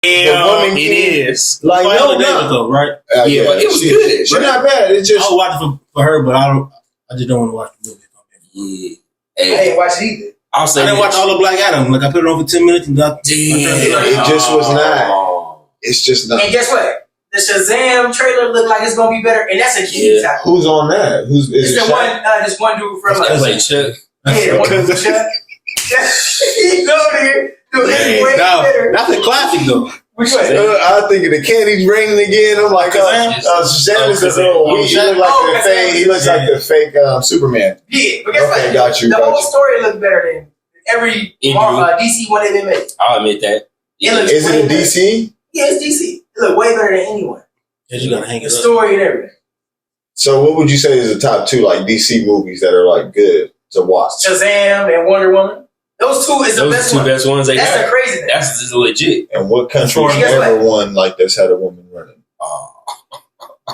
It is. Like, no, though, right? Yeah, but it was good. She's not bad. It's just I'll watch it for her, but I just don't want to watch the movie. Yeah. I ain't watched it either. I'll say I didn't watch all of Black Adam. Like I put it on for 10 minutes and it just was not. It's just not. And guess what? The Shazam trailer looked like it's gonna be better, and that's a key. Yeah. Who's on that? Is it's it the one? This one dude from like Chuck. Yeah, one dude from Chuck. He's over here. Way better. That's a classic though. Which one? I think of the candy's raining again. I'm like, Shazam is a little weak. He looks like the fake. He looks like the fake Superman. Yeah, but guess what? Got you. The whole story looks better than every DC one they've made. I'll admit that. Is it a DC? Yeah, it's DC. It looks way better than anyone. You gotta hang it the up. Story and everything. So, what would you say is the top two like DC movies that are like good to watch? Shazam and Wonder Woman. Those two is the best ones. Best ones they That's got. the crazy thing. That's just legit. And what country ever won like this had a woman running?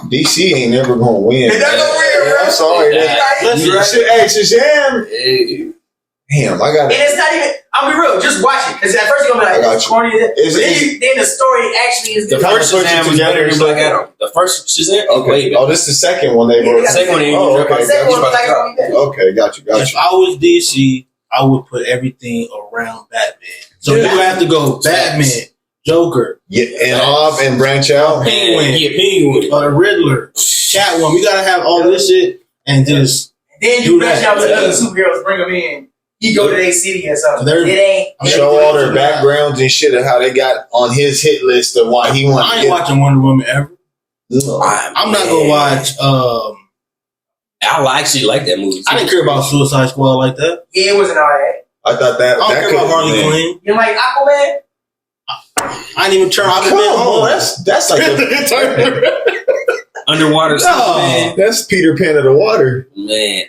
DC ain't never gonna win. They're not gonna win, bro. I'm sorry. Hey, Shazam. Hey. Damn, I got it. And it's not even. I'll be real. Just watch it because at first you're gonna be like, "It's corny." Then the story actually is the first Shazam was better than Black Adam. The first Shazam. Okay. Oh, this is the second one they wrote. The second one. Okay. Okay, got you. If I was DC, I would put everything around Batman. So you have to go Batman, Joker, and branch out. Penguin, Riddler, Catwoman. You gotta have all this shit and just. Then you branch out to other superheroes, bring them in. You go to their city or something. It ain't. Show all their backgrounds and shit of how they got on his hit list of why he wanted. I ain't watching Wonder Woman ever. No. I'm not gonna watch. I actually like that movie. I didn't care about Suicide Squad like that. Yeah, it wasn't all that. I thought that. I don't care about Harley Quinn. You like Aquaman? I didn't even turn Aquaman on. That's like Underwater. No, man. That's Peter Pan of the water. Man,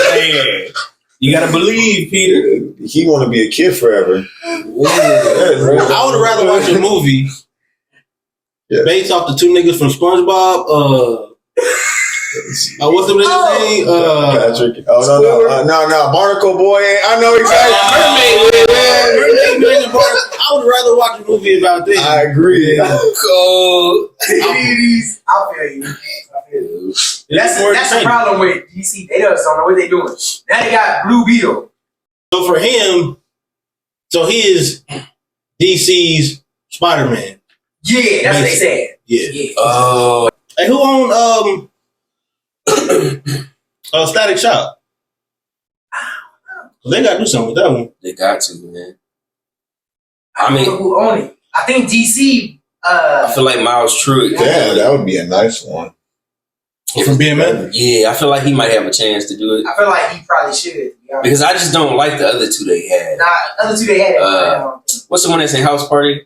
man. You gotta believe, Peter. He want to be a kid forever. I would rather watch a movie based off the two niggas from SpongeBob. What's the nigga's name? Patrick. Oh no, Barnacle Boy. I know exactly. I would rather watch a movie about this. I agree. Cool. I feel you. That's the problem with DC. They just don't know what they're doing. Now they got Blue Beetle. So for him, he is DC's Spider-Man. Yeah, that's what they said. Yeah. Oh. Hey, who owned Static Shock? They got to do something with that one. They got to, man. I mean, who own it? I think DC. I feel like Miles Truitt. Yeah, that would be a nice one. From BMF? Yeah, I feel like he might have a chance to do it. I feel like he probably should. Because I just don't like the other two they had. Nah, other two they had. What's the one that's in House Party?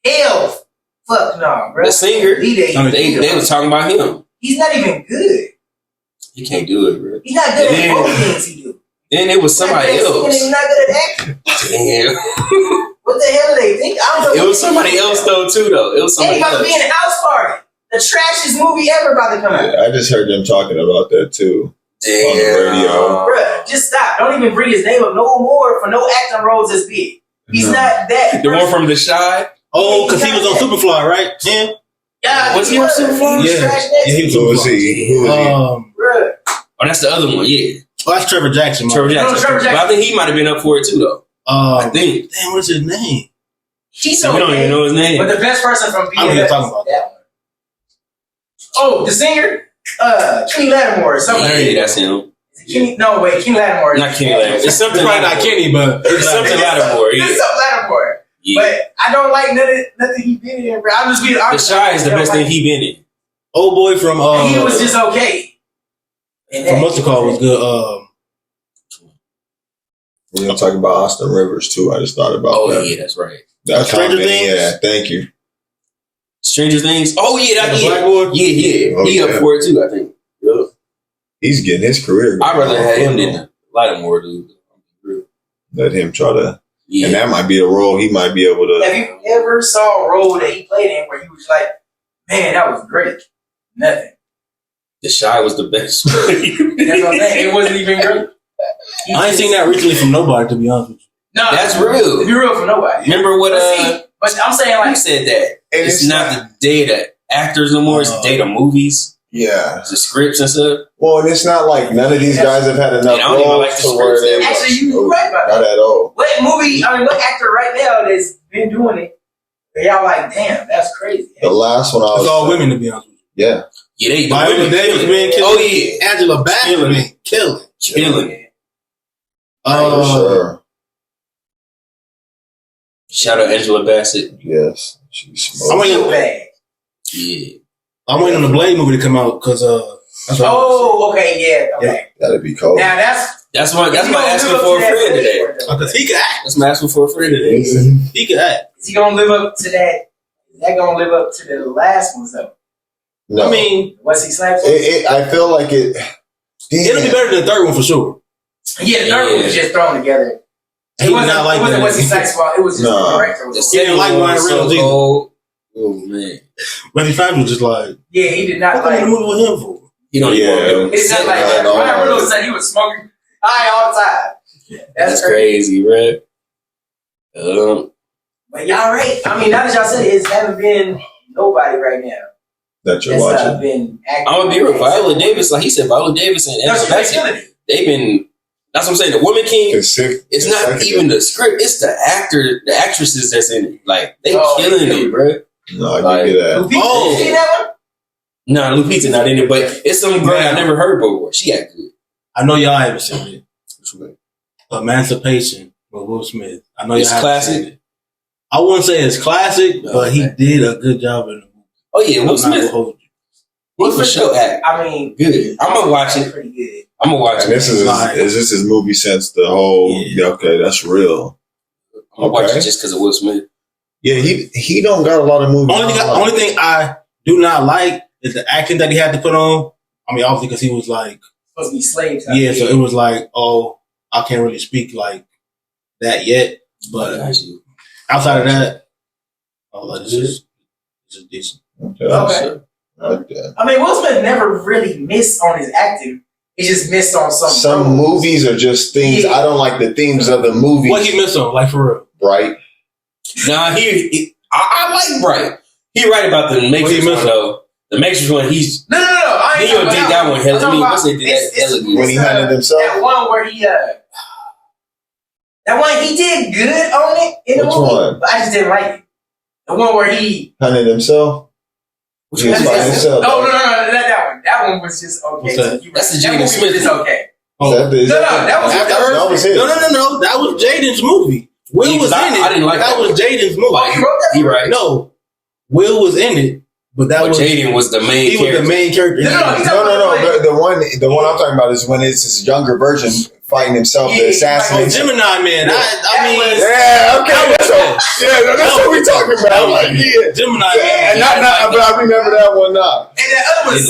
Hell, fuck no, bro. The singer. They was talking about him. He's not even good. He can't do it, bro. He's not good at all things he do. Then it was somebody else. He's not good at acting. Damn. What the hell do they think? I don't know. It was somebody else though too, though. It was somebody else. Anybody be in a House Party. The trashiest movie ever about to come out. I just heard them talking about that too. Damn. On the radio. Bruh, just stop. Don't even bring his name up no more for no acting roles as big. He's not that. The one from The Shy? Oh, because he was on Superfly, right? Him? Yeah. Was he on Superfly? Yeah, he was Who was he? Bruh. Oh, that's the other one, yeah. Oh, that's Trevor Jackson. Trevor Jackson. But I think he might have been up for it too, though. I think. Damn, what's his name? He's we don't even know his name. But the best person from BMF. I don't even talking about that one. Oh, the singer? Kenny Lattimore or something. Yeah, that's him. Kenny Lattimore. Not Kenny Lattimore. It's something probably not Kenny, but it's something Lattimore. It's something Lattimore. Yeah. But I don't like nothing he been in, bro. I'm just being honest. The Shy is the best thing he been in. Old boy from he was just okay. From What's It Called was good. We're gonna talk about Austin Rivers too. I just thought about that. Oh yeah, that's right. That Stranger Things? Yeah, thank you. Stranger Things. Oh yeah, that's Black boy. Yeah. Oh, he up for it too, I think. Yep. He's getting his career. I'd rather have him than Lattimore, dude. Let him try to. Yeah. And that might be the role he might be able to. Have you ever saw a role that he played in where you was like, man, that was great? Nothing. The Shy was the best. That's what I'm saying. It wasn't even great. I ain't seen that recently from nobody, to be honest with No, that's real. To be real for nobody. Remember what? But I'm saying like you said that And it's not the data actors no more. It's data movies. Yeah, the scripts and stuff. Well, and it's not like none of these guys have had enough roles to where they actually you right about that. Not at all. What actor right now that's been doing it? Y'all like, damn, that's crazy. The last one I was. It's all women, to be honest with you. Yeah. Yeah, they Viola Davis being killed. Oh yeah, Angela Bassett being killing. For sure. Shout out Angela Bassett. Yes, she's I'm waiting. Yeah, I'm waiting on the Blade movie to come out because that's what okay, that'd be cool. Now that's my asking for a friend today. Because he could act. That's my asking for a friend today. He could act. Is he gonna live up to that? Is that gonna live up to the last ones though? No. I mean, what's he slapped? I feel like it. It'll be better than the third one for sure. Yeah, the third one was just thrown together. It wasn't Wesley Snipes' fault. It was just the director. The second one was so cold. Oh man, Wesley Snipes was just like, yeah, he did not like the movie with him for. He don't even. It's not like that. Ryan Reynolds said he was smoking high all the time. That's crazy, right? But y'all right. I mean, now that y'all said it, it haven't been nobody right now. That you're watching. Been I'm gonna be real. Viola Davis, like he said, Viola Davis and Angela Bassett, they've been. That's what I'm saying. The Woman King. It's not even the script. It's the actresses that's in it. Like they killing it, bro. No, I give you that. You seen that one? No, Lupita not in it, but it's some girl I never heard before. She got good. I know y'all haven't seen it. Which way? Emancipation with Will Smith. I know y'all haven't classic. seen it. I wouldn't say it's classic, but he did a good job in the movie. Oh yeah, Will Smith. He for sure act. I mean, good. I'm gonna watch it. Pretty good. I'm gonna watch it. This is his movie since the whole. Yeah. Okay, that's real. I'm gonna watch it just because of Will Smith. Yeah, he don't got a lot of movies. Only thing I do not like is the acting that he had to put on. I mean, obviously because he was like supposed to be slaves. Yeah, so it was like, I can't really speak like that yet. But outside of that, it's just decent. Okay. I mean, Will Smith never really missed on his acting. He just missed on some movies are just things. I don't like the themes of the movie. What he missed on, like for real? Bright. Nah, I like Bright. He right about the Matrix one though. The Matrix one, he's no. I ain't did that one. When he hunted himself. That one where he that one he did good on it in the movie, one? but I just didn't like it. The one where he hunted himself. No, that one. That one was just okay. That's the Jaden Smith. Is okay. That was his. No. That was Jaden's movie. Will was in it. I didn't like that. Was Jaden's movie. Oh, he wrote that? He right. No, Will was in it, but Jaden was the main. He was the main character. No. The one I'm talking about is when it's his younger version fighting himself to assassinate. Gemini Man. I mean, that's what we talking about. Like, Gemini Man. But I remember that one now. And the other one,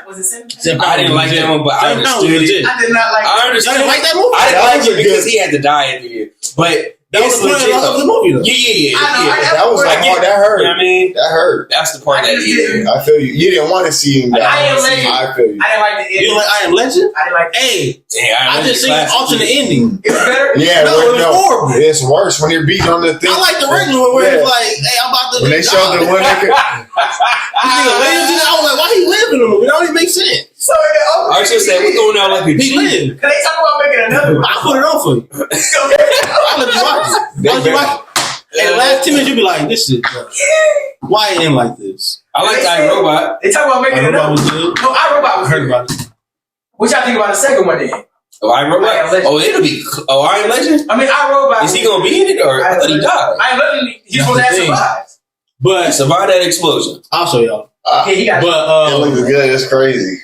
was it Seven? I didn't like that one, but I understood it. I did not like. I understood. Like that movie. I didn't like it because he had to die at the end, but. That was legit of the movie, though. Yeah. That was like hard. That hurt. You know what I mean? That hurt. That's the part that I feel you. You didn't want to see him. I Am Legend. I feel you. I didn't like the ending. You don't like I Am Legend? I didn't like the I just seen the alternate ending. It was better? Yeah, it was horrible. It's worse when you're beating on the thing. I like the regular one where it's like, hey, I'm about to. When they showed the one that could. I was like, why he live in the movie? That don't even make sense. So, I should say, what's going on like a He lived. Cause they talk about making another one. I put it on for you. I'll let you watch it. And the last 10 minutes, you be like, this shit, why it end like this? I like iRobot. They talk about making another one. No, iRobot was heard about it. What y'all think about the second one then? Oh, iRobot? Oh, it'll be. Oh, I Am Legend? I mean, iRobot. Is he going to be in it or I thought he died? I Am Legend, he's supposed to have survived. But survive that explosion. I'll show y'all. He got it looks good. It's crazy.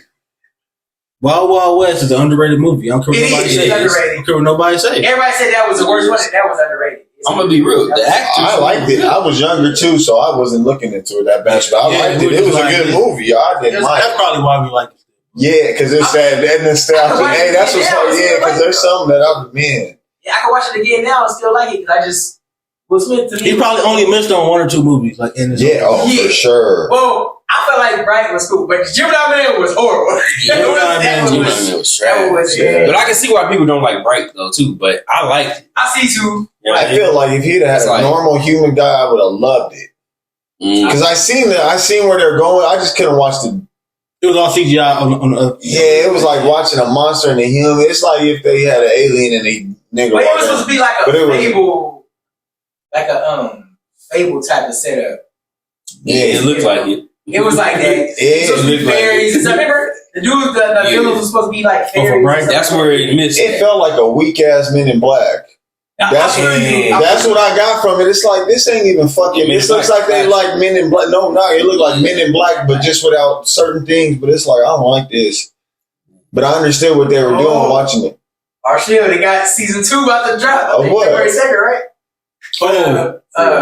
Wild Wild West is an underrated movie. I don't care what nobody says. I don't care what nobody says. Everybody said that was the worst one. That was underrated. I'm gonna be real. The actors, I liked it. I was younger too, so I wasn't looking into it that bad. But I liked it. It was a good movie. I didn't mind. That's probably why we like it. Yeah, because it's that nostalgia. Hey, that's what's hard. Yeah, because there's something that I can watch it again now and still like it because I just Will Smith to me. He probably only missed on one or two movies, like in this. For sure. Well, I felt like Bright was cool, but Gemini Man was horrible. Gemini Man was trash. But I can see why people don't like Bright though too. But I liked it. I see too. You know I feel like if he'd had a normal human guy, I would have loved it. Because I seen where they're going. I just couldn't watch the. It was all CGI on the. Yeah, it was like watching a monster and a human. It's like if they had an alien and a nigga. But it was supposed to be like a fable, like a fable type of setup. Yeah, it looked like it. It was like that. It was supposed to be fairies. I remember the dude, the villain was supposed to be like fairies. That's where it missed. It felt like a weak ass Men in Black. That's what I got from it. It's like this ain't even fucking. This looks like they like Men in Black. No, it looked like Men in Black, but just without certain things. But it's like I don't like this. But I understood what they were doing watching it. Our shit, they got season 2 about to drop. Of what? February 2nd, right?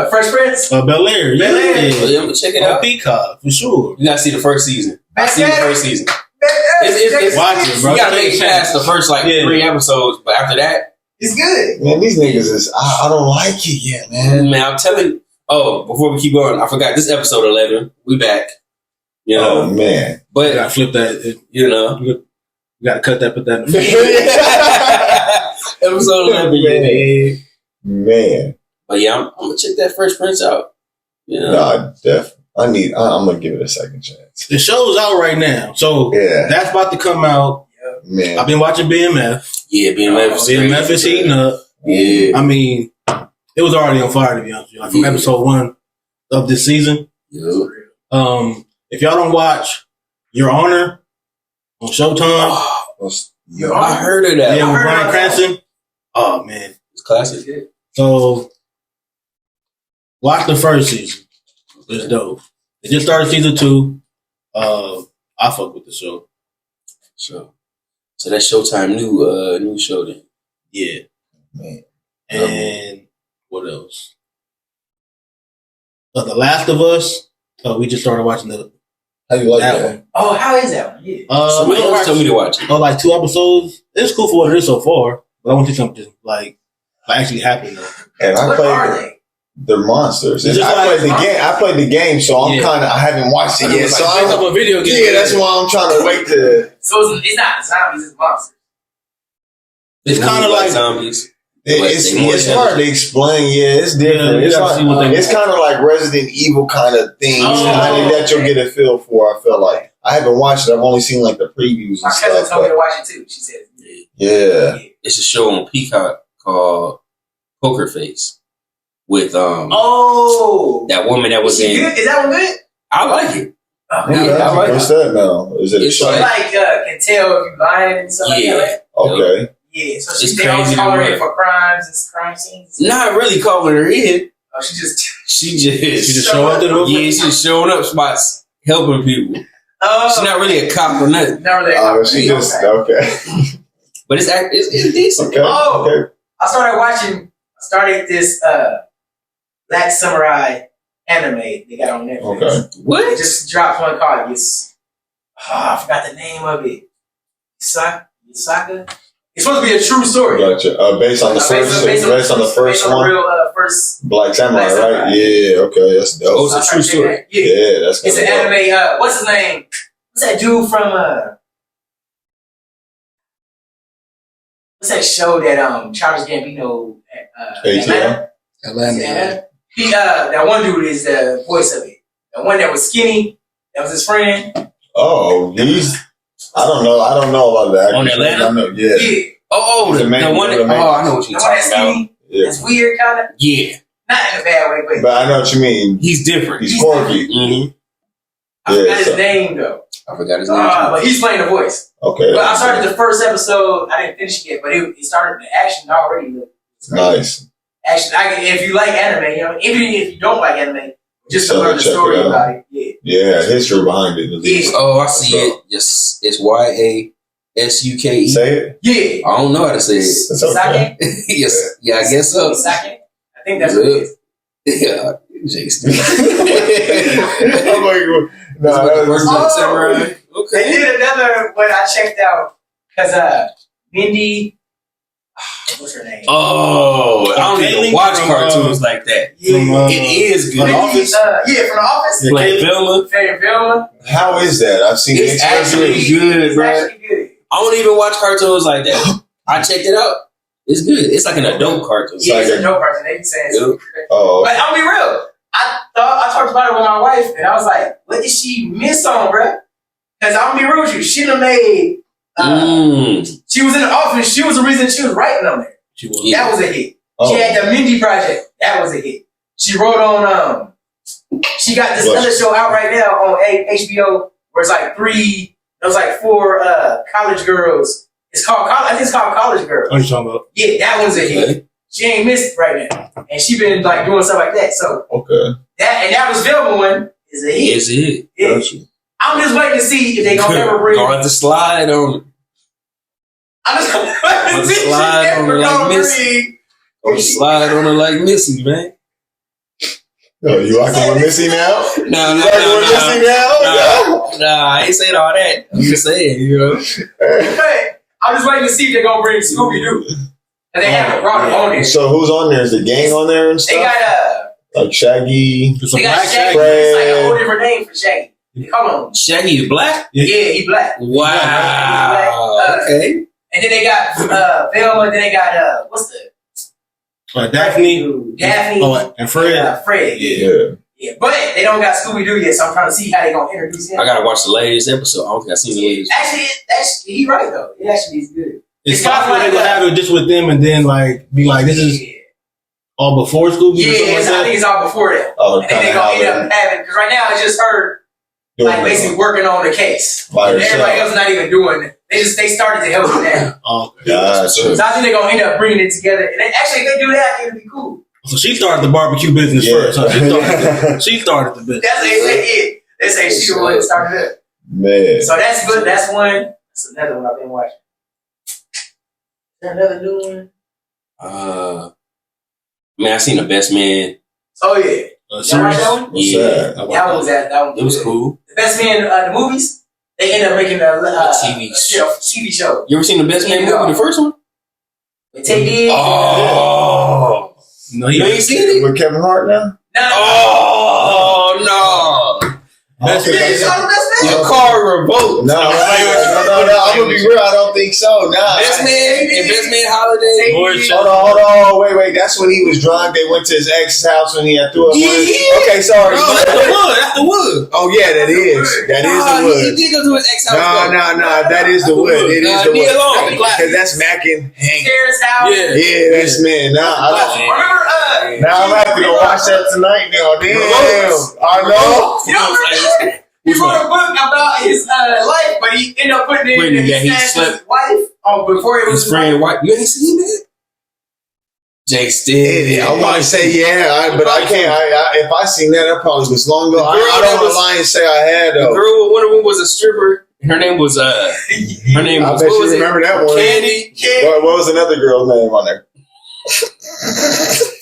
Fresh Prince. Bel-Air. Yeah, I'm gonna check it out. Peacock for sure. You gotta see the first season. I see the first season. It's watch it, bro. You gotta make it past the first 3 episodes, but after that, it's good. Man, these niggas is I don't like it yet, man. Man, I'm telling you. Oh, before we keep going, I forgot this episode 11. We back. You know, oh man, but you gotta flip that. You know, you gotta cut that. Put that in the episode 11. Man. But yeah, I'm gonna check that Fresh Prince out. You know? No, I'm gonna give it a second chance. The show's out right now, so that's about to come out. Man, I've been watching BMF. Yeah, BMF is heating up. Yeah, I mean, it was already on fire to be honest with you. Like from episode 1 of this season. Yeah. If y'all don't watch Your Honor on Showtime, I heard of that. Yeah, with Bryan Cranston. Oh man, it's classic. So watch the first season. It's dope. They just started season 2. I fuck with the show. So that's Showtime new show then. Yeah. Man. And what else? The Last of Us. We just started watching how you like that one? Oh, how is that one? Yeah. Somebody else told me to watch it. Like 2 episodes. It's cool for what it is so far, but I want to see something like actually happening though. And what are they? They're monsters. I played the game, so I'm I haven't watched it yet. So I'm up a video game. Yeah, that's why I'm trying to wait to. So it's not zombies, it's monsters. It's kind of like zombies. It's hard to explain. Yeah, it's different. It's kind of like Resident Evil kind of thing. That you'll get a feel for. I feel like I haven't watched it. I've only seen like the previews and My cousin told me to watch it too. She said, "Yeah, it's a show on Peacock called Poker Face with that woman that was in. Good? Is that one good? I like it. I like what's that now? Is it a show? Like can tell if you lying and stuff like that. Okay. Yeah, so they don't call her in for crimes and crime scenes. Not really calling her in. Oh, she just showing up to the movie. Yeah, she's just showing up spots, helping people. Oh, she's not really a cop or nothing. Not really a cop. She just okay. But it's decent. Okay. Okay. I started this Black Samurai anime they got on Netflix. Okay. What? It just dropped one called I forgot the name of it. Yusaka. It's supposed to be a true story. Gotcha. Based on the first one. Real first Black Samurai, right? Yeah. Okay, that's dope. Oh, it's a true story. Yeah, that's. It's an anime. What's his name? What's that dude from? What's that show that Charles Gambino Atlanta? He that one dude is the voice of it. The one that was skinny, that was his friend. Oh, I don't know about that. On Atlanta? Yeah. Oh, the one that, I know what you're talking about. Yeah. That's weird, kind of. Yeah. Not in a bad way, but I know what you mean. He's different. He's quirky. Mm-hmm. I forgot his name, though. I forgot his name. But he's playing the voice. Okay. But I started the first episode. I didn't finish it yet, but it started the action already. Nice. Action. if you like anime, even if you don't like anime, just to learn the story about it. Yeah, history behind it. Yeah. Oh, I see it. Yes, it's YASUKE. Say it. Yeah. I don't know how to say it. It's okay. Yes. Yeah, I guess so. Sake? I think that's what it is. Yeah. Jason. I'm like, Black Samurai. Okay. They did another one I checked out because Mindy, What's her name? Oh, I don't even watch cartoons like that. Yeah. It is good. From The Office? From The Office. Yeah, like Velma. How is that? I've seen it's actually good, bro. I don't even watch cartoons like that. I checked it out. It's good. It's like an adult cartoon. Yeah, it's an adult cartoon. They be saying something. Oh. But I'll be real. I talked about it with my wife, and I was like, what did she miss on, bro? Because I'm gonna be real with you. She done made. She was in The Office. She was the reason she was writing on there. That was a hit. She had the Mindy Project. That was a hit. She wrote on. She got this other show out right now on HBO where it's like four college girls. It's called College Girls. What are you talking about? Yeah, that one's a hit. She ain't missed right now, and she been like doing stuff like that. So that was Velma one is a hit. It's a hit. Yeah. I'm just waiting to see if they gonna ever bring. Gonna have to slide on. I'm just gonna slide on her like Missy. Gonna slide on her like Missy, man. No, you rocking with Missy now? No, I ain't saying all that. I'm just saying, you know. I'm just waiting to see if they're gonna bring Scooby Doo. And they haven't brought him on there. So who's on there? Is the gang on there and stuff? They got like Shaggy. They got Shaggy. It's like a whole different name for Shaggy. Come on. Shaggy is black? Yeah, he black. Wow. Okay. And then they got Velma, and then they got what's the Daphne. And Fred. Fred. Yeah. But they don't got Scooby Doo yet, so I'm trying to see how they gonna introduce him. I gotta watch the latest episode. I don't think I've seen the latest. Actually, he's right though. It actually is good. It's possible they would have it just with them and then like be like, this is all before Scooby Doo. Yeah, I think it's all before that. Oh, and then they're gonna end up having, because right now I just heard like basically working on the case. And everybody else not even doing it. They started to help with that. So I think they're gonna end up bringing it together. And actually, if they do that, it'll be cool. So she started the barbecue business first. Huh? She started the business. That's it. They say she the one that started it. Man. So that's good. That's one. That's another one I've been watching. Is there another new one? Man, I seen The Best Man. Oh yeah. Y'all watch that one? Yeah. That one. It was cool. The Best Man, the movies. They end up making a TV show. You ever seen The Best Man movie, the first one? With Ted. Oh. No, you ain't seen it? With Kevin Hart now? No. Oh, no. Best Man. Your car revoked. No, I'm gonna be real. I don't think so. Nah. Best Man Holiday. Hold on. Wait. That's when he was drunk. They went to his ex's house when he had threw up. Okay, sorry. No, that's the wood. Oh yeah, that is the wood. He did go to his ex house. No. That is the wood. It is the wood. Because that's Mac and Hank. Yeah, that's man. Now I'm gonna have to go watch that tonight. Now, damn. I know. You don't remember? He wrote a book about his life, but he ended up putting it in his wife. Oh, before it was his friend wife. You ain't seen that? Jay Still. I want to say but I can't. If I seen that probably was long ago. I don't want to lie and say I had. The girl, one of them was a stripper. Her name was I bet you remember that one. Candy. What was another girl's name on there?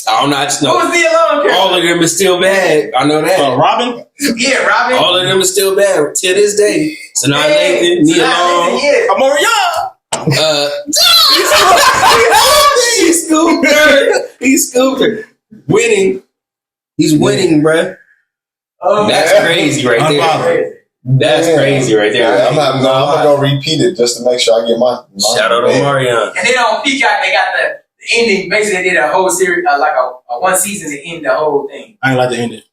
I don't know. I just know. What was the alarm character? All of them is still bad. I know that. Robin? Yeah, Robin. All of them is still bad to this day. Sanaa Lathan, Nia Long, Amoria. He scooped her. Winning. He's winning, bruh. That's crazy right there. That's crazy right there. I'm gonna go repeat it just to make sure I get my shout out to Marion. And then on Peacock, they got the ending. Basically, they did a whole series, like a one season to end the whole thing. I ain't like the ending.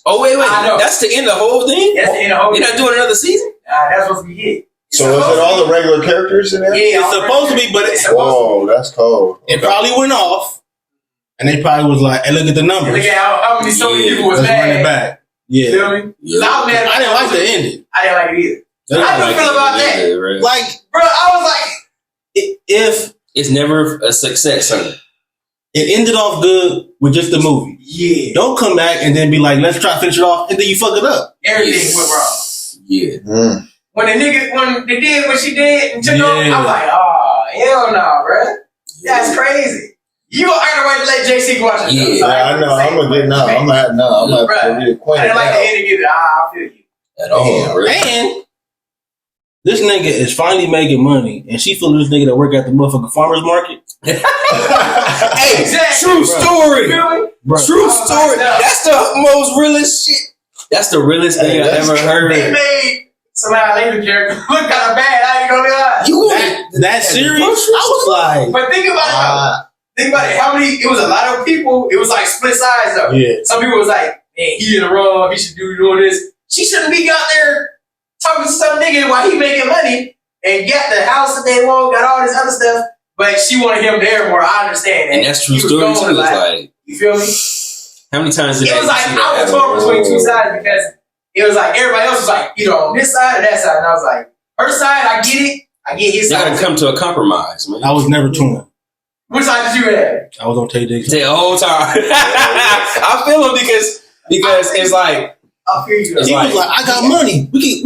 Oh wait, that's to end the whole thing. That's to end the whole thing. You're not doing another season? That's supposed to be it. So is it all the regular characters in there? Yeah, it's supposed to be, but it's whoa, that's cold. It probably went off, and they probably was like, "Hey, look at the numbers. Look at how many so many people was mad." Back. Yeah, feel me? Yeah. I didn't like the ending. I didn't like it either. How do you feel about that? Right. Like, bro, I was like, if it's never a success, honey. It ended off good with just the movie. Yeah. Don't come back and then be like, let's try to finish it off, and then you fuck it up. Everything went wrong. Yeah. When they did what she did and took off, I'm like, oh, hell no, bro. That's crazy. You gonna earn the right to let JC watch it. Yeah, I know. I'm gonna get now. I'm gonna have to reacquaint. I didn't like the ending either. I feel you. At all, bro. And This nigga is finally making money, and she feeling this nigga that work at the motherfucking farmer's market. Hey, exactly, true story. Bro. True story. That's the most realest shit. That's the realest thing I ever heard. They made somebody later character look kind of bad. I ain't gonna lie. That serious? I was like, but think about it. Think about it. How many? It was a lot of people. It was like split sides though. Yeah. Some people was like, man, he in the wrong. He should do doing this. She shouldn't be out there talking to some nigga while he making money and got the house that they want, got all this other stuff. But she wanted him there more. I understand that. And that's true story too. Like, you feel me? How many times did it was like I was torn between two sides because it was like everybody else was like either on this side or that side, and I was like, her side, I get it, I get his side. You gotta come to a compromise, man. I was never torn. Which side did you have? I was on Tay Diggs. The whole time. I feel him because it's like. I feel you. He was like, I got money. We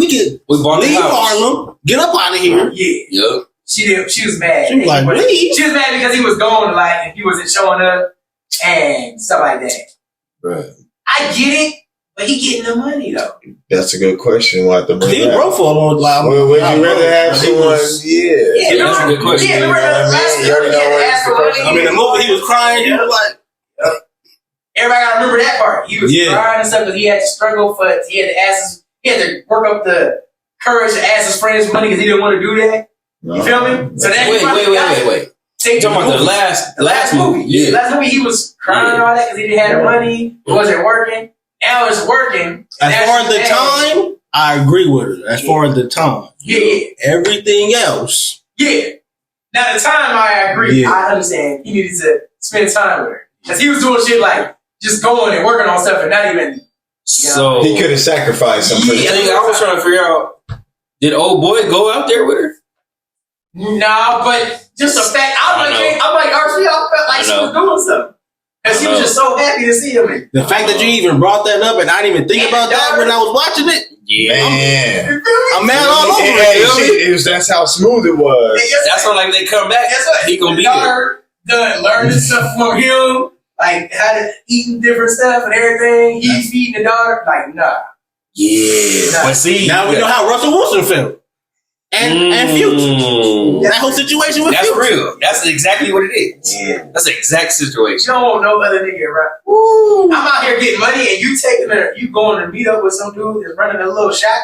bought leave Harlem, get up out of here. Yeah. Yep. She was mad. She was like, she was mad because he was going to like and he wasn't showing up and stuff like that. Right. I get it, but he getting the money though. That's a good question. We'll have to bring he broke for a long time. Would you rather have someone? Yeah, that's a good question. Yeah, I mean, the movie he was crying, he was like. Everybody gotta remember that part. He was crying and stuff because he had to struggle for. He had to work up the courage to ask his friends for money because he didn't want to do that. You feel me? So that wait. You talking about the last movie? Yeah, last movie he was crying and all that because he didn't have the money. It wasn't working. Now it's working. As far as the time, I agree with her. As far as the time, everything else, Now the time, I agree. Yeah. I understand. He needed to spend time with her because he was doing shit like just going and working on stuff and not even. So he could have sacrificed some. I think I was trying to figure out: did old boy go out there with her? No, but just the fact I'm like RC, I felt like she was doing something. Because she was just so happy to see him. The fact that you even brought that up and I didn't even think about that when I was watching it. Yeah, man. I'm mad all over it. That's how smooth it was. That's why, like, they come back. Guess what? He gonna be there. Learning stuff from him, like how to eating different stuff and everything. He's feeding the daughter. Like, nah. Yeah. But see, now we know how Russell Wilson felt. And Future. That whole situation with That's Future. real. That's exactly what it is. Yeah. That's the exact situation. You don't want no other nigga, right? Woo. I'm out here getting money and you going to meet up with some dude that's running a little shop.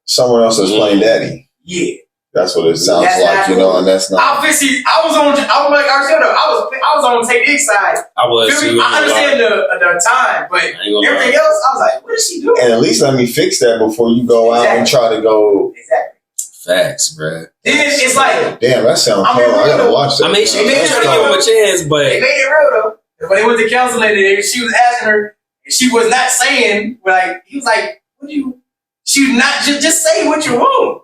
Someone else is playing daddy. Yeah. That's what it sounds like, you know, and that's not. I was on Tay Diggs' side. I was too. I understand the time, but everything else, I was like, what is she doing? And at least let me fix that before you go out and try to go. Exactly. Facts, bro. Then it's like, damn, that sounds cool. I gotta watch that. I mean, she made trying to give him a chance, but they made it real though. When they went to counseling, she was asking her, and she was not saying like he was like, "What do you?" She was not just say what you want.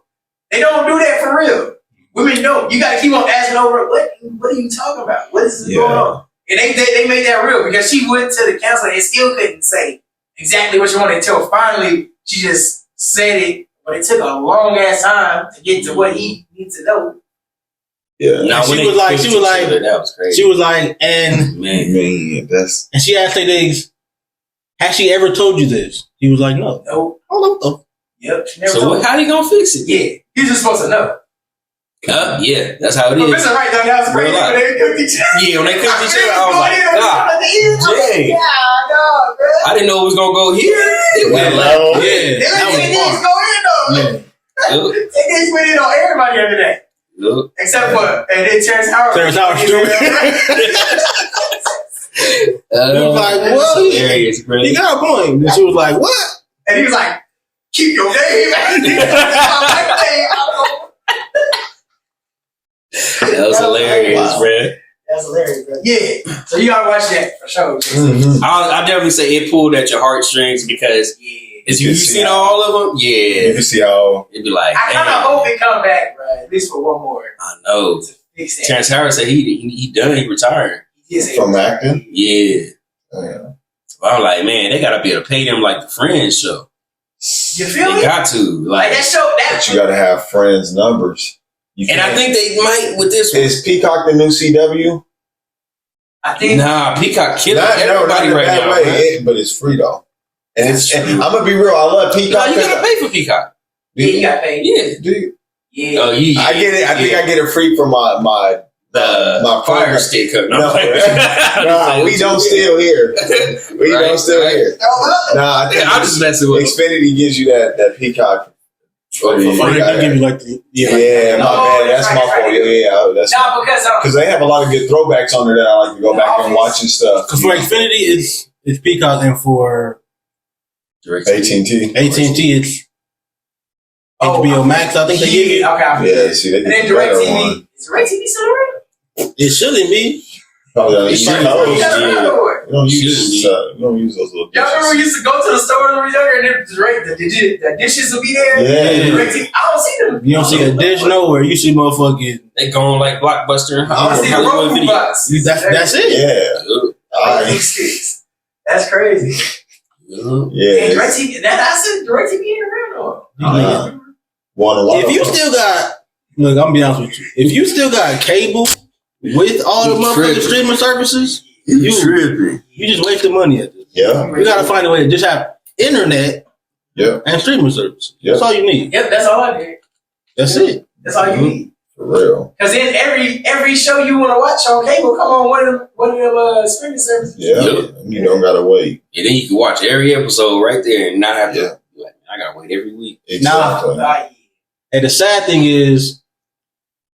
They don't do that for real. Women don't. You got to keep on asking over. What are you talking about? What is going on? And they made that real because she went to the counselor and still couldn't say exactly what she wanted until finally she just said it. But it took a long ass time to get to what he needs to know. Yeah. Now, she was like, that was crazy. She was like, and she asked Tay Diggs, has she ever told you this? He was like, no. No. Yep. She never told me. How you gonna fix it? Yeah. He's just supposed to know. Yeah, that's how it is. Listen, right now, that was crazy when they cooked each other. Yeah, when they cooked each other, I was like, God, dang. Yeah, no, bro. I didn't know it was gonna go here. It went that was go in though. They just went in on everybody the other day. Except for, and then Terrence Howard. Terrence Howard stupid. He was like, what? Hilarious, bro. He got a point. And she was like, what? And he was like, keep your name. That was hilarious, bro. That's hilarious, bro. Yeah. So you gotta watch that for sure. Mm-hmm. I definitely say it pulled at your heartstrings because if you seen all of them, you can see how it'd be like. I kind of hope it come back, bro. At least for one more. I know. Terrence Howard said he done. He retired from acting. Yeah. So I'm like, man, they gotta be able to pay them like the Friends show. You feel me? They got to like that show. But you gotta have Friends numbers. And I think they might with this one. Is Peacock the new CW? I think. Nah, Peacock killing everybody right now. But it's free though. And I'm gonna be real. I love Peacock. No, you gotta pay for Peacock. Yeah, you gotta pay. Yeah. Do you? Yeah. Oh, yeah. I get it. I think I get it free from my fire stick. No, we don't steal here. We don't steal here. Nah, I think I'm just messing with Xfinity gives you that Peacock. They give you like the my bad. That's my fault. Yeah, that's because they have a lot of good throwbacks on there that I like to go back and watch and stuff. Because for Xfinity, it's Peacock, and for AT&T, it's HBO Max. I think they give you. Okay. Yeah, see, they and then DirecTV. Is DirecTV still around? It shouldn't be. Oh, yeah, you don't use those little dishes. Y'all remember we used to go to the store when we were younger and the dishes would be there? Yeah. I don't see them. You don't see a dish nowhere. You see motherfucking. They going like Blockbuster. I see the Roku box. That's it. Yeah. That's crazy. Yeah. And DirecTV, I said DirecTV ain't around no. If you still got, look, I'm gonna be honest with you. If you still got cable with all the motherfucking streaming services, you just wasting money at this. Yeah. You gotta find a way to just have internet and streaming services. Yep. That's all you need. Yep, that's all I did. That's it. That's all you need. For real. Because then every show you want to watch on cable come on one of them streaming services. Yeah. You don't gotta wait. And then you can watch every episode right there and not have to. Like, I gotta wait every week. Exactly. And the sad thing is,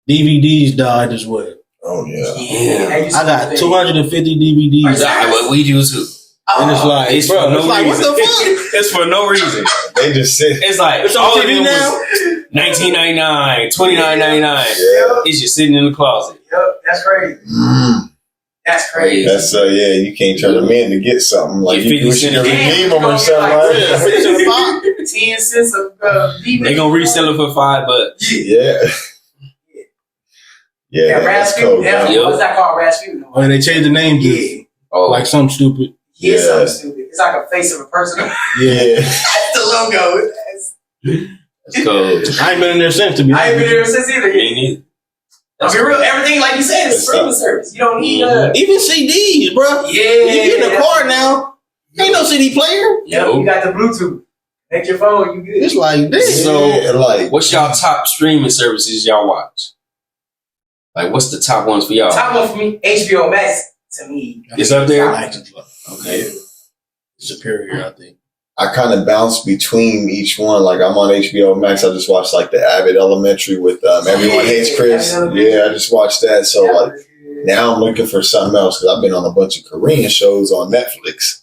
DVDs died as well. Oh yeah. I got 250 DVDs. Exactly what we do too. And it's like, it's for no reason. What the fuck? It's for no reason. They just sit. It's like it's on TV now. $19.99, $29.99. It's just sitting in the closet. Yep, that's crazy. That's crazy. That's you can't turn them in to get something like you wish you could redeem them or something. Like 10 cents of DVD. They gonna resell it for $5. Yeah. Yeah, Rasputin. What's that called? Rasputin. Oh, they changed the name to like something stupid. Yeah, something stupid. It's like a face of a person. Yeah. That's the logo. That's cool. I ain't been in there since, to be honest. I ain't been there since either. I'll be real. Everything, like you said, is streaming service. You don't need even CDs, bro. Yeah. You get in a car now. Ain't no CD player. Yep, you got the Bluetooth. Make your phone, you good. It's like this. So, what's y'all top streaming services y'all watch? Like, what's the top ones for y'all? Top one for me, HBO Max. To me, it's up there. Okay, superior, I think. I kind of bounce between each one. Like I'm on HBO Max. I just watched like the Abbott Elementary with Everyone Hates Chris. Yeah, I just watched that. So like now I'm looking for something else because I've been on a bunch of Korean shows on Netflix.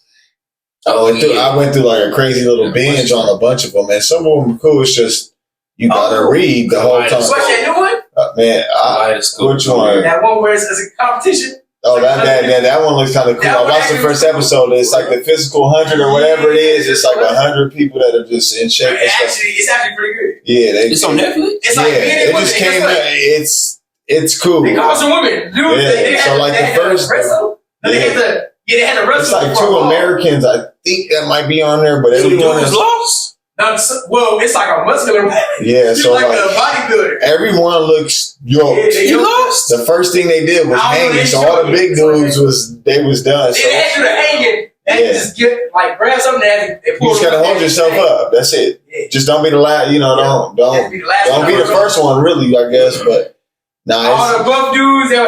I went through like a crazy little binge on a bunch of them, and some of them are cool. It's just you gotta read the whole time. What's that new one? Which one? That one where it's a competition. Oh, that one looks kind of cool. I watched the first episode. It's like the physical 100 or whatever it is. It's like 100 people that are just in shape. It's actually pretty good. Yeah, it's on Netflix. It's like it just came out. It's cool. They call some women. Dude, they so like the first. They had to wrestle. It's like two Americans. I think that might be on there, but everyone is lost. Well, it's like a muscular man. Yeah, he's so like a bodybuilder. Everyone looks yoked. He lost. The first thing they did was hanging, so all the big dudes was done. They had you to hanging. They just grab something and they pull. You just gotta hold yourself up. That's it. Yeah. Just don't be the last. Don't be the first one, really. I guess, but all the buff dudes they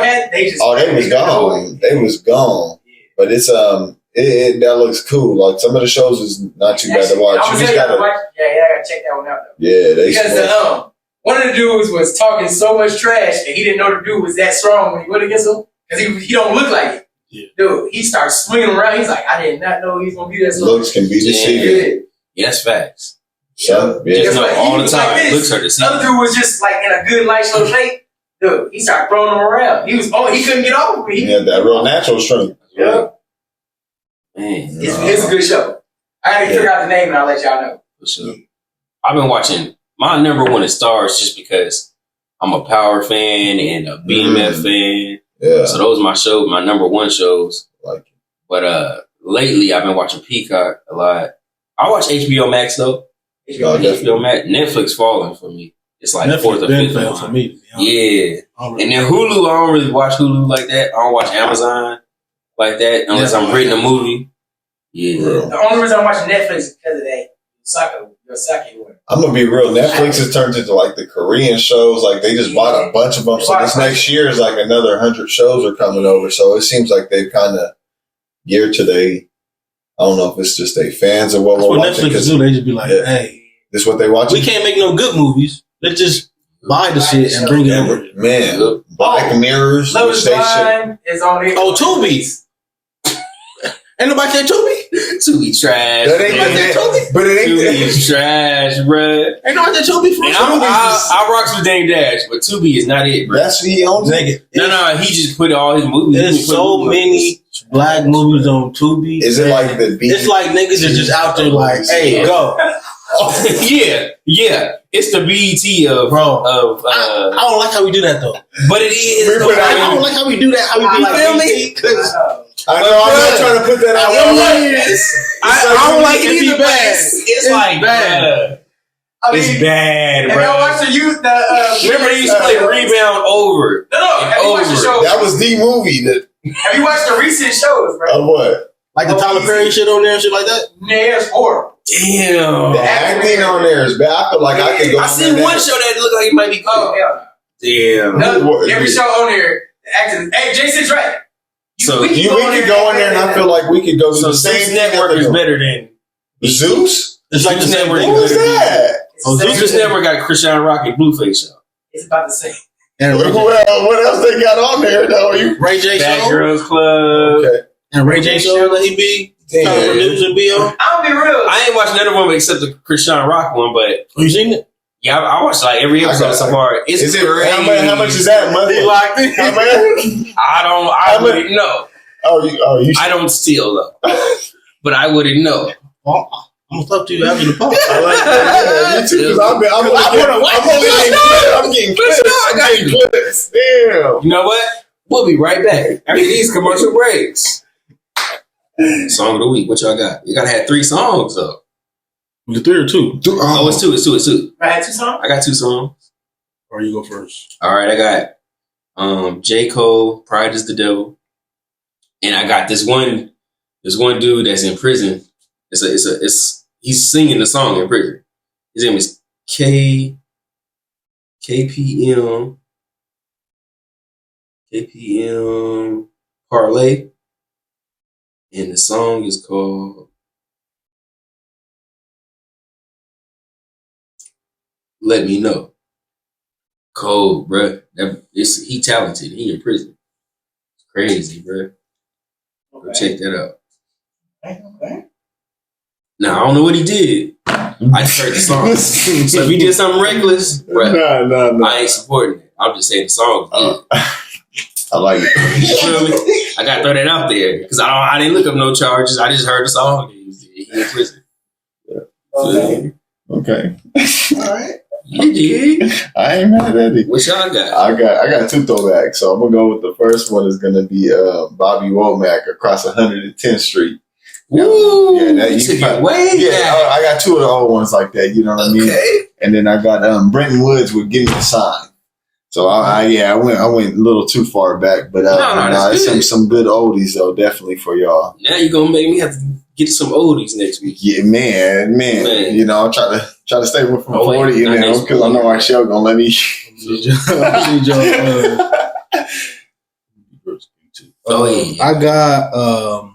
was gone. They was gone. But it's that looks cool. Like some of the shows is not too bad to watch. I gotta check that one out though. Yeah, because one of the dudes was talking so much trash and he didn't know the dude was that strong when he went against him because he don't look like it. Yeah. Dude, he starts swinging around. He's like, I did not know he was gonna be that strong. Looks can be deceiving. Yeah, that's facts. So, all the time. Like looks are deceiving. Other dude was just like in a good light slow shape. Dude, he started throwing him around. He couldn't get off me. Yeah, that real natural strength. Yeah. Man, it's a good show. I gotta figure out the name and I'll let y'all know. For sure. I've been watching. My number one is Stars just because I'm a Power fan and a BMF fan. Yeah. So those are my number one shows. But lately I've been watching Peacock a lot. I watch HBO Max though. HBO Max. Netflix falling for me. It's like Netflix fourth or fifth for me. Yeah. And then Hulu, I don't really watch Hulu like that. I don't watch Amazon like that unless I'm reading a movie. Yeah. The only reason I'm watching Netflix is because of that. Yosaki one. I'm gonna be real. Netflix has turned into like the Korean shows. Like they just bought a bunch of them. So this next year is like another 100 shows are coming over. So it seems like they've kind of geared to I don't know if it's just they fans or what we're watching. Netflix do. They just be like, hey, this is what they watch. We can't make no good movies. Let's just buy the shit and bring it over. Man, Black Mirrors. Love is Blind is on it. Oh, Tubi. Ain't nobody said Tubi? Tubi trash. That ain't Tubi. But it ain't Tubi trash, bruh. Ain't nobody said Tubi for I rocks with Dame Dash, but Tubi is not it, bro. That's he owns it. No, he just put all his movies. There's so many black movies on Tubi. Is it like the beat? It's like niggas are just out there like, hey, go. Yeah. It's the BET of bro. I don't like how we do that though. But it is. I don't like how we do that. How we do like feel me? I know. I'm not trying to put that out. I don't like it either. It's like bad. It's bad, bro. Have y'all watched the youth? Remember they used to play Rebound over. No. Have you watched the show? That was the movie. Have you watched the recent shows, bro? Of what? Like the Tyler Perry shit on there and shit like that? Yeah, it's horrible. Damn. The acting on there is bad. I feel like I could go. I seen one show that looked like it might be cool. Oh, yeah. Damn. Every show on there, the acting. Hey, Jason's right. We could go in there and I feel like we could go to the same network is better than Zeus? It's like the same network. What was that? Zeus Network got Christian Rock and Blueface show. It's about the same. And what else they got on there though? Ray J Bad show? Girls Club. Okay. And Ray J show that he be? Trying to produce and be on? I'll be real. I ain't watched none of them except the Christian Rock one, but you seen it? Yeah, I watched like every episode so far. It's great. How much is that monthly? I wouldn't know. You I don't steal though, but I wouldn't know. Well, I'm gonna talk to you after the podcast. I like that. Me too. I'm getting clips. Damn. You know what? We'll be right back after these commercial breaks. Song of the week. What y'all got? You gotta have 3 songs though. Was it 3 or 2? Oh, it's 2. It's 2. I had 2 songs. I got 2 songs. Or you go first. All right, I got J. Cole, Pride is the Devil, and I got this one dude that's in prison. He's singing the song in prison. His name is KPM Parlay, and the song is called Let Me Know. Cold, bruh. He talented. He in prison. It's crazy, bruh. Go check that out. Okay. Now, I don't know what he did. I just heard the song. So if he did something reckless, bruh, no. I ain't supporting it. I'm just saying the song. I like it. You feel me? I got to throw that out there because I didn't look up no charges. I just heard the song. He in prison. Okay. All right. You did. I ain't mad at it. What y'all got? I got 2 throwbacks. So I'm gonna go with the first one. Is gonna be Bobby Womack Across 110th Street. Ooh, yeah, that you took it way back. I got 2 of the old ones like that. You know what I mean? And then I got Brenton Woods with Give Me a Sign. So I went a little too far back, but it's some good oldies though, definitely for y'all. Now you're gonna make me have to get some oldies next week. Yeah, man. You know, I'm trying to stay away from 40, you know, because I know our show gonna let me. I got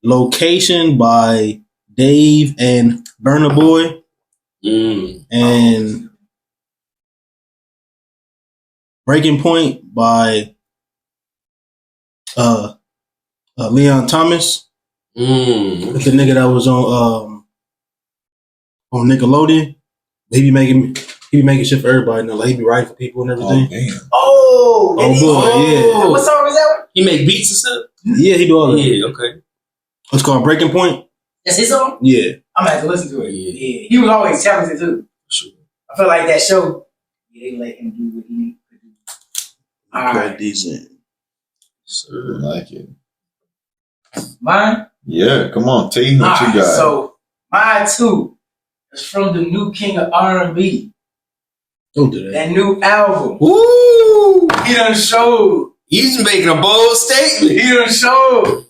Location by Dave and Burna Boy, and Breaking Point by Leon Thomas. It's the nigga that was on Nickelodeon. He be making shit for everybody now. Like he be writing for people and everything. Oh, damn. Yeah. What song is that one? He make beats and stuff? Yeah, he do all that. Yeah, okay. It's called Breaking Point. That's his song? Yeah. I'm gonna have to listen to it. Yeah. He was always talented too. Sure. I feel like that show, they let him do what he needs to do. All right. Decent. Sir, like it. Mine? Yeah, come on, T. What you got? So mine too is from the new king of R&B. Don't do that. That new album. Woo! He done showed. He's making a bold statement. He done showed.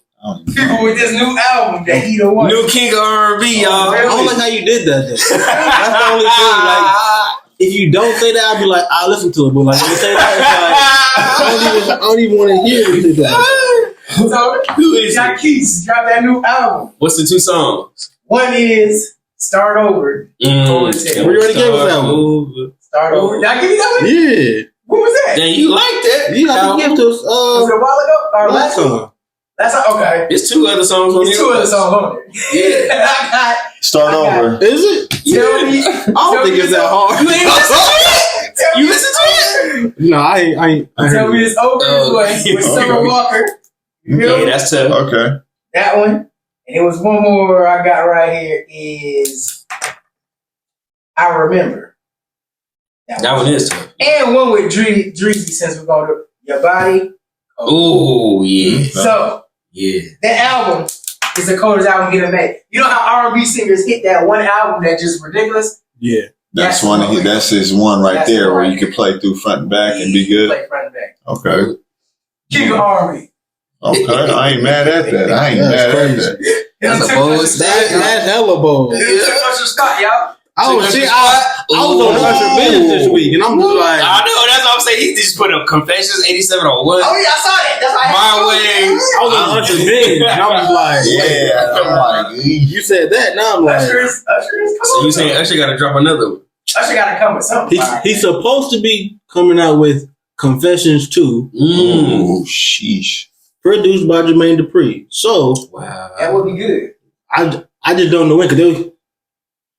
People with this new album that he the one. New king of R&B, y'all. I don't like how you did that. That's the only thing. Like, if you don't say that, I'll be like, I'll listen to it. But like, when you say that, it's like, I don't even want to hear it. So, Jack Keys dropped that new album. What's the 2 songs? One is Start Over. We already gave us that one. Start Over. Did I give you that one? Yeah. What was that? Damn, you like that? You got to give to us. Was it a while ago? Or last song. That's okay. There's 2 other songs on there. There's 2 other songs on there. Yeah. I got Start Over. Is it? Tell me. I don't think it's that hard. You ain't listen to it? You listen to it? No, I ain't. Tell me it's over with Summer Walker. Yeah, that's tough. Okay. That one. And it was one more I got right here is I Remember. That one is tough. And one with Dreezy since we're going to Your Body. Oh, yeah. So, yeah, that album is the coldest album getting made. You know how R&B singers hit that one album that's just ridiculous? Yeah. That's one. That's his one right there where you can play through front and back and be good. Play front and back. Okay. King of R&B. Okay, I ain't mad at that. I ain't mad at that. That's a bold That's hella bold. It took us a spot, y'all. I was on the Usher business this week, and I'm just like, I know, that's what I'm saying. He just put up Confessions 87 on one. Oh, yeah, I saw that. That's why My Way. I was on Usher business, and I'm just like, Yeah. I'm like, you said that, now I'm like, Usher is So you saying Usher got to drop another one? Usher got to come with something. he's supposed to be coming out with Confessions 2. ooh, sheesh. Produced by Jermaine Dupri. So, Wow. That would be good. I just don't know when, because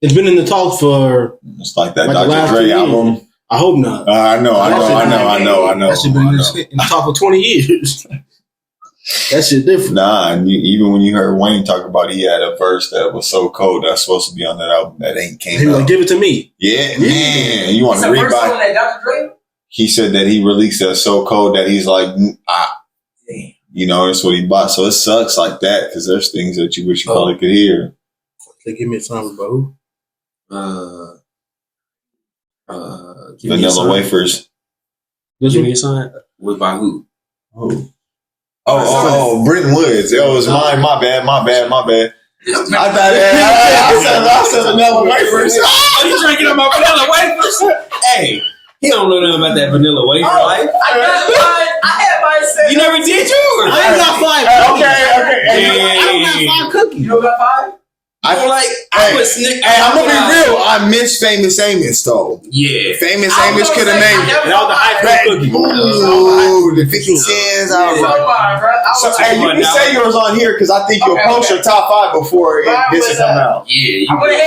it's been in the talks for It's like that like Dr. Dre album. I hope not. I know. That shit been in the talk for 20 years. That shit different. Nah, and even when you heard Wayne talk about he had a verse that was so cold that's supposed to be on that album that ain't came He was out. like, give it to me. Yeah, man. You want It's to the first rebuy? song that Dr. Dre? He said that he released that so cold that he's like, you know, that's what he bought. So it sucks like that because there's things that you wish you probably could hear. They give me a song about who? Vanilla Wafers. Give me a sign. With by who? Oh, Britton Woods. Oh, it was mine. My bad. I said Vanilla Wafers. Oh, you drinking on my Vanilla Wafers? Hey, he don't know nothing about that Vanilla Wafer life. I had mine set. You never did yours. I ain't got 5 cookies. Okay. I don't got 5 cookies. You don't got 5? I like. I'm gonna be real. I miss Famous Amos though. Yeah, Famous Amos could have made it. And all the high school cookies. Ooh, the 50 cents. I was like, hey, you can say yours on here because I think you'll post your top 5 before this has come out. Yeah, I went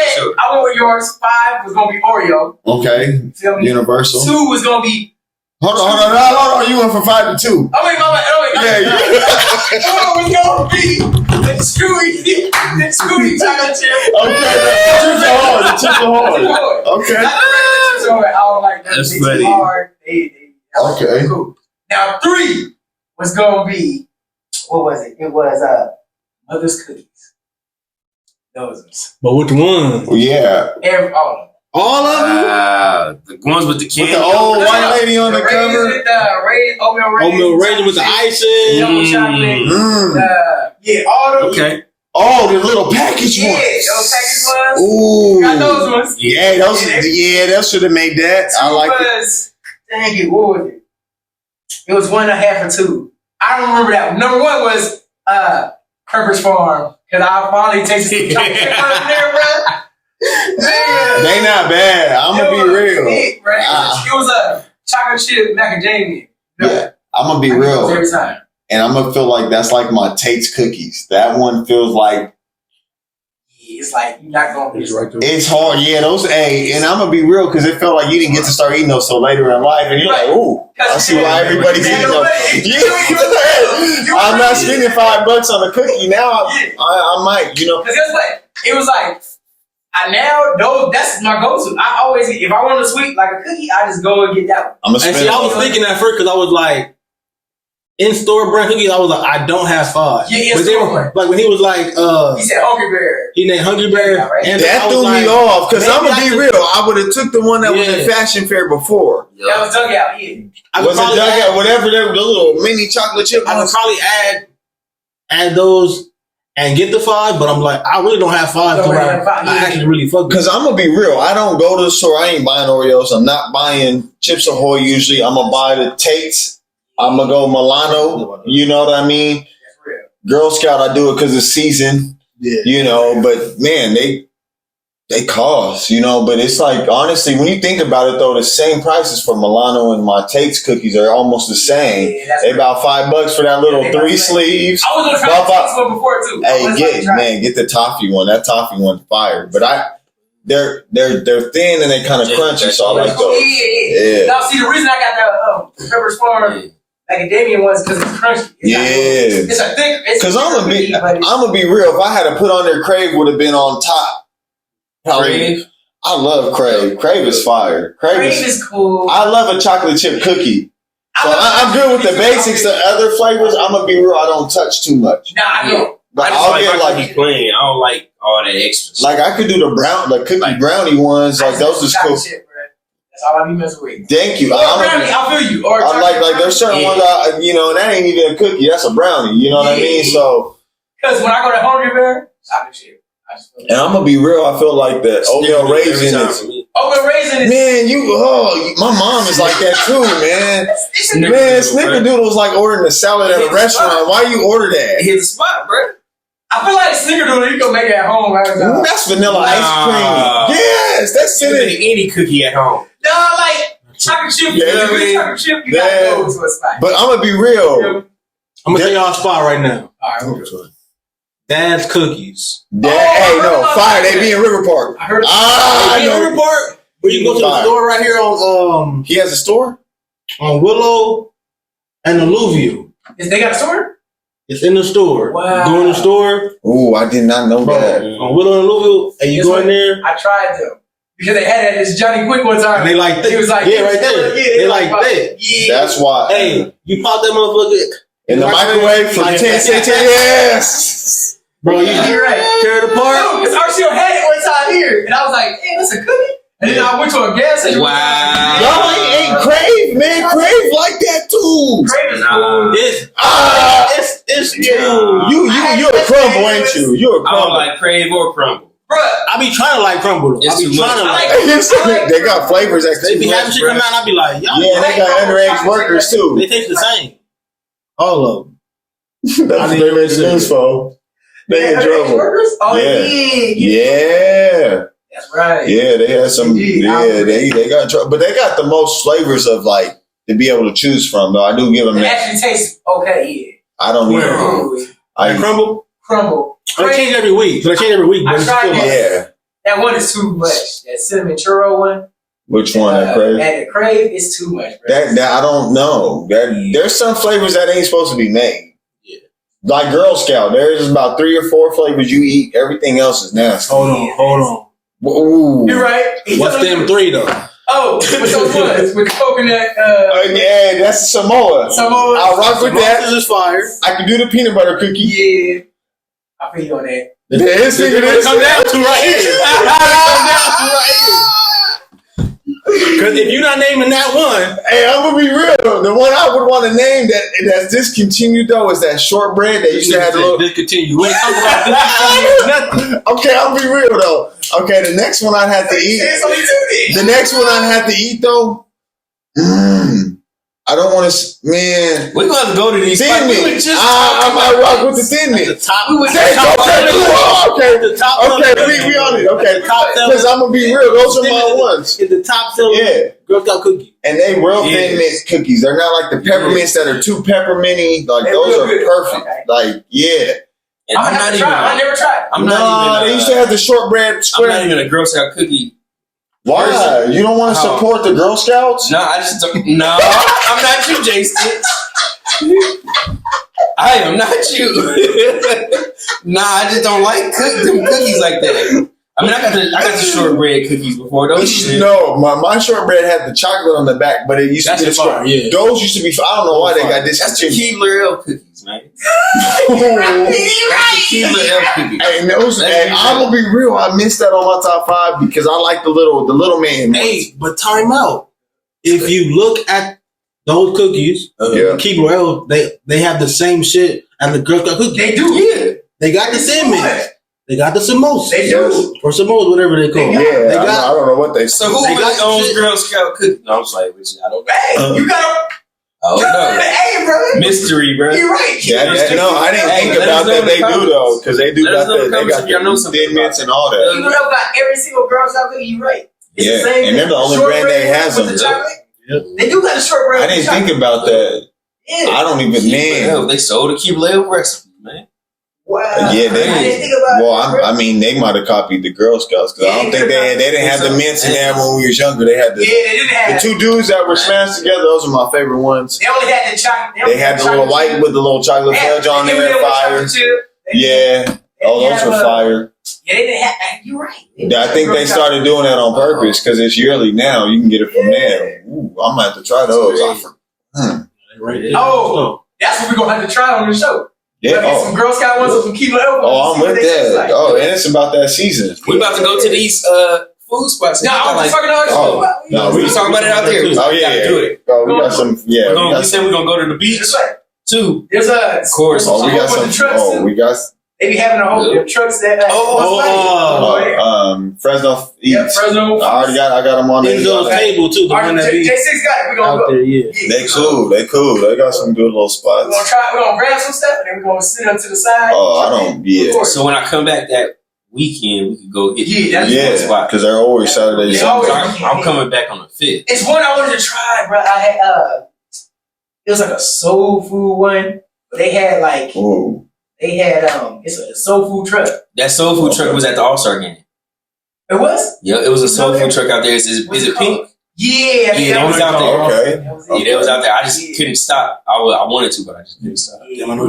with yours. 5 was gonna be Oreo. Okay, Feel me? Universal. 2 was gonna be. Hold on. You went from 5 to 2. Yeah. 4 was gonna be the Scooby chocolate chip. Okay, the chips are hard. Okay. I don't like that. That's It's funny. hard. Okay. Cool. Now 3 was gonna be, what was it? It was Mother's Cookies. Those ones. But which one? Yeah. All of them? The ones with the candy. With the old white lady on the cover. With the Oatmeal raisin with the icing. Yellow chocolate. Yeah, all those. Okay. Oh, the little package Yeah, ones. those package ones. Ooh. Got those ones. Yeah, those should have made that. I like it. Dang it, what was it? It was 1.5 or 2. I don't remember that one. Number 1 was Purpose Farm. Because I finally tasted some chocolate out of there, bro. They not bad. I'm gonna be real. It was a chocolate chip macadamia. Yeah, I'm gonna be real. Every time. And I'm gonna feel like that's like my Tate's cookies. That one feels like It's like you're not gonna be right there. it's hard. Yeah, those. And I'm gonna be real because it felt like you didn't get to start eating those till later in life, and you're like, ooh, I see why everybody's eating those. Yeah, I'm not spending $5 on a cookie now. I might, you know. Because guess what? It was like. That's my go-to. I always, if I want a sweet like a cookie, I just go and get that one. And see, I was thinking at first because I was like, in-store brand cookies, I was like, I don't have 5. Yeah, but then, like when he was like, he said Hungry Bear. He named Hungry Bear. Yeah, right. And that threw me off because I'm gonna be real. I would have took the one that was in Fashion Fair before. That was Dugout. Yeah. Was it Dugout? Whatever, the little mini chocolate chip. I would probably add add those and get the 5, but I'm like, I really don't have 5 to where I actually really fuck with. Because I'm going to be real. I don't go to the store. I ain't buying Oreos. I'm not buying Chips Ahoy usually. I'm going to buy the Tates. I'm going to go Milano. You know what I mean? Girl Scout, I do it because it's season. Yeah. You know, but man, they cost, you know, but it's like, honestly, when you think about it, though, the same prices for Milano and my Tate's cookies are almost the same. Yeah, they about $5 for that little 3 sleeves. I was going to try the Tate's one before, too. Hey, get the toffee one. That toffee one's fire. But they're thin and they kind of crunchy, so I like those. Yeah. Now, see, the reason I got the Pepperidge Farm Academia ones because it's crunchy. It's a thick. Because I'm gonna be real. If I had to put on there, Crave would have been on top. Crave? I love Crave. Crave is fire. Crave is cool. I love a chocolate chip cookie. So I'm good with the basics. The other flavors, I'm gonna be real. I don't touch too much. Nah, I don't. But I'll get like plain. I don't like all that extra stuff. Like I could do the cookie brownie ones. Like those is cool. Chip, that's all I be messing with. Thank you. I feel you. Or I like there's certain ones and that ain't even a cookie. That's a brownie. You know what I mean? So because when I go to Hungry Bear, chocolate chip. And I'm gonna be real. I feel like the oatmeal raisin is. Oatmeal raisin is. Man, my mom is like that too, man. Man, Snickerdoodle's like ordering a salad at a restaurant. Why you order that? Hit the spot, bro. I feel like Snickerdoodle, you can make it at home. Right? That's vanilla ice cream. Yes, that's you can make any cookie at home. No, like chocolate chip. Chocolate chip. You gotta go to a spot. But I'm gonna be real. I'm gonna tell y'all a spot right now. All right, Dad's Cookies. Fire. They be in River Park. I heard they be in River Park. Where you go to the store right here on he has a store? On Willow and Alluvial. They got a store? It's in the store. Wow. Go in the store. Ooh, I did not know that. On Willow and Alluvial, and you go in there. I tried them. Because they had this Johnny Quick one time. And they like that. He was like, right there. They like that. Yeah. That's why. Hey, you pop that motherfucker in the microwave for 10 seconds. Yes. Bro, you're right. Tear it apart. Because RCO had it one time here. And I was like, damn, that's a cookie? And then I went to a gas station. Wow. Y'all ain't Crave, man. Crave like that too. Crave is cool. It's too. You're a crumble, ain't you? You're a crumble. I don't like Crave or crumble. Bruh. I be trying to like crumble. I be trying to like. They got flavors that they be having shit come out. I be like, y'all. Yeah, they got underage workers too. They taste the same. All of them. That's what they made sense for. They in trouble. Oh, yeah. That's right. Yeah, they had some. Yeah, they got in trouble, but they got the most flavors of like to be able to choose from. Though I do give them that. It actually tastes okay. Yeah. I don't know. Crumble. They change every week. But I tried that. That one is too much. That cinnamon churro one. Which one? That Crave? That Crave is too much. Bro. That I don't know. There's some flavors that ain't supposed to be made. Yeah. Like Girl Scout, there's about 3 or 4 flavors you eat. Everything else is nasty. Hold on. Ooh. You're right. What's them 3 though? Oh, with those ones with coconut. Yeah, that's Samoa. I'll rock with that. This is fire. I can do the peanut butter cookie. Yeah, I feel you on that. This come down to right here. Because if you're not naming that one, hey, I'm gonna be real. The one I would want to name that's discontinued though is that shortbread that used to have a little discontinued. We ain't talking about discontinued nothing. Okay, I'll be real though. Okay, the next one I'd have to eat. The next one I'd have to eat though. I don't want to, man. We're going to go to these. Thin Mint. I might rock with the Thin Mint. The top. Okay, we on it. Okay, because I'm gonna be real. Those are my ones. In the top seller. Yeah, Girl Scout cookie. And they real Thin Mint cookies. They're not like the peppermints that are too pepperminty. Like those are perfect. Okay. Like I never tried. They used to have the shortbread square. I'm not even a Girl Scout cookie. Why? You don't want to support the Girl Scouts? No, I just don't. No, I'm not you, Jason. I am not you. Nah, I just don't like them cookies like that. I mean, I got the shortbread cookies before. No, my shortbread had the chocolate on the back, but it used to be fire. Yeah. Those used to be. I don't know why they got this. That's the Keebler L cookies, man. Keebler L cookies. Hey, I'm gonna be real. I missed that on my top 5 because I like the little man. Hey, but time out. If you look at those cookies, Keebler L, they have the same shit And the Girl Scout cookie. They do. Yeah. They got the Thin Mints. They got the Samos. They do. Or Samos, whatever they call it. Yeah, I don't know what they. So who really owns Girl Scout cookie? No, I'm sorry, I don't know. Hey, you got Oh no, hey, bro. Mystery, bro. You're right. No, I didn't think about that. They do though, because they do got that. They got the Thin Mints and all that. You know about every single Girl Scout cookie. You're right. It's the same and they're the only brand that has them. They do got a shortbread. I didn't think about that. Yeah. I don't even know. They sold a Keebler recipe, man. Wow. Yeah, I didn't think about I mean, they might have copied the Girl Scouts because I don't think they didn't have the mints in there when we was younger. They had they didn't have the two dudes that were smashed together. Those are my favorite ones. They only had the chocolate. They had the little white with the little chocolate fudge on there. Fire. Yeah. Oh, those were fire. Yeah, they didn't have. You're right. I think they started doing that on purpose because it's yearly now. You can get it from there. Ooh, I'm gonna have to try those. Oh, that's what we're gonna have to try on the show. Yeah, some Girl Scout ones or some Keebler Elbows. Oh, I'm with that. Like. Oh, and it's about that season. We about to go to these food spots. No, I'm just talking about it. No, we just talking about it out there. Oh yeah, do it. Oh, we got some. Yeah, we said we're gonna go to the beach too. There's of course. Oh, we got some. Trucks we got. They be having a whole trucks that. Fresno. Yeah, Fresno. I got them on there. Those table too. The one that J6 got it. We gonna go. There, yeah. They cool. They got some good little spots. We're gonna grab some stuff and then we're gonna sit up to the side. Oh, I don't. Yeah. So when I come back that weekend, we could go get one spot because they're always Saturdays. I'm coming back on the 5th. It's one I wanted to try, bro. I had it was like a soul food one, but they had like. Ooh. They had it's a soul food truck. That soul food truck was at the All-Star game. It was? Yeah, it was a soul food truck out there. Is it pink? Yeah, that was out there. Okay. Yeah, that was out there. I just couldn't stop. I wanted to, but I just couldn't stop. We're gonna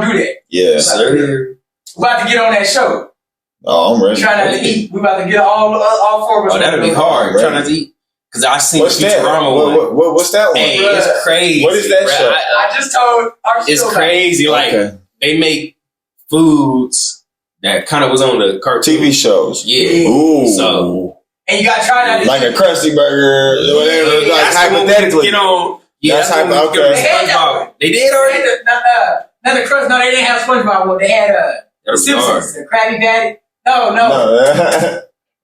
do that. Yeah, sir. We're about to get on that show. Oh, I'm ready. Try not to eat. We're about to get all 4 of us. Oh, that'll be hard. Try not to eat. Because I seen what's that? What's that one? Hey, it's crazy. What is that show? I just told our it's crazy. Like, they make foods that kind of was on the cartoon. TV shows. Yeah. Ooh. So, and you got to try not to like a Krusty Burger, whatever. Yeah, like hypothetically. Get on. Yeah, that's hypothetically. Okay. They had that. They did already? Not the Crust. No, they didn't have SpongeBob one. They had the Simpsons. The Krabby Patty. No.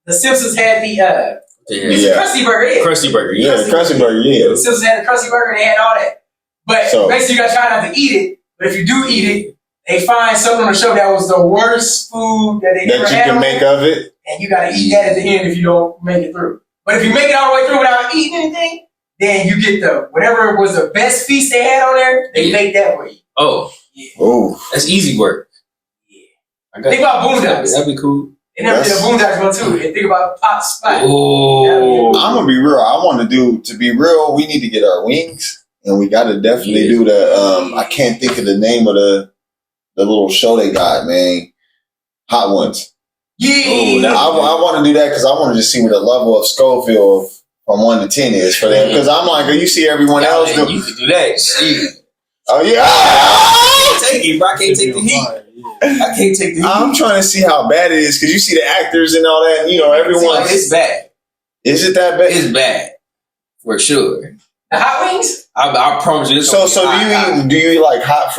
The Simpsons had the... Krusty Burger, Krusty Burger, Krusty Burger, yeah. The Simpsons had the Krusty Burger, they had all that. But basically, you gotta try not to eat it. But if you do eat it, they find something on the show that was the worst food that they ever had. That you can make of it. And you gotta eat that at the end if you don't make it through. But if you make it all the way through without eating anything, then you get whatever was the best feast they had on there, they make that for you. Oh. Yeah. Oh. That's easy work. Yeah. Think about Boondocks. That'd be cool. They never did a Boondocks one too. And think about Pop Spot. Oh, I'm gonna be real. I want to be real. We need to get our wings, and we got to definitely do the. I can't think of the name of the little show they got, man. Hot Ones. Yeah. I want to do that because I want to just see what the level of Schofield from 1 to 10 is for them. Because I'm like, you see everyone else do. You could do that. Shit. Oh yeah. I can't take it. I can't take the heat. I can't take the heat. I'm trying to see how bad it is because you see the actors and all that. You know, everyone. It's bad. Is it that bad? It's bad for sure. The hot wings? I promise you. So do you eat like hot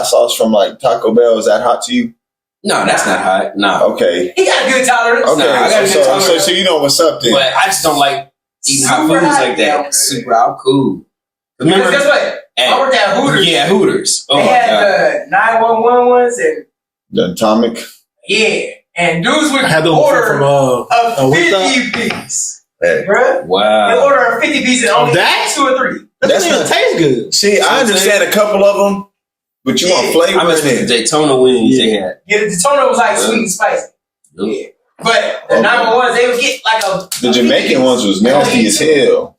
sauce from like Taco Bell? Is that hot to you? No, that's not hot. No. Okay. He got a good tolerance. Okay, I got a good tolerance. So you know what's up then. But I just don't like eating hot foods like that. Super hot, cool. Remember, guess what? I worked at Hooters. Yeah, Hooters. Oh, they had the 911 ones and the Atomic. Yeah, and dudes would order a 50 piece. Hey. Bruh. Wow. They order a 50 piece and only that 2 or 3. That doesn't even taste good. See, I understand a couple of them, but you want flavor. I miss the Daytona wings they had. Yeah, the Daytona was like sweet and spicy. Yeah. But the 911s, they would get like the Jamaican ones was nasty as hell.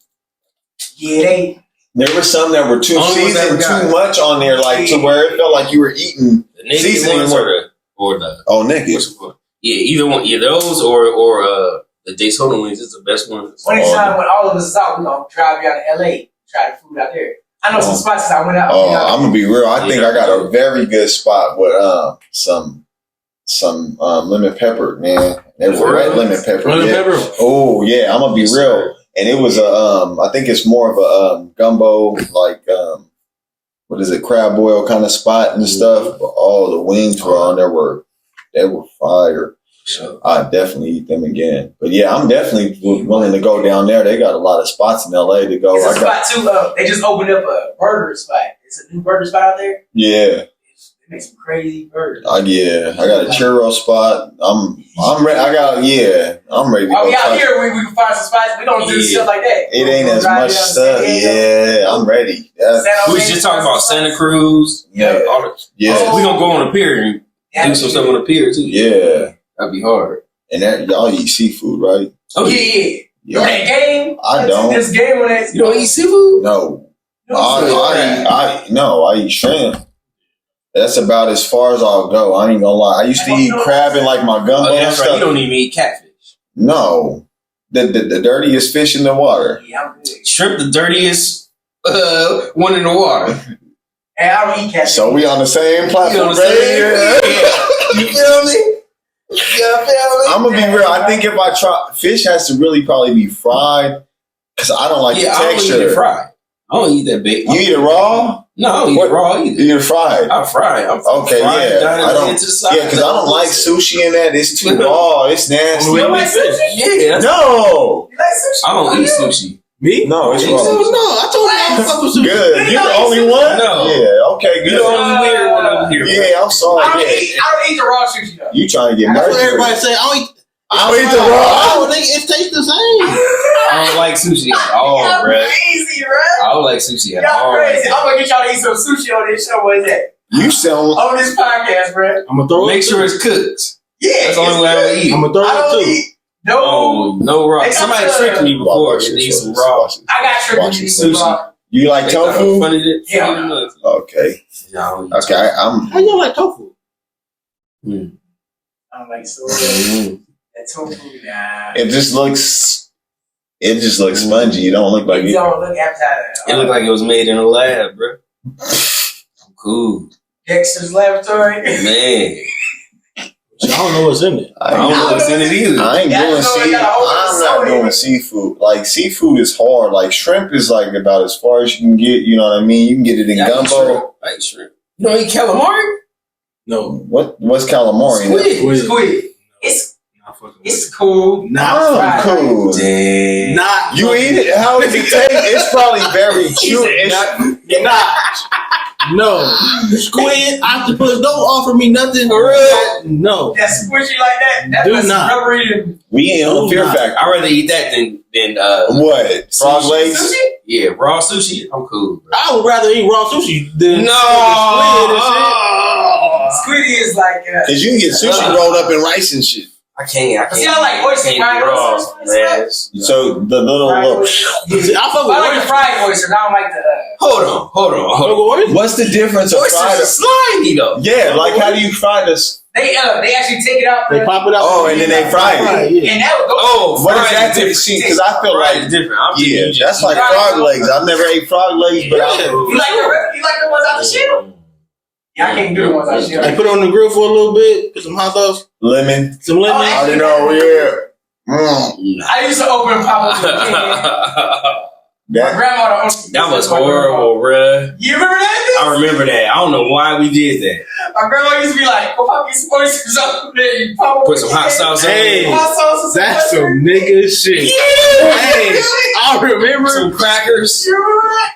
Yeah, there were some that were too seasoned, too much on there, like to where it felt like you were eating seasoning or the naked. Yeah, either one, those or the Daytona wings is the best one. One time when all of us is out, we're gonna drive down to LA, try the food out there. I know some spots I went out. I'm gonna be real. I think I got a very good spot with some lemon pepper, man. There was red lemon pepper. Lemon pepper. Oh yeah, I'm gonna be real. And it was I think it's more of a gumbo, like what is it, crab oil kind of spot and stuff. But all the wings were on there they were fire. Sure. I'd definitely eat them again. But yeah, I'm definitely willing to go down there. They got a lot of spots in LA to go. It's a spot too. They just opened up a burger spot. It's a new burger spot out there. Yeah. They make some crazy burgers. Yeah, I got a churro spot. I'm ready. I'm ready to go. Out here we can find some spots. We don't do stuff like that. It ain't as much stuff. Yeah, I'm ready. We was just talking about Santa Cruz. Yeah. We gonna go on a pier and do some stuff on the pier too. Yeah. That'd be hard. And y'all eat seafood, right? Oh yeah. Remember that game? I don't. This game when you don't eat seafood? No. I eat shrimp. That's about as far as I'll go. I ain't gonna lie. I used to eat crab in like my gumbo and stuff. Right. You don't even eat catfish. No. The dirtiest fish in the water. Yeah, I'm good. Shrimp, the dirtiest one in the water. Hey, I don't eat catfish. So we on the same platform, You feel me? I'm gonna be real. I think if I try, fish has to really probably be fried because I don't like the texture. I don't eat it fried. I don't eat that big. You eat it raw? No, I don't eat it raw either. You eat it fried? I'm fried. Okay, yeah. I don't. Yeah, because I don't like sushi in that. It's too raw. It's nasty. You don't like sushi? Yeah. No. You like sushi? I don't eat sushi. Me? No, it's raw. No, I told you I don't fuck with sushi. Good. You the only one? No. Yeah. Okay. Good. You're the only weird one over here. Yeah, I'm sorry. I don't eat the raw sushi though. You trying to get That's murdered? what everybody say. I don't eat the raw. Oh, it tastes the same. I don't like sushi at all, Y'all bro. crazy, bro. I don't like sushi at Y'all all. crazy. I'm gonna get y'all to eat some sushi on this show. What is that? You sound On this podcast, bro. I'm gonna throw Make it. sure it's cooked. Yeah. That's the only way I would eat. I'm gonna throw I it don't too. eat no raw. Somebody tricked me before. Should eat some raw. I got tricked to eat some raw. You like tofu? Yeah. Okay. No, Okay. How you don't like tofu? I don't like soy. That tofu, nah. It just looks spongy. You don't look like It don't look appetizing. It looked like it was made in a lab, bro. I'm cool. Dexter's Laboratory. Man. I don't know what's in it. I don't know what's in it either. I ain't doing seafood. I'm not doing seafood. Like seafood is hard. Like shrimp is like about as far as you can get. You know what I mean? You can get it in gumbo. I eat shrimp. You don't eat calamari? No. What's calamari? Squid. It's cool. Not cool. Dang. Not you eat it? How does it taste? It's probably very chewy. No. Squid, octopus, don't offer me nothing. For real? No. That's squishy like that. Do not. Rubbery. We ain't on Fear Factor. I'd rather eat that than what? Frog legs? Sushi? Yeah, raw sushi. I'm cool, bro. I would rather eat raw sushi than No. Squid is like because you can get sushi rolled up in rice and shit. I can't. See, I like oyster fried oysters. So the little I like the fried oyster. I don't like the. Hold on. What's the difference of fried? Oysters are slimy though. Yeah, like how do you fry this? They actually take it out. They pop it out. Oh, and then they fry it. Yeah. And that would go. Oh, what is that difference? Because I feel like it's different. that's like frog legs. I've never ate frog legs, but You like the ones out the shell? Yeah, I can't do the ones out the shell. I put it on the grill for a little bit. Put some hot sauce, lemon. some lemon. I don't know. Yeah. I used to open and pop up the That, my grandma. That was horrible, bruh. You remember that? I remember that. I don't know why we did that. My grandma used to be like, "Go pop these oysters up there. You pop Put some hot sauce on Hey, it. hot sauce. That's some nigga shit. Yeah. Hey, I remember Some crackers. You remember that?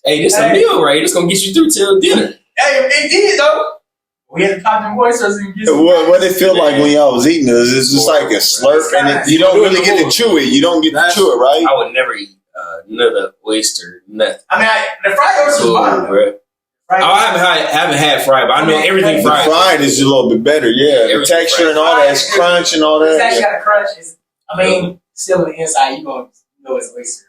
Hey, this a meal, right? It's gonna get you through till dinner. Hey, it did though. We had to pop them oysters and get some. what it feel like when y'all was eating this? It's just like a slurp, and you don't really get to chew it. You don't get to chew it, right? I would never eat another oyster, nothing. I mean, the fried oyster was fine, bro. I haven't had fried, but I know everything The fried. fried is a little bit better, yeah. The texture and all that, it's crunch and all It's that. actually got a crunch. Still on the inside, you know it's oyster.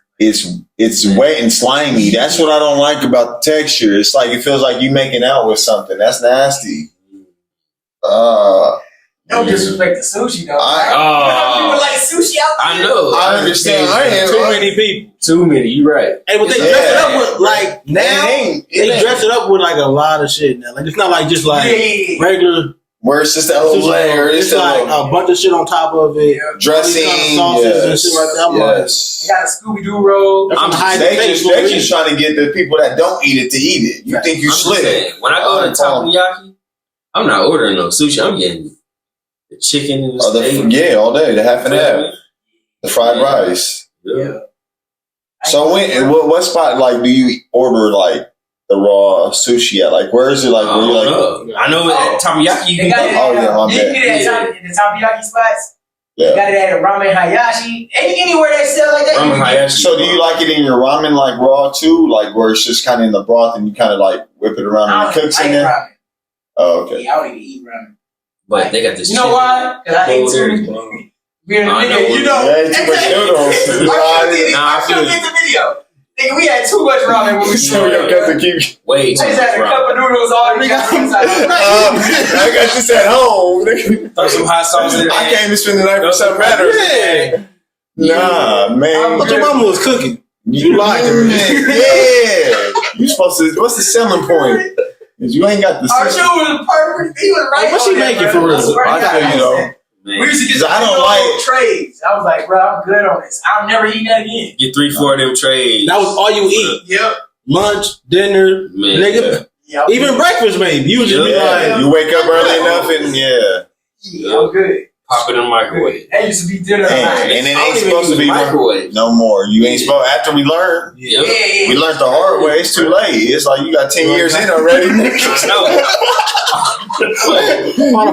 It's wet and slimy. That's what I don't like about the texture. It's like it feels like you making out with something. That's nasty. Don't disrespect the sushi though. People like sushi out there. I know. I understand. I ain't too many people. Too many. You right. Hey, but they dress it up with like now. They dress it up with like a lot of shit now. Like it's not like just like regular. Where it's just that whole layer. It's like a bunch of shit on top of it. Dressing, sauces and shit like that. Yes. They got a Scooby-Doo roll. They just trying to get the people that don't eat it to eat it. You think you slick. When I go to Takoyaki, I'm not ordering no sushi. I'm getting the chicken and the steak. All day. The half and half. The fried rice. Yeah. So what spot like do you order like the raw sushi at? Like where is it? Like where you like? I know at Takoyaki you can go. You can get it at the Takoyaki spots. Yeah. You got it at Ramen Hayashi. Anywhere they sell like that. Ramen Hayashi. So do you like it in your ramen like raw too? Like where it's just kind of in the broth and you kind of like whip it around and it cooks in there? Ramen. Oh, okay. Yeah, I don't even eat ramen. But they got this. You know why? Because I hate too. Being a nigga, you know. Yeah, too much noodles. I should get the video. Nigga, we had too much ramen when we saw it. Wait, I just had a cup of noodles all the time. I got this at home. Throw some hot sauce in there. I can't even spend the night for something better. Yeah. Nah, man. What your mama was cooking? You lied to me. Yeah. You supposed to. What's the selling point? You ain't got the. Our show was perfect. He was right. What's she making for real? I tell you though. We used to get I don't like trays. I was like, bro, I'm good on this. I'll never eat that again. Get 3-4 of them trays. That was all you eat. Yep. Lunch, dinner, nigga. Yeah, even breakfast, maybe. You would just be like, you wake up early enough and yeah, I'm good. Pop it in the microwave. That used to be dinner. And it ain't supposed to be microwave no more. You ain't supposed. After we learned, we learned the hard way. It's too late. It's like you got 10 years in already. I know. On a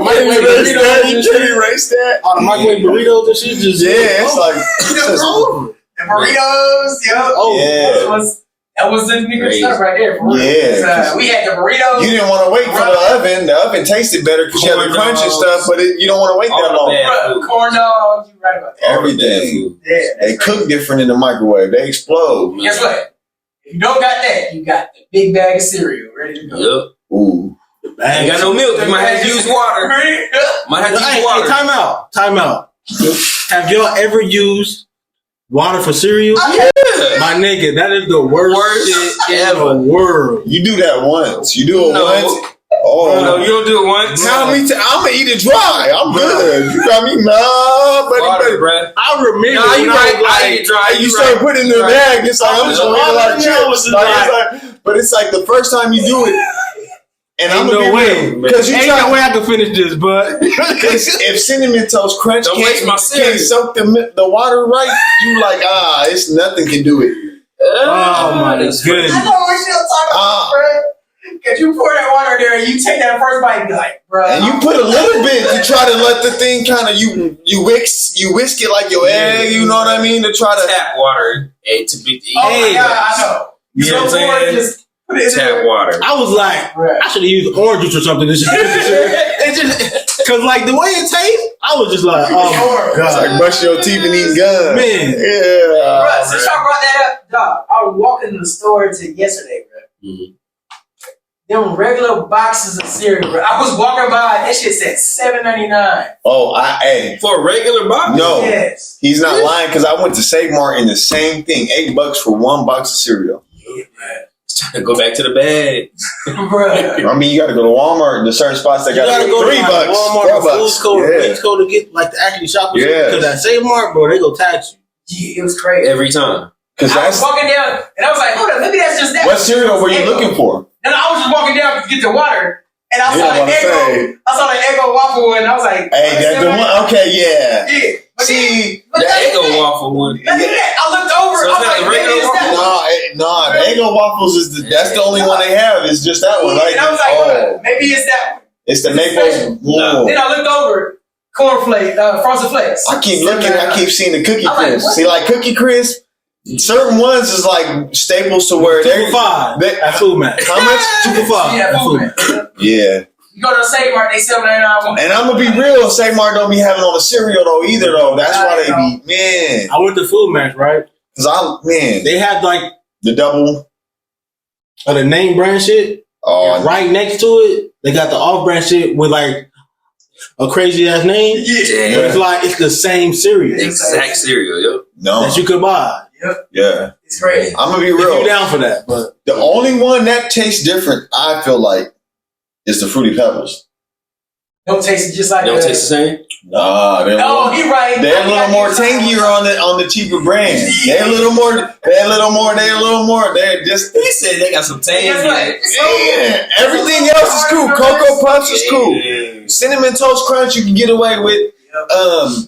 microwave burritos and shit. Just it's like the burritos. That was the nigga stuff right there. For real. Yeah, we had the burritos. You didn't want to wait for the oven. The oven tasted better because you had the crunch and stuff, but you don't want to wait that long. Corn dogs, you right about that. Everything. They cook different in the microwave. They explode. Guess what? If you don't got that, you got the big bag of cereal ready to go. Yep. Ooh. Ain't got no milk. You might have to use water. Might have to use water. Time out. Have y'all ever used water for cereal? Yeah. My nigga, that is the worst shit in the world. You do that once. You do it once. Oh no, you don't do it once. Tell me, I'm gonna eat it dry. I'm good. You got me, water, bro. I remember. Nah, you right. I eat it dry. You start putting it in the bag. It's like I'm just gonna eat a lot of chips. But it's like the first time you do it. And I'm no way, because you ain't no way I can finish this, but if Cinnamon Toast Crunch can't soak the water right, you like it's nothing can do it. Oh my, that's good. I know what you're talking about, bro. Because you pour that water there, and you take that first bite, and be like, bro. And you put a little bit to try to let the thing kind of you whisk it like your egg. You know what I mean? To try to tap water to be. Oh my god, I know. You know what I'm saying? Tap water. I was like, I should have used orange juice or something. It's just because like the way it tastes, I was just like, oh god, it's like brushing your teeth and eating gum, man. Yeah. Bro, since y'all brought that up, dog, I was walking in the store yesterday, bro. Mm-hmm. Them regular boxes of cereal, bro. I was walking by, that shit said $7.99. Oh, for a regular box? No, yes. He's not lying because I went to Save Mart and the same thing, $8 for one box of cereal. Yeah, man. Trying to go back to the bag. I mean, you got to go to Walmart. There's certain spots that got $3, Walmart, $4 to get like to actually shop. Because at Save Mart, bro, they go tax you. Yeah, it was crazy every time. Because I was walking down and I was like, hold on, maybe that's just that. What cereal were you looking for? And I was just walking down to get the water, and I saw the Eggo waffle, and I was like, hey, that's the one. Okay, yeah. Yeah. But see, the Eggo waffle one. I looked over. So I was like, maybe it's that. No, the Eggo waffles that's the only one they have. It's just that one, right? And I was like, maybe it's that one. It's the maple. No. Then I looked over, cornflakes, Frosted Flakes. I keep looking. I keep seeing the Cookie Crisp. See, like Cookie Crisp. Certain ones is like staples to where they're 5 at Food Max. How much? 2 for $5. Yeah, Food Max. Yeah. You go to Save Mart, they sell $99. And I'm gonna be real, Save Mart don't be having on the cereal though either though. That's why they be man. I went to Food Max, right? Cause they have like the double or the name brand shit. Oh, right next to it, they got the off brand shit with like a crazy ass name. Yeah. But it's like it's the same cereal. Exact cereal, yep. No. That you could buy. Yep. Yeah. It's crazy. I'm gonna be real. You down for that, but the only one that tastes different, I feel like, is the Fruity Pebbles. Don't taste it just like Don't taste the same? Nah, he right. They're a little more tangier on the cheaper brands. They're a little more. They're just. He said they got some tang. Yeah, everything else is cool. Cocoa Puffs is cool. Cinnamon Toast Crunch you can get away with.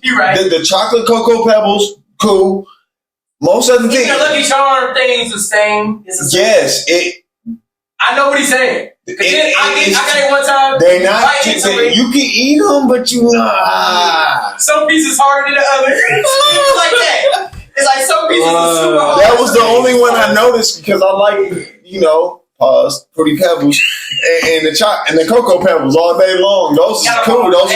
He right. The chocolate Cocoa Pebbles, cool. Most other things. The Lucky Charm thing's the same. It's the same. Yes, I know what he's saying. I got it one time. They're not. You can eat them, but you not. Some pieces harder than the other. It's like that. It's like some pieces are super hard. That was the only one I noticed because I like, Fruity Pebbles and the Cocoa Pebbles all day long. Those is cool. Those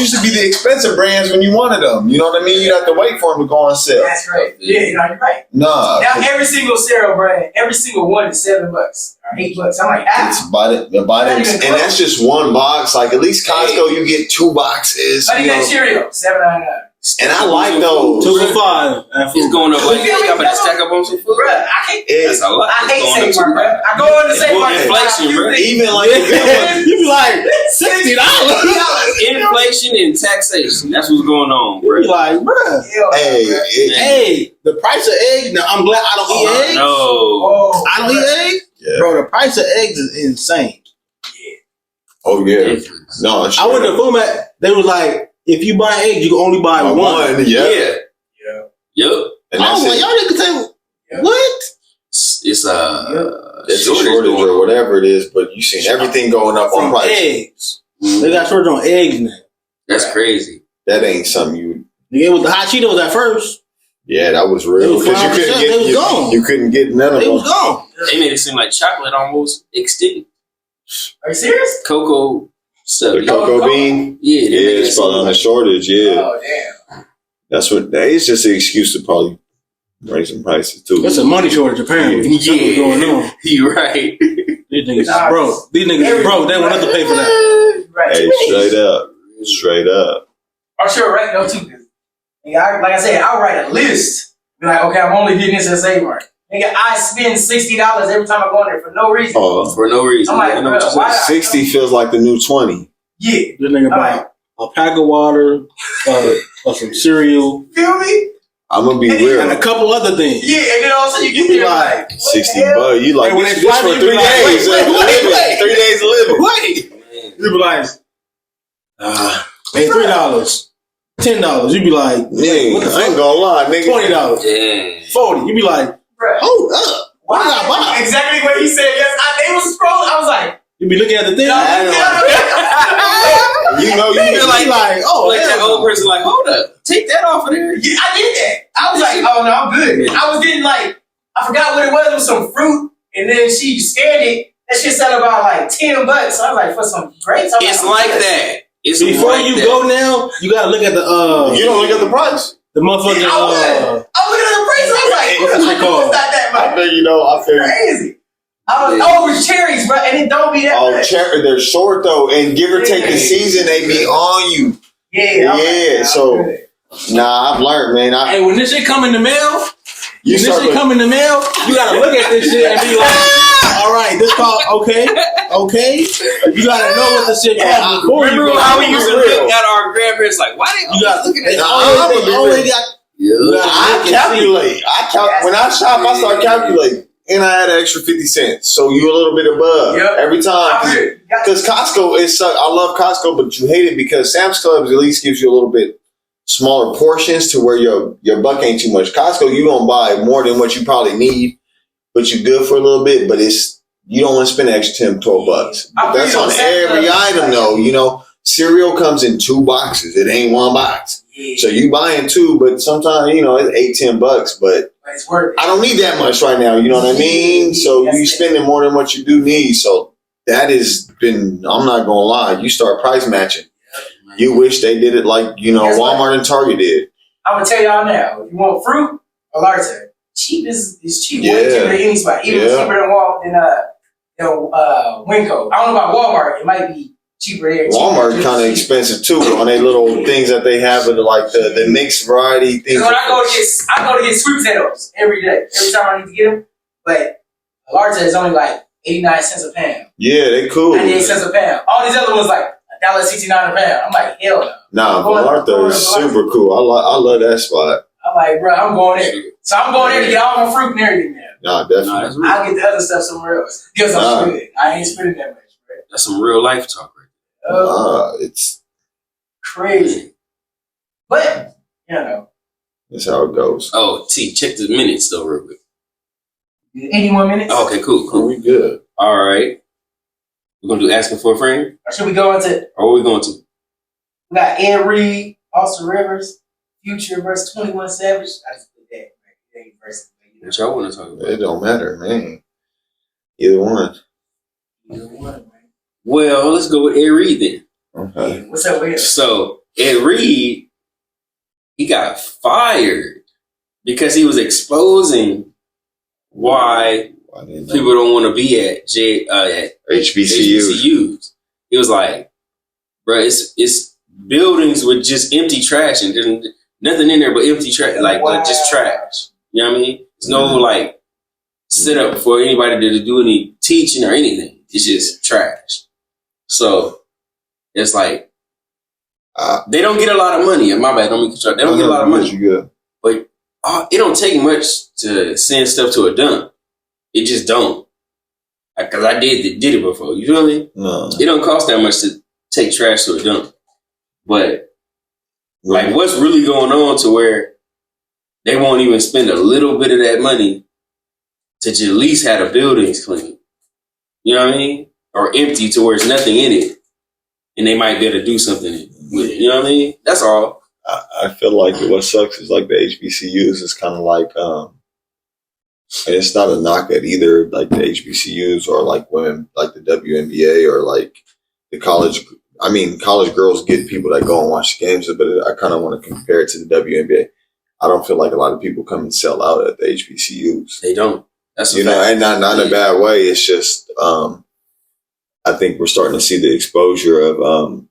used to be the expensive brands when you wanted them. You know what I mean? You'd have to wait for them to go on sale. That's right. Yeah, you're right. Nah. Now every single cereal brand, every single one is $7 or $8. I'm like, it's about it, and that's just one box. Like at least Costco, you get 2 boxes. I need that cereal, $7.99. And I like those. 2 for $5. It's going up like that. Y'all better stack up on some food. Bruh, I hate That's Save Mart, bruh. I go in the Save Mart. Inflation, bro. Even like you be like $60. Inflation and taxation. That's what's going on, bro. You like, bruh. Hey, the price of eggs. Now I'm glad I don't eat eggs. No, I don't eat eggs. Yeah. Bro, the price of eggs is insane. Oh yeah. No, I went to Food Mat. They was like, if you buy eggs, you can only buy one. Yeah. Yep. And that's like, y'all niggas say, what? It's a shortage or whatever it is, but you seen everything going up on price. Eggs. They got shortage on eggs now. That's crazy. That ain't something you. It was the hot Cheetos at first. Yeah, that was real because you couldn't get none of them. It was gone. They made it seem like chocolate almost extinct. Are you serious? Cocoa stuff. The cocoa bean? Yeah, it's probably on a shortage, yeah. Oh, damn. It's just an excuse to probably raise some prices, too. It's a money shortage, apparently. Yeah. What's going on. You right. These niggas is broke. These niggas is broke. They want us to pay for that. Right. Hey, straight up. I'm sure right though, too. Like I said, I'll write a list. Be like, okay, I'm only getting this at Save Mart. Nigga, I spend $60 every time I go in there for no reason. For no reason. I'm like, bro, why 60 feels like the new 20. Yeah. This nigga buy a pack of water, or some cereal. Feel me? I'm gonna be real. And a couple other things. Yeah, and then also you be like $60. You like this for 3 days. 3 days of living. Wait. You be like, hey, $3. $10. You be like, I ain't gonna lie, nigga. $20. Yeah. $40. You be like, hold up. Why did I buy? Exactly what he said. Yes, they was scrolling. I was like, you be looking at the thing. You know, you feel like that old person, like, hold up, take that off of there. Yeah, I did that. I was like, oh no, I'm good. I was getting I forgot what it was. It was some fruit, and then she scanned it. That shit sounded about like $10. So I was like, for some grapes. It's like that. Before you go now, you gotta look at the. You don't look at the price. The motherfucking. I'm looking at the price. I was like, it's not that much. I feel crazy. I was, it's cherries, bro, and it don't be that much. Cherry, they're short though, and give or take the season, they be on you. Yeah. So, I've learned, man. Hey, when this shit come in the mail, you gotta look at this shit and be like, all right, this called okay. You gotta know what the shit is. Remember how we used to look at our grandparents like, why they always looking at I calculate. When I shop, I start calculating. And I had an extra 50 cents. So you're a little bit above every time. Because Costco I love Costco, but you hate it because Sam's Club at least gives you a little bit smaller portions to where your buck ain't too much. Costco, you gonna buy more than what you probably need, but you're good for a little bit, but you don't want to spend an extra $10, $12. But that's on every item though. You know, cereal comes in 2 boxes. It ain't 1 box. So you buying 2, but sometimes, it's $8, $10, but it's worth it. I don't need that much right now. You know what I mean? So you spending more than what you do need. So that has been, I'm not going to lie, you start price matching. You wish they did it like, Walmart and Target did. I'm going to tell y'all now, if you want fruit, Alarte. Cheap is cheap. Way cheaper than any spot. Even cheaper than Winco. I don't know about Walmart. It might be cheaper there. Walmart kind of expensive too on their little things that they have with the mixed variety things. When I go to get sweet potatoes every day. Every time I need to get them. But Alarte is only like 89 cents a pound. Yeah, they cool. 98 cents a pound. All these other ones like $1.69 a pound. I'm like, hell no. Nah, Port Arthur is super cool. I love that spot. I'm like, bro, I'm going there. So I'm going there to get all my fruit and everything now. Nah, definitely. Nah, I'll get the other stuff somewhere else. Because I'm good. I ain't spending that much, bro. That's some real life talk right there. It's crazy. But, you know. That's how it goes. Oh, T, check the minutes though real quick. 81 minutes? Oh, okay, cool. We good. All right. We're going to do Asking for a Friend? Or should we go into... Or are we going to? We got Ed Reed, Austin Rivers, Future versus 21 Savage. I just put that. What y'all want to talk about? It don't matter, man. Either one. Man. Well, let's go with Ed Reed then. Okay. Yeah, what's up with him? So, Ed Reed, he got fired because he was exposing why people don't want to be at HBCUs. He was like, bro, it's buildings with just empty trash and there's nothing in there but empty trash, like just trash. You know what I mean? There's no like setup for anybody to do any teaching or anything. It's just trash. So it's like they don't get a lot of money. My bad, don't make you. They don't get a lot of money. But it don't take much to send stuff to a dump. It just don't. Because I did it before. You feel me? No. It don't cost that much to take trash to a dump. But like, what's really going on to where they won't even spend a little bit of that money to just at least have the buildings clean? You know what I mean? Or empty to where there's nothing in it. And they might be able to do something with it. You know what I mean? That's all. I feel like what sucks is like the HBCUs is kind of like, and it's not a knock at either like the HBCUs or like women, like the WNBA or like the college. I mean, college girls get people that go and watch the games, but I kind of want to compare it to the WNBA. I don't feel like a lot of people come and sell out at the HBCUs. They don't. That's and not in a bad way. It's just I think we're starting to see the exposure of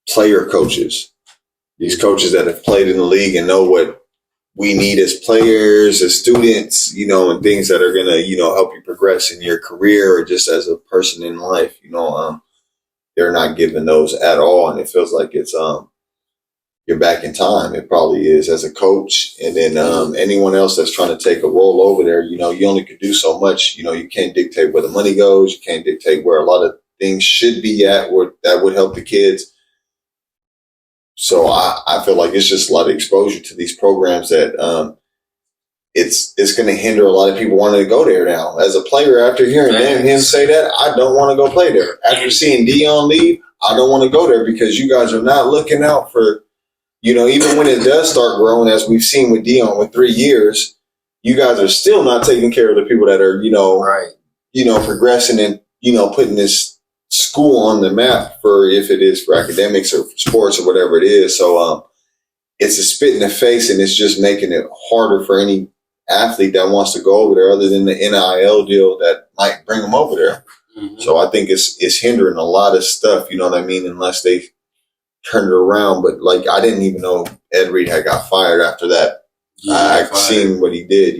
player coaches. These coaches that have played in the league and know what we need as players, as students, and things that are going to, help you progress in your career or just as a person in life, they're not giving those at all. And it feels like it's, you're back in time. It probably is as a coach. And then anyone else that's trying to take a role over there, you only could do so much. You can't dictate where the money goes. You can't dictate where a lot of things should be at or that would help the kids. So I feel like it's just a lot of exposure to these programs that it's going to hinder a lot of people wanting to go there now. As a player, after hearing him say that, I don't want to go play there. After seeing Dion leave, I don't want to go there because you guys are not looking out for, even when it does start growing, as we've seen with Dion with 3 years, you guys are still not taking care of the people that are, progressing and, putting this school on the map for if it is for academics or for sports or whatever it is. So it's a spit in the face and it's just making it harder for any athlete that wants to go over there other than the NIL deal that might bring them over there. Mm-hmm. So I think it's hindering a lot of stuff, you know what I mean, unless they turn it around. But like, I didn't even know Ed Reed had got fired after that. I've seen what he did,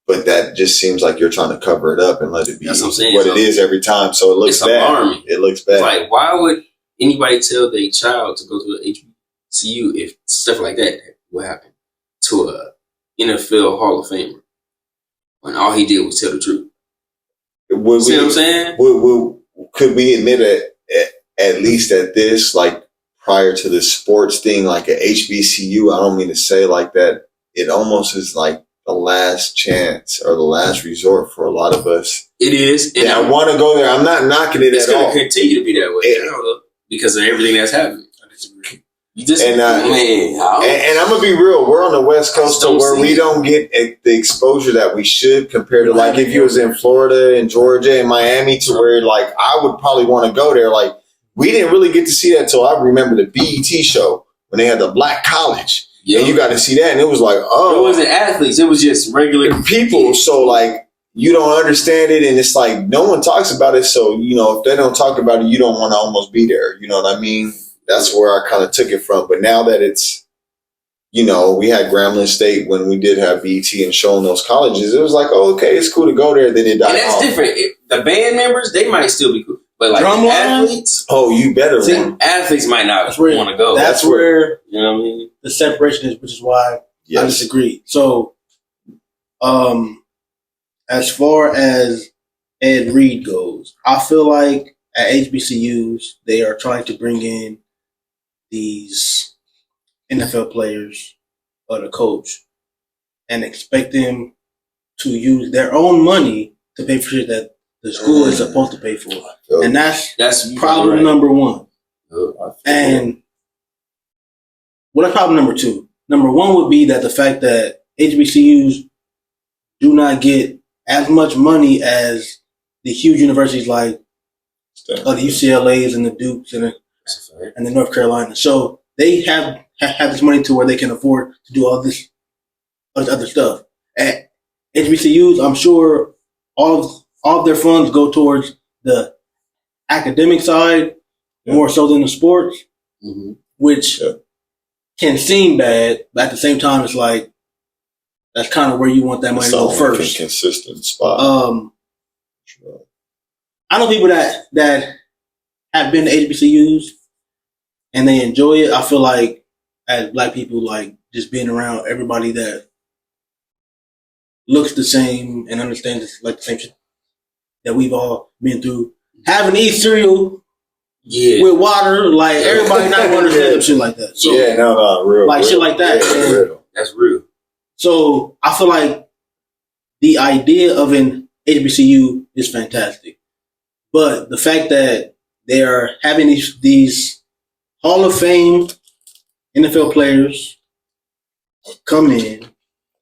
but that just seems like you're trying to cover it up and let it be what it is every time. So it looks bad. Alarming. It looks bad. It's like, why would anybody tell their child to go to an HBCU if stuff like that would happen to a NFL Hall of Famer when all he did was tell the truth? See what I'm saying? Could we admit it at least at this, like prior to the sports thing, like at HBCU? I don't mean to say like that. It almost is like the last chance or the last resort for a lot of us. It is. And I want to go there. I'm not knocking it at all. It's going to continue to be that way because of everything that's happening. I disagree. And I'm going to be real. We're on the West Coast to where we don't get the exposure that we should compared to like if you was in Florida and Georgia and Miami to where like I would probably want to go there. Like we didn't really get to see that until I remember the BET show when they had the Black College. Yeah, and you got to see that, and it was like, oh, it wasn't athletes; it was just regular people. So, like, you don't understand it, and it's like no one talks about it. So, if they don't talk about it, you don't want to almost be there. You know what I mean? That's where I kind of took it from. But now that it's, we had Grambling State when we did have BET and showing those colleges, it was like, oh, okay, it's cool to go there. Then it died. And that's different. The band members, they might still be cool. But like athletes, you better see, athletes might not want to go. That's where you know what I mean. The separation is, which is why I disagree. So, as far as Ed Reed goes, I feel like at HBCUs they are trying to bring in these NFL players or the coach and expect them to use their own money to pay for shit that the school is supposed to pay for. And that's problem number one. And what is problem number two? Number one would be that the fact that HBCUs do not get as much money as the huge universities like the UCLAs and the Dukes and the North Carolina. So they have this money to where they can afford to do all this other stuff. At HBCUs, I'm sure all of their funds go towards the academic side more so than the sports, which can seem bad, but at the same time, it's like that's kind of where you want that money to go first. Consistent spot. I know people that have been to HBCUs and they enjoy it. I feel like as Black people, like just being around everybody that looks the same and understands like the same shit that we've all been through. Having to eat cereal with water, like everybody not going to understand shit like that. So, real. Like shit like that. Real. That's real. So I feel like the idea of an HBCU is fantastic. But the fact that they are having these Hall of Fame NFL players come in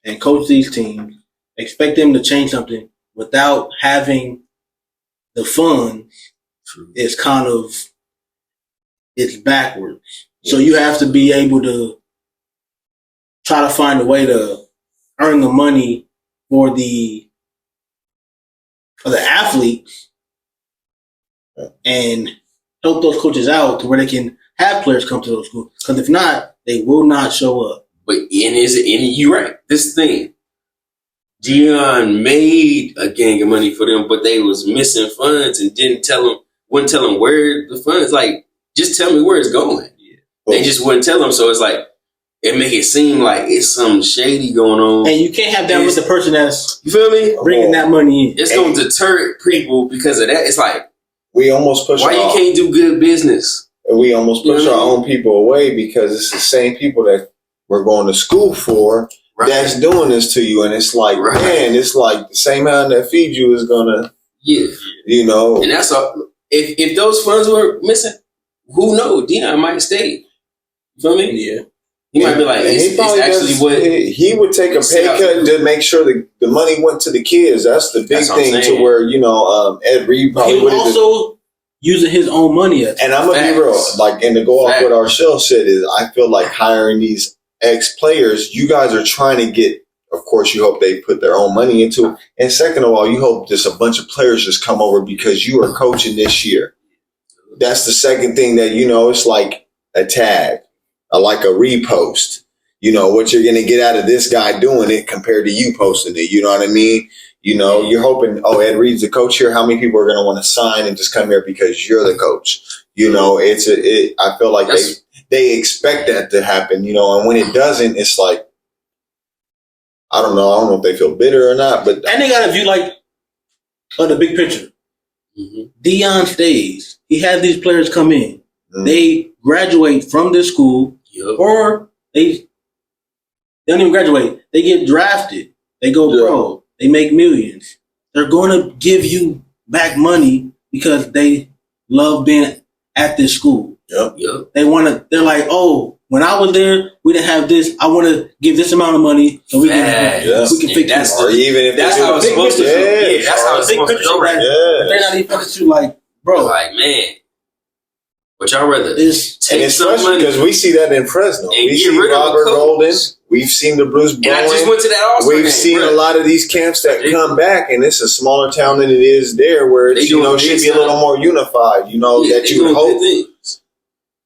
and coach these teams, expect them to change something without having the funds is kind of, it's backwards. So you have to be able to try to find a way to earn the money for the athletes and help those coaches out to where they can have players come to those schools. Because if not, they will not show up. But you're right. This thing, Deion made a gang of money for them, but they was missing funds and wouldn't tell them where the funds. Like, just tell me where it's going. Yeah. They just wouldn't tell them. So it's like it make it seem like it's something shady going on. And you can't have that with the person that's bringing that money in. It's going to deter people because of that. It's like we almost push. Why you can't do good business? We almost push our own people away because it's the same people that we're going to school for that's doing this to you, and it's like, man, it's like the same hand that feeds you is gonna, you know. And that's all. If those funds were missing, who knows? Deion might stay. You feel me? Yeah. He might be like, it's actually what he would take a pay cut to make sure the money went to the kids. That's the big thing. To where Ed Reed probably would also using his own money. And I'm gonna be real, like, and to go off what our show said is, I feel like hiring these ex-players, you guys are trying to get, of course, you hope they put their own money into it. And second of all, you hope just a bunch of players just come over because you are coaching this year. That's the second thing that, it's like a tag, like a repost. What you're going to get out of this guy doing it compared to you posting it. You know what I mean? You're hoping, Ed Reed's the coach here. How many people are going to want to sign and just come here because you're the coach? I feel like they expect that to happen, and when it doesn't, it's like, I don't know if they feel bitter or not, but. And they got to view the big picture. Mm-hmm. Deion stays. He had these players come in. Mm-hmm. They graduate from this school, or they don't even graduate. They get drafted. They go pro. They make millions. They're going to give you back money because they love being at this school. Yep. They're like, when I was there, we didn't have this. I want to give this amount of money so we can fix this. Or even if that's how it's supposed to go. That's how it's supposed to go. They're not even fucking you like, bro. Like, man. But y'all rather take some money because we see that in Fresno. We see Robert Golden. We've seen the Bruce Bowen. And I just went to that All-Star We've seen a lot of these camps that come back, and it's a smaller town than it is there, where it should be a little more unified. That you would hope.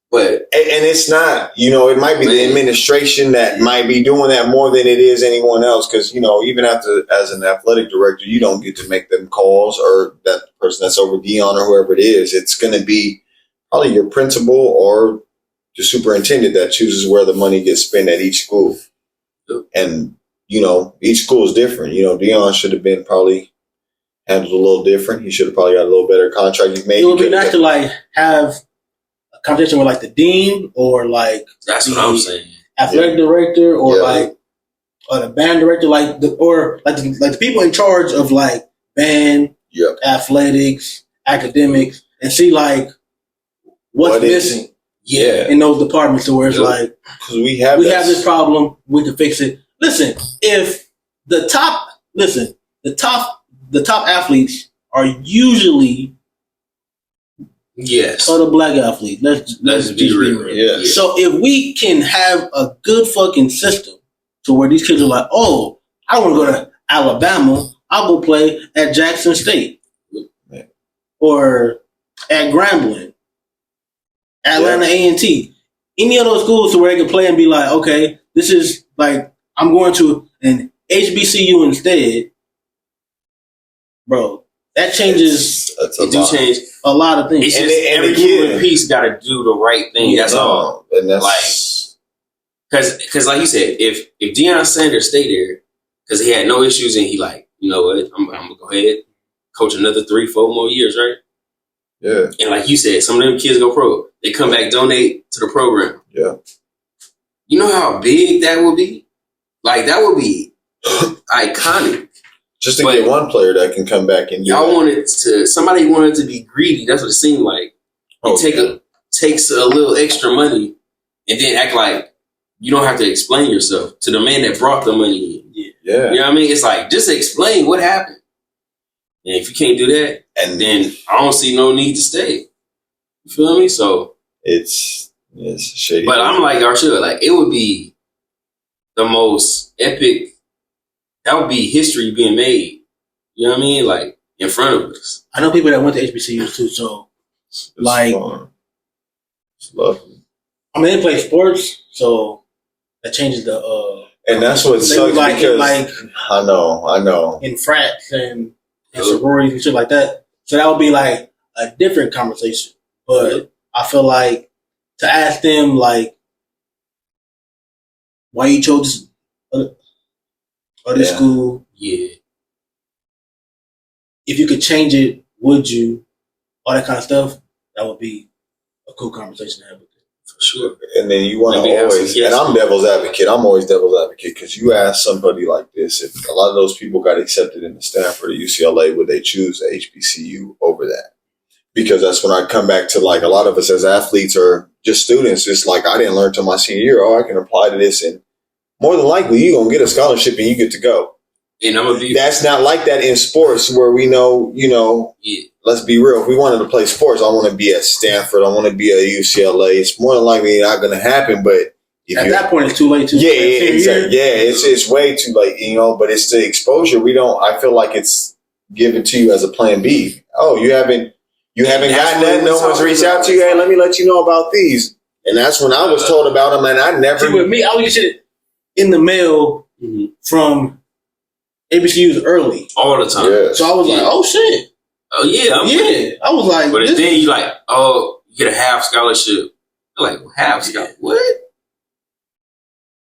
But and it's not, it might be the administration that might be doing that more than it is anyone else. Because even as an athletic director, you don't get to make them calls, or that person that's over Dion or whoever it is. It's going to be probably your principal or the superintendent that chooses where the money gets spent at each school. And each school is different. Dion should have been probably handled a little different. He should have probably got a little better contract. It would be nice to have competition with the dean or that's what I'm saying, athletic director or or the band director, the people in charge of band, athletics, academics, and see what's missing. In those departments, to where it's because we have this problem, we can fix it. Listen, if the top athletes are usually other black athletes. Let's be real. Yes. So if we can have a good fucking system to where these kids are I want to go to Alabama, I'll go play at Jackson State or at Grambling, Atlanta A&T, any of those schools to where they can play and be okay, this is I'm going to an HBCU instead, bro. That changes. Change a lot of things. It's just every human piece got to do the right thing. That's all. And that's because like you said, if Deion Sanders stayed there because he had no issues and he you know what, I'm gonna go ahead coach another 3-4 more years, right? Yeah. And like you said, some of them kids go pro. They come back, donate to the program. Yeah. You know how big that would be? That would be iconic. Just to get one player that can come back and somebody wanted to be greedy. That's what it seemed like. Takes a little extra money and then act like you don't have to explain yourself to the man that brought the money in. Yeah. You know what I mean? It's just explain what happened. And if you can't do that, then I don't see no need to stay. You feel me? So it's shady. But I'm Arshila, it would be the most epic. That would be history being made. You know what I mean? In front of us. I know people that went to HBCUs too, so it's fun. It's lovely. I mean, they play sports, so that changes the. And that's what sucks because I know in frats and sororities and shit like that. So that would be a different conversation. But I feel to ask them why you chose this school. Yeah. If you could change it, would you? All that kind of stuff. That would be a cool conversation to have with them. For sure. And then you want to always, and I'm devil's advocate. I'm always devil's advocate because you ask somebody like this, if a lot of those people got accepted into Stanford or UCLA, would they choose a HBCU over that? Because that's when I come back to a lot of us as athletes or just students. It's I didn't learn till my senior year. Oh, I can apply to this, and more than likely you're gonna get a scholarship and you get to go. And I'm gonna be. That's not like that in sports where we know. Let's be real. If we wanted to play sports, I want to be at Stanford. I want to be at UCLA. It's more than likely not going to happen. But at that point, it's too late. Exactly. Yeah, it's way too late. But it's the exposure. I feel like it's given to you as a plan B. Oh, you haven't gotten that. No one's reached out to you. Hey, let me let you know about these. And that's when I was told about them, and I never. See, with me, I would get shit in the mail from HBCUs early all the time. Yeah. So I was oh shit. Oh yeah, I was but then you you get a half scholarship. You're half scholarship? What?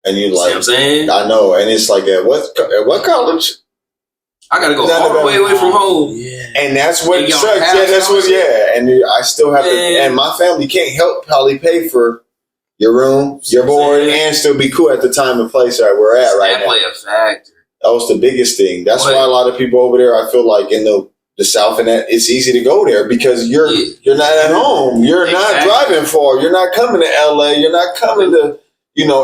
And you see what I'm saying? I know, and it's at what college? I gotta go all the way away from home. Yeah. And that's what sucks. Yeah, that's what. Yeah, and I still have to. And my family can't help probably pay for your room, your board, and still be cool at the time and place that we're at right now. That play a factor. That was the biggest thing. That's why a lot of people over there, I feel in the South, and that it's easy to go there because you're not at home. You're not driving far. You're not coming to LA. You're not coming to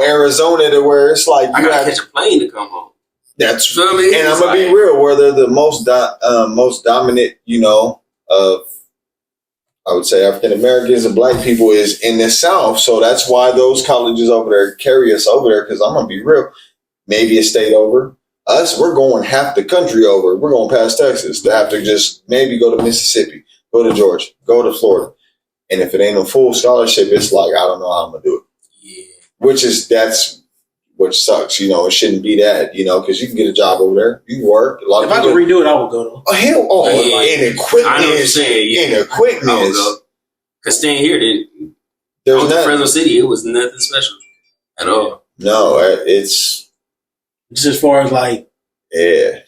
Arizona to where it's I gotta catch a plane to come home. That's and I'm gonna be real. Where they're the most dominant, of I would say African Americans and Black people is in the South. So that's why those colleges over there carry us over there. Because I'm gonna be real. Maybe a state over. Us, we're going half the country over. We're going past Texas to have to just maybe go to Mississippi, go to Georgia, go to Florida. And if it ain't a full scholarship, it's like, I don't know how I'm going to do it. Yeah. That's what sucks. You know, it shouldn't be that, you know, because you can get a job over there. You work. If I could redo it, I would go, though. Oh, hell, in the quickness. I know what you're saying. In the quickness. Because staying here, there's nothing. Fresno City, it was nothing special at all. No, it's just as far as like,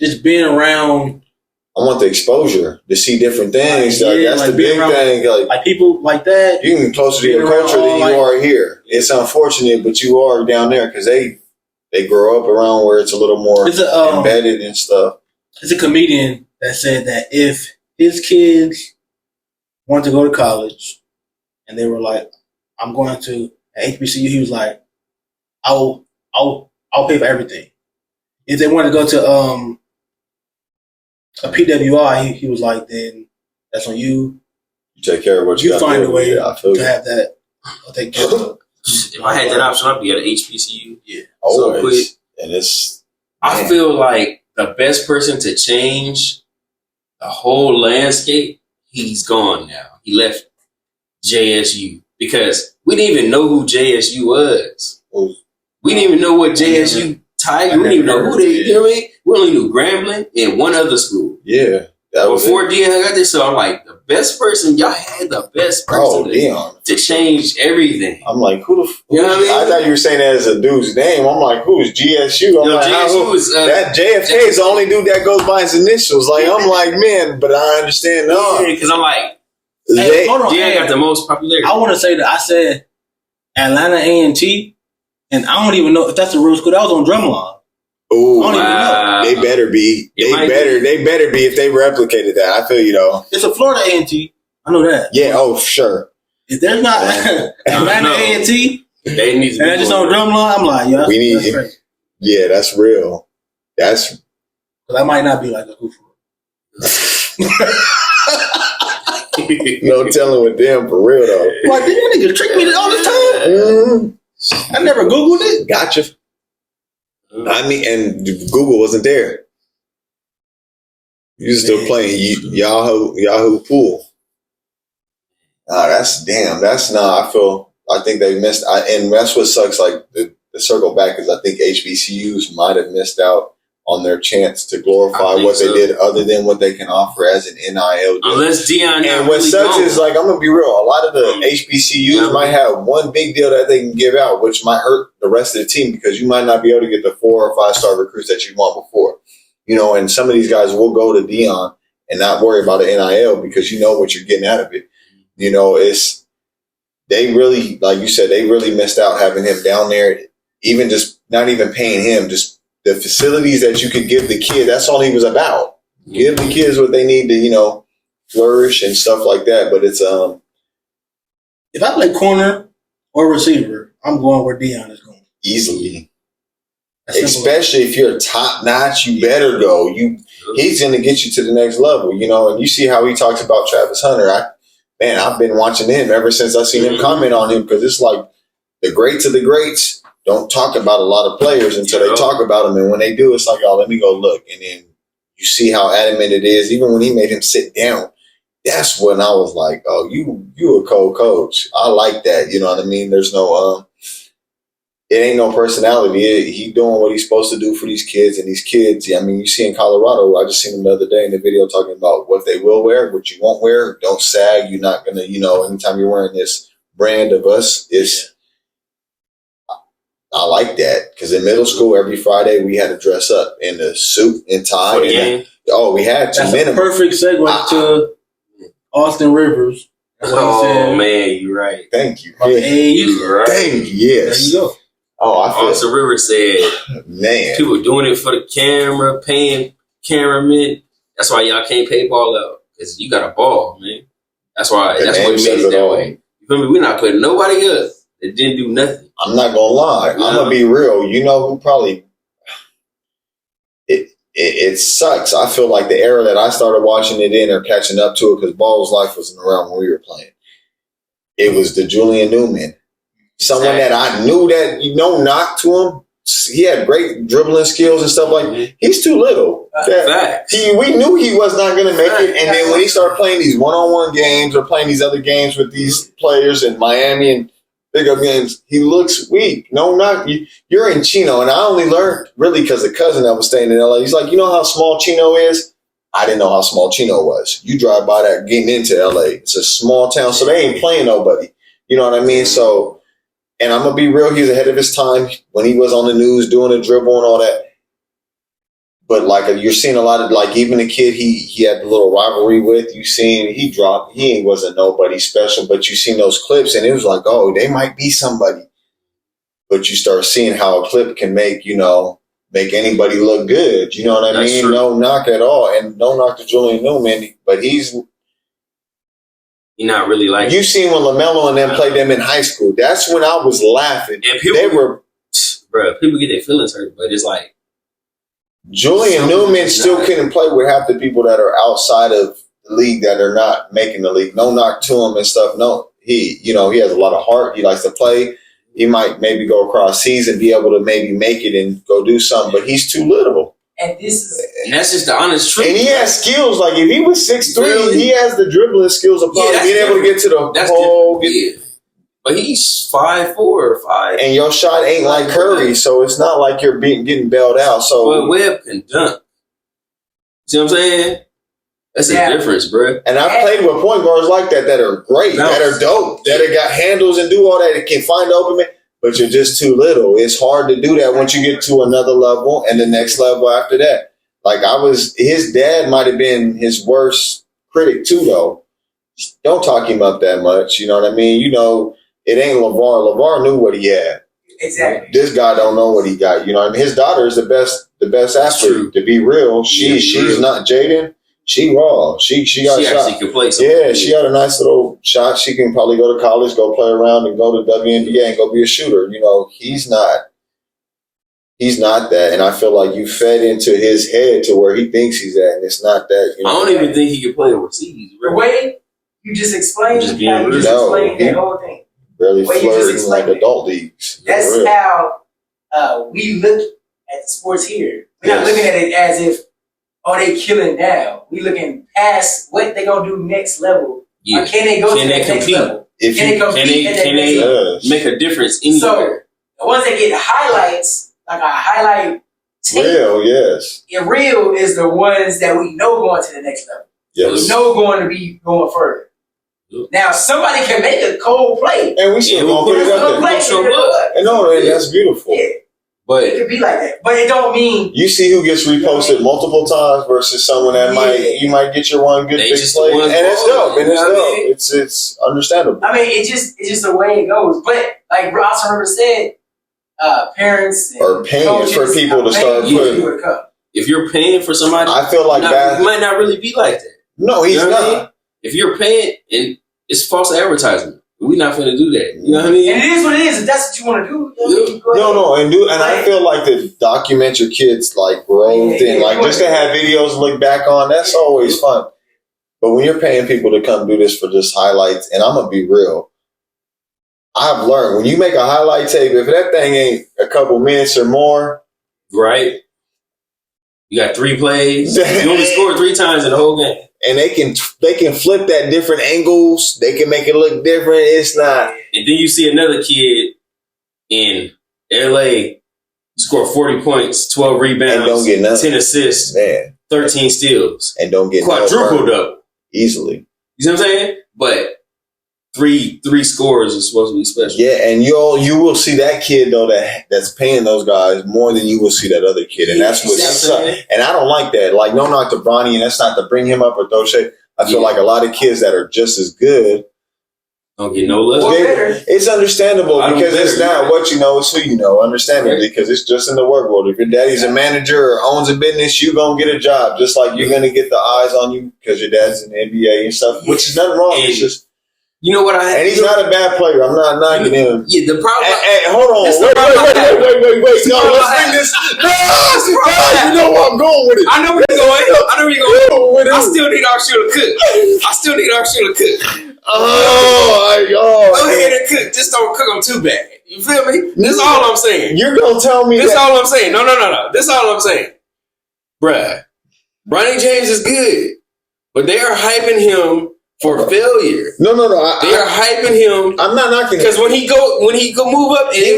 just being around. I want the exposure to see different things. That's the big thing. Like people like that. You can get closer to your culture than you are here. It's unfortunate, but you are down there because they grow up around where it's a little more embedded and stuff. There's a comedian that said that if his kids wanted to go to college and they were like, I'm going to HBCU, he was like, I'll pay for everything. If they wanted to go to a PWI, he was like, then that's on you. You take care of what you find a way to have that. I'll take care of it. If I had that option, I'd be at an HBCU. Yeah. Always. So quick. I feel like the best person to change the whole landscape, he's gone now. He left JSU because we didn't even know who JSU was. We didn't even know what JSU Tiger. We didn't even know who they. You know what I mean? We only knew Grambling and one other school. Yeah. Before Deion got this, so I'm like, the best person, y'all had the best person to change everything. I'm like, who the f? You know what I mean? I thought you were saying that as a dude's name. I'm like, who's GSU? I'm like, GSU was, that JFK is the only dude that goes by his initials. Like, I'm like, man, but I understand. Because I'm like, Deion got the most popularity. I want to say that I said Atlanta A&T, and I don't even know if that's a real school. That was on Drumline. Oh, wow. They better be. They better be if they replicated that. I feel you though. It's a Florida A&T. I know that. Yeah. Oh, sure. If there's not Atlanta A&T, they need to. And that's just on Drumline. I'm like, yeah, we need. Yeah, that's real. That's. That might not be like a hoof. No telling with them for real though. Like, did you niggas trick me all the time? Mm-hmm. I never Googled it. Gotcha. I mean, and Google wasn't there. You still playing Yahoo Pool. That's I think they missed. And that's what sucks. Like the circle back is I think HBCUs might have missed out on their chance to glorify what they did, other than what they can offer as an NIL. Unless Deion. And what sucks is, like, I'm gonna be real. A lot of the HBCUs might have one big deal that they can give out, which might hurt the rest of the team because you might not be able to get the 4 or 5 star recruits that you want before. You know, and some of these guys will go to Deion and not worry about the NIL because you know what you're getting out of it. You know, they really, like you said, they really missed out having him down there. Even just not even paying him, just the facilities that you could give the kid, that's all he was about. Give the kids what they need to, you know, flourish and stuff like that. But it's if I play corner or receiver, I'm going where Deion is going. Easily. Especially if you're top notch, you better go. He's gonna get you to the next level, you know, and you see how he talks about Travis Hunter. I've been watching him ever since I seen him comment on him, because it's like the greats of the greats don't talk about a lot of players until they talk about them. And when they do, it's like, oh, let me go look. And then you see how adamant it is. Even when he made him sit down, that's when I was like, oh, you a cold coach. I like that. You know what I mean? There's no, it ain't no personality. He doing what he's supposed to do for these kids. And these kids, I mean, you see in Colorado, I just seen him the other day in the video talking about what they will wear, what you won't wear. Don't sag. You're not going to, you know, anytime you're wearing this brand of us, I like that, because in middle school, every Friday we had to dress up in a suit and tie. We had to. That's a perfect segue to Austin Rivers. Man, you're right. Thank you. Hey, you're right. Thank you. Yes. There you go. Austin Rivers said, man, people doing it for the camera, paying cameramen. That's why y'all can't pay ball out, because you got a ball, man. That's why we made it that way. You feel me? We're not putting nobody up that didn't do nothing. I'm not gonna lie. I'm gonna be real. You know who probably it sucks. I feel like the era that I started watching it in or catching up to it, because Ball's life wasn't around when we were playing. It was the Julian Newman, someone that I knew that, you know, knock to him, he had great dribbling skills and stuff like that. He's too little. We knew he was not going to make it. And then when he started playing these one-on-one games or playing these other games with these players in Miami and big up games, he looks weak. No, not you're in Chino. And I only learned really because a cousin that was staying in LA. He's like, you know how small Chino is? I didn't know how small Chino was. You drive by that getting into LA. It's a small town, so they ain't playing nobody. You know what I mean? So, and I'm going to be real, he's ahead of his time when he was on the news doing a dribble and all that. But like you're seeing a lot of, like even the kid he had a little rivalry with, you seen he wasn't nobody special, but you seen those clips and it was like, oh, they might be somebody. But you start seeing how a clip can make anybody look good. You know what I mean? True. No knock at all. And no knock to Julian Newman, but he's not really like you seen when LaMelo and them played them in high school. That's when I was laughing. And people get their feelings hurt, but it's like Julian Newman still couldn't play with half the people that are outside of the league that are not making the league. No knock to him and stuff. No, he has a lot of heart. He likes to play. He might maybe go across seas and be able to maybe make it and go do something, but he's too little. And that's just the honest truth. And he has skills. Like if he was 6'3", he has the dribbling skills of being able to get to the hole. But he's 5'4" or 5. And your shot ain't like Curry, so it's not like you're getting bailed out. So but Webb can dunk. See what I'm saying? That's a difference, bro. And I've played with point guards like that are great, that are dope, that have got handles and do all that, that can find the open man. But you're just too little. It's hard to do that once you get to another level and the next level after that. Like his dad might have been his worst critic too, though. Don't talk him up that much. You know what I mean? You know, it ain't LeVar. LeVar knew what he had. Exactly. This guy don't know what he got. You know what I mean? His daughter is the best athlete. To be real, she's not Jaden. She raw. She got a shot. Can play she got a nice little shot. She can probably go to college, go play around, and go to WNBA and go be a shooter. You know, he's not that. And I feel like you fed into his head to where he thinks he's at, and it's not that. You know? I don't even think he can play overseas. The way you just explained, explained that whole thing. Barely flirting like adult leagues. That's how we look at sports here. We're not looking at it as if, oh, they killing now. We looking past what they gonna do next level. Yeah. Or can they go to the next level? Can they compete at that next level? Make a difference anywhere? So the ones that get highlights, like a highlight tape, real is the ones that we know going to the next level. Yes. We know going to be going further. Now somebody can make a cold play, and we still gonna put it up there. And that's beautiful. Yeah. But it could be like that, but it don't mean you see who gets reposted multiple times versus someone that you might get your one good big play, and it's dope. And it's dope. It's understandable. I mean, it's just the way it goes. But like Ross Herbert said, parents are paying coaches for people to start putting. If you're paying for somebody, I feel like that might not really be like that. No, he's not. I mean? If you're paying, and it's false advertisement. We're not going to do that. You know what I mean? And it is what it is. If that's what you want to do, and I feel like to document your kids' like growth and like just to have videos to look back on, that's always fun. But when you're paying people to come do this for just highlights, and I'm gonna be real, I've learned when you make a highlight tape, if that thing ain't a couple minutes or more, right? You got 3 plays. You only scored 3 times in the whole game. And they can flip that different angles. They can make it look different. It's not. And then you see another kid in LA score 40 points, 12 rebounds, and don't get nothing. 10 assists, 13 steals, and don't get quadruple double easily. You see what I'm saying? But three scores is supposed to be special. Yeah, and you will see that kid though that's paying those guys more than you will see that other kid, and that's what sucks. And I don't like that. Like no knock to Bronny, and that's not to bring him up or throw shade. I feel like a lot of kids that are just as good don't get no love. It's understandable because it's not what you know, it's who you know. Understandably, because it's just in the work world. If your daddy's a manager or owns a business, you're gonna get a job, just like you're gonna get the eyes on you because your dad's in the NBA and stuff. Which is nothing wrong. It's just. You know what and he's not a bad player. I'm not knocking him. Yeah, the problem. Hey, hold on. Wait. No, let's bring this. No, you know where I'm going with it. I know where you're going. I still need our shoe to cook. Oh. Go ahead and cook. Just don't cook them too bad. You feel me? This is all I'm saying. You're gonna tell me this all I'm saying. No. This is all I'm saying. Bruh, Bronny James is good, but they are hyping him for failure. No. They are hyping him. I'm not knocking it. Because when he go move up, and he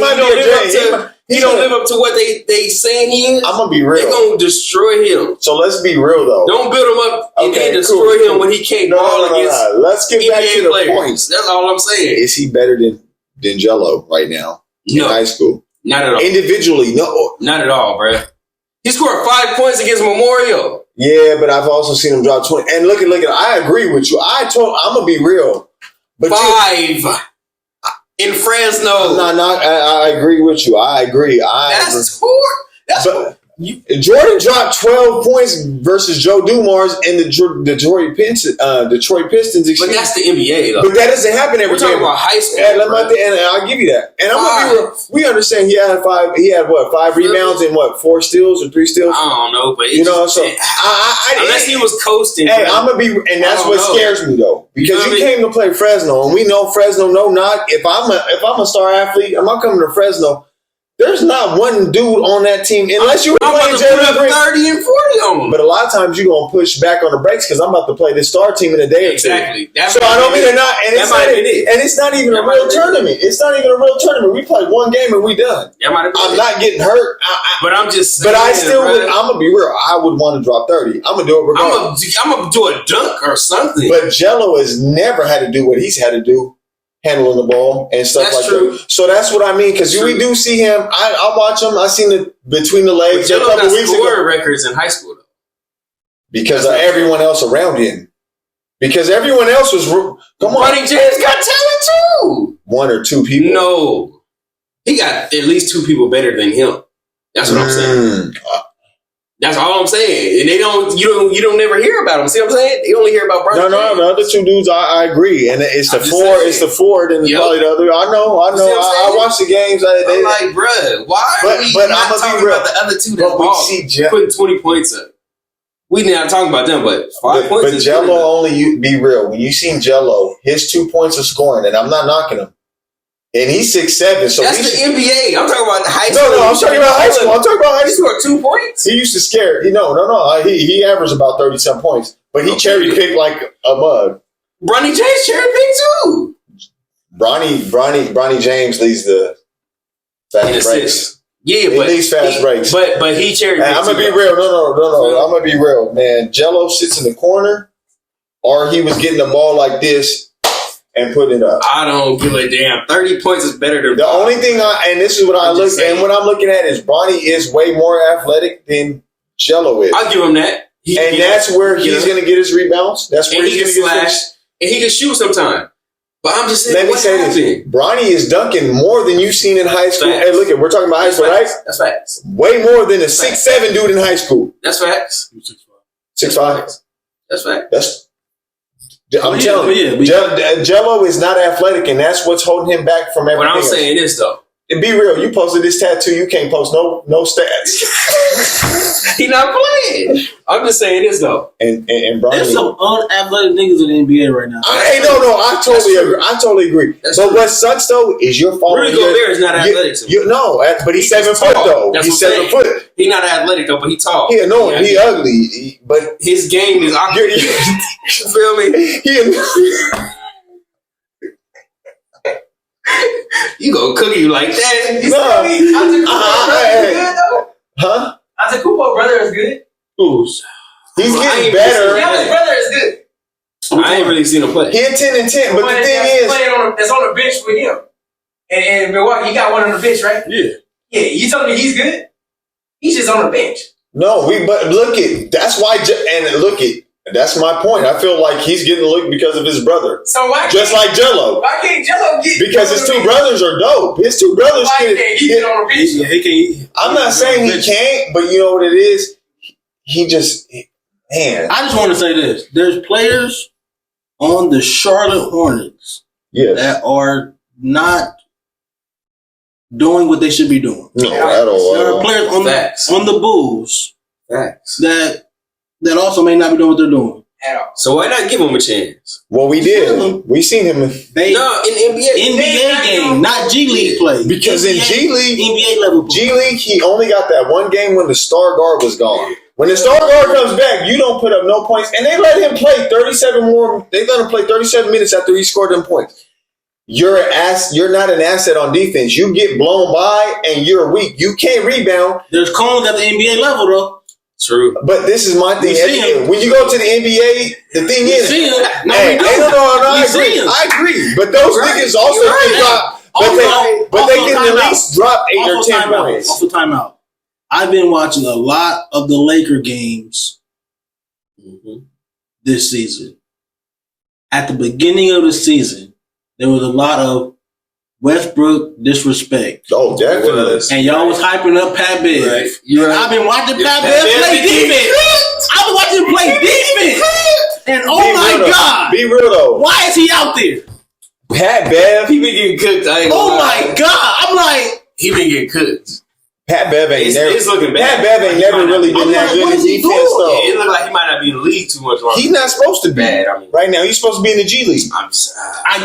don't live up to what they saying he is. I'm gonna be real. They're gonna destroy him. So let's be real though. Don't build him up and then destroy him when he can't ball against. Let's get back to the points. That's all I'm saying. Is he better than Jello right now in high school? Not at all. Individually, no. Not at all, bro. He scored 5 points against Memorial. Yeah, but I've also seen him drop 20. And look at. I agree with you. I'm gonna be real. But 5 in Fresno. I agree with you. I agree. That's poor. Jordan dropped 12 points versus Joe Dumars and the Detroit Pistons. But that's the NBA, though. But that doesn't happen every time. We're talking about high school. And I'll give you that. And I'm gonna be real. We understand he had 5. He had 5 rebounds and 4 steals or 3 steals. I don't know, but unless he was coasting. Hey, I'm gonna be, and that's what scares me though, because you came to play Fresno, and we know Fresno. No knock. If I'm a star athlete, am I coming to Fresno? There's not one dude on that team unless you were playing Jalen Green. 30 and 40 on them. But a lot of times you're gonna push back on the brakes because I'm about to play this star team in a day or two. Exactly. So I don't mean they're not, and it's not even a real tournament. It's not even a real tournament. We played one game and we done. I'm not getting hurt. But I'm just saying. But I still would. I'm gonna be real. I would want to drop 30. I'm gonna do it regardless. I'm gonna do a dunk or something. But Jello has never had to do what he's had to do. Handling the ball and stuff that. So that's what I mean. Because we do see him. I watch him. I seen it between the legs a couple weeks ago. Scoring records in high school, though. Because of everyone else around him. Because everyone else was. Come on. Bronny James got talent too. 1 or 2 people. No, he got at least 2 people better than him. That's what I'm saying. That's all I'm saying. And you don't never hear about them. See what I'm saying? You only hear about Bronny. No, the other 2 dudes I agree. And it's the Ford and probably the other. I know. I watch the games. I'm like, bruh, why are we not talking about the other 2 that putting 20 points up? We not talking about them, but 5 points. But Jello only, be real. When you seen Jello, his 2 points of scoring, and I'm not knocking him. And he's 6'7". So that's the NBA. I'm talking about the high school. No, I'm talking about high school. He scored 2 points. He used to scare. He averaged about 30-some points, but he cherry picked like a mug. Bronny James cherry picked too. Bronny James leads the fast breaks. Yeah, but he leads fast breaks. But he cherry picked. I'm gonna be real. No. I'm gonna be real, man. Jello sits in the corner, or he was getting the ball like this. And put it up. I don't give a damn. 30 points is better than the only thing and this is what what I'm looking at is Bronny is way more athletic than Jello is. I'll give him that. That's where he's going to get his rebounds. That's where he's going to get his. And he can shoot sometimes. But I'm just saying, let me say this. Bronny is dunking more than you've seen in high school. Facts. Hey, look, we're talking about high school, right? That's facts. Way more than a 6'7" dude in high school. That's facts. 6'5". That's facts. I'm telling you, Jello is not athletic, and that's what's holding him back from everything. But I'm saying this though. And be real, you posted this tattoo, you can't post no stats. He not playing. I'm just saying this though. And Bronny, there's some unathletic niggas in the NBA right now. I totally agree. But what sucks though is your fault. Rudy Gobert is not athletic. But he's 7 foot though. He's 7 foot. He's not athletic though, but he's tall. He ugly. But his game is awkward. You feel me? You gonna cook you like that? Huh? Antetokounmpo brother is good. He's getting better. His brother is good. I ain't really seen him play. He had 10 and 10, but the thing is, that's on the bench with him. And Milwaukee, he got one on the bench, right? Yeah. Yeah, you telling me he's good? He's just on the bench. No, but look it. That's why, and look it. That's my point. I feel like he's getting a look because of his brother. So why just like Jello? Why can't Jello get? Because his 2 brothers are dope. His 2 brothers can't he get on the bench? Yeah, he can. I'm not saying he can't, but you know what it is. He just man. I just want to say this: there's players on the Charlotte Hornets that are not doing what they should be doing. No, at all. There are players on the Bulls that also may not be doing what they're doing. At all. So why not give him a chance? Well, we did. We seen him. In NBA game, not G League play. Because NBA, in G League, NBA level play. G League, he only got that one game when the star guard was gone. When the star guard comes back, you don't put up no points, and they let him play 37 more. They let him play 37 minutes after he scored them points. You're not an asset on defense. You get blown by, and you're weak. You can't rebound. There's cones at the NBA level, though. True. But this is my thing. When you go to the NBA, the thing is, I agree. But those niggas also can drop. But they can at least drop 8 or 10 points. Also, timeout. I've been watching a lot of the Laker games this season. At the beginning of the season, there was a lot of Westbrook disrespect. Oh, definitely. And y'all was hyping up Pat Bev. Right. I've been watching Pat Bev play defense. I've been watching him play defense. And God. Be real though. Why is he out there? Pat Bev. He been getting cooked. My God. I'm like. He been getting cooked. Pat Bev ain't never. It's looking bad. Pat Bev ain't never really been that good in defense though. It look like he might not be in the league too much longer. He's not supposed to be. Right now, he's supposed to be in the G League. I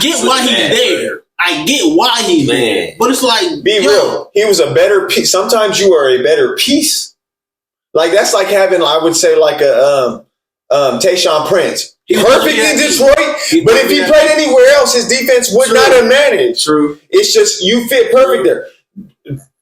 get why he's there. I get why he's there. But it's like, be real. He was a better piece. Sometimes you are a better piece. Like that's like having, I would say, like a Tayshaun Prince. Perfect in Detroit, but if he played anywhere else, his defense would not have managed. True. It's just you fit perfect there.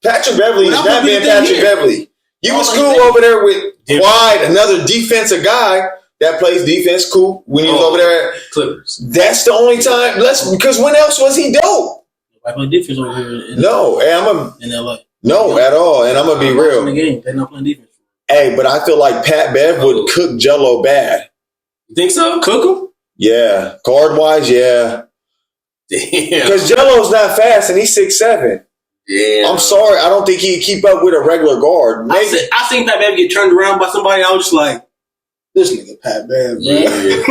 Patrick Beverly is not being Patrick Beverly. You was cool over there with Clyde, another defensive guy that plays defense cool when you was over there at Clippers. That's the only time. Because when else was he dope? I play defense over here. In LA. No, at all. And I'm gonna be real. The game, they're not playing defense. Hey, but I feel like Pat Bev would cook Jello bad. You think so? Cook him? Yeah, guard wise, yeah. Damn. Because Jello's not fast and he's 6'7". Yeah. I'm sorry, I don't think he'd keep up with a regular guard. I seen Pat Bev get turned around by somebody. I was just like, this nigga Pat Bev, bro. Yeah.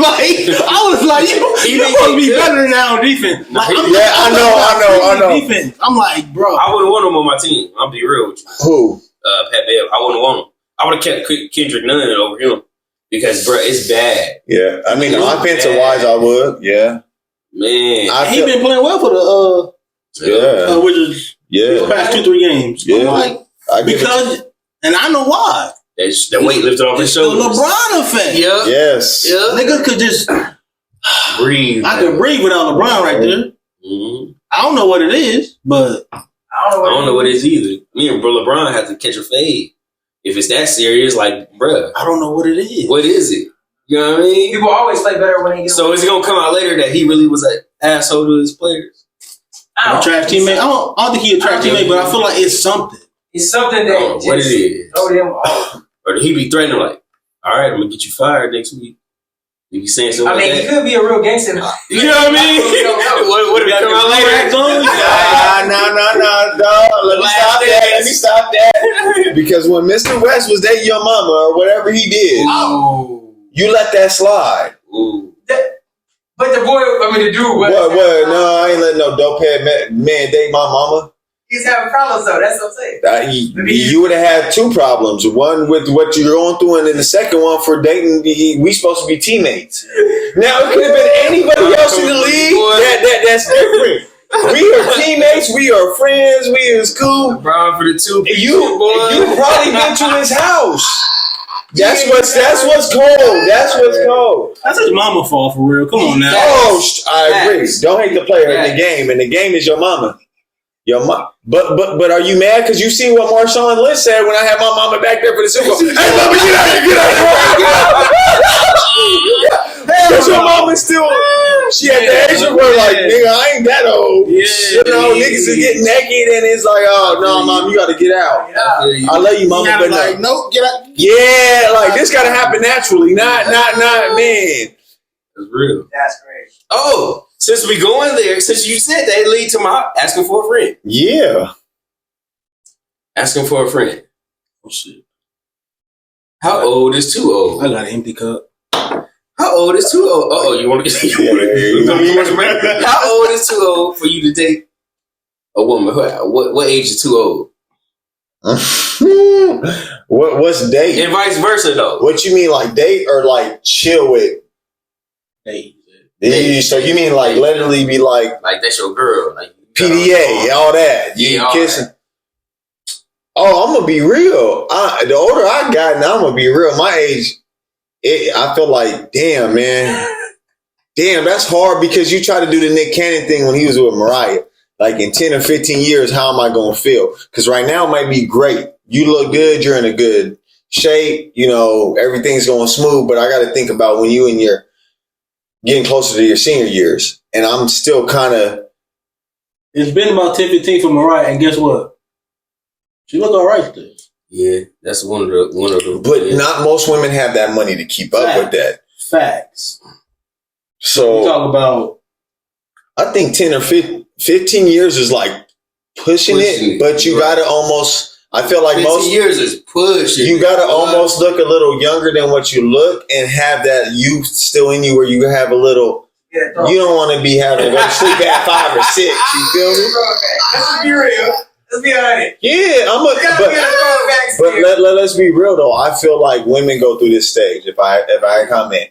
I was like, you supposed to be better now on defense. Like, I know. Defense. I'm like, bro. I wouldn't want him on my team. I'll be real with you. Who? Pat Bev. I wouldn't want him. I would have kept Kendrick Nunn over him because, bro, it's bad. Yeah, I mean, offensive wise, I would. Yeah, man. He been playing well for the Wizards. The past 2-3 games. Yeah, and I know why. The weight lifted off his shoulders. The LeBron effect. Yeah. Yes. Yeah. Nigga could just breathe. I could breathe without LeBron right there. Mm-hmm. I don't know what it is, but I don't know what it is either. Me and LeBron have to catch a fade. If it's that serious, like, bruh. I don't know what it is. What is it? You know what I mean? People always play better when they get. So is it gonna come out later that he really was an asshole to his players? A trash teammate. I don't think he's a trash teammate, but I feel like it's something. It's something that what it is. Or did he be threatening like, all right, I'm gonna get you fired next week? He be saying something. I mean, he could be a real gangster. You know what I mean? What if he come out later? No. Let me stop that. Because when Mr. West was dating your mama or whatever he did, you let that slide. But the dude. What? No, I ain't letting no dope head man date my mama. He's having problems though. That's what I'm saying. You would have had 2 problems. One with what you're going through, and then the second one for dating. We supposed to be teammates. Now it could have been anybody else in the league. That's different. We are teammates. We are friends. We is cool. Brown for the 2. You probably been to his house. That's what's cold. That's what's cold. That's his mama fault for real. Come on now. I agree. Don't hate the player in the game, and the game is your mama. But are you mad because you see what Marshawn Lynch said when I had my mama back there for the Super Bowl? Hey, mama, get out here! Because your mama still, she at the age of where like, nigga, I ain't that old. Niggas is getting naked and it's like, oh no, mom, you got to get out. I love you, mama, but like, no, get out. Yeah, like this got to happen naturally, not man. That's real. That's great. Oh. Since we going there, since you said that, it lead to my asking for a friend. Yeah. Asking for a friend. Oh, shit. How old is too old? I got an empty cup. How old is too old? Uh-oh, you want to How old is too old for you to date a woman? What age is too old? What's date? And vice versa, though. What you mean, like date or like chill with? So you mean like literally be like that's your girl, like PDA, all that. You kissing. Oh, I'm gonna be real. The older I got, now I'm gonna be real. My age, I feel like, damn, man. Damn, that's hard because you try to do the Nick Cannon thing when he was with Mariah. Like in 10 or 15 years, how am I going to feel? Because right now it might be great. You look good. You're in a good shape. You know, everything's going smooth. But I got to think about when you and you're getting closer to your senior years. And I'm still kind of. It's been about 10, 15 for Mariah. And guess what? She look all right still. Yeah, that's one of the. But not most women have that money to keep up with that. Facts. So we talk about. I think 10 or 15 years is like pushing it, but you got to almost. I feel like 15 years is pushing. You got to almost look a little younger than what you look and have that youth still in you, where you have a little. You don't want to be having to go to sleep at 5 or 6. You feel me? Let's be real. Let's be honest. Yeah, but let's be real though. I feel like women go through this stage. If I comment.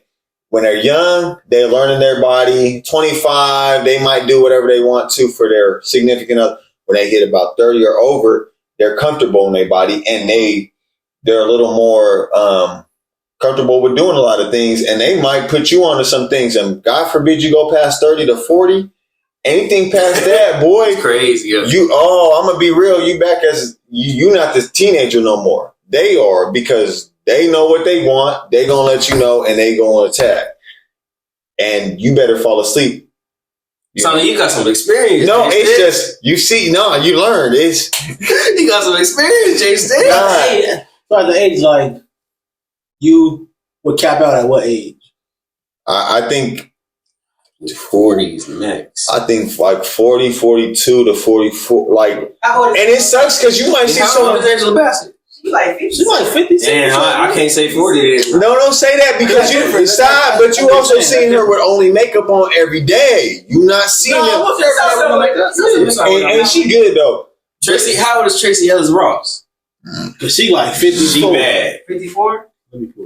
When they're young, they're learning their body. 25, they might do whatever they want to for their significant other. When they hit about 30 or over, they're comfortable in their body and they're a little more comfortable with doing a lot of things. And they might put you onto some things. And God forbid you go past 30 to 40. Anything past that, boy, it's crazy. Yeah. I'm gonna be real. You back as you not this teenager no more. They are, because they know what they want. They gonna let you know, and they gonna attack. And you better fall asleep. So you got some experience. No, it's just you see. No, you learned. It's you got some experience, Jay. By the age, like you would cap out at what age? I think 40s max. I think like 40, 42 to 44. Like, and it sucks because you might see someone. Angela Bassett. She like 50. She like 50. Damn, I can't say 40. No, don't say that because you decide. But you also seen her with only makeup on every day. You not seeing her. And she good though. Tracy, how old is Tracy Ellis Ross? Cause she like 50. She bad. 54.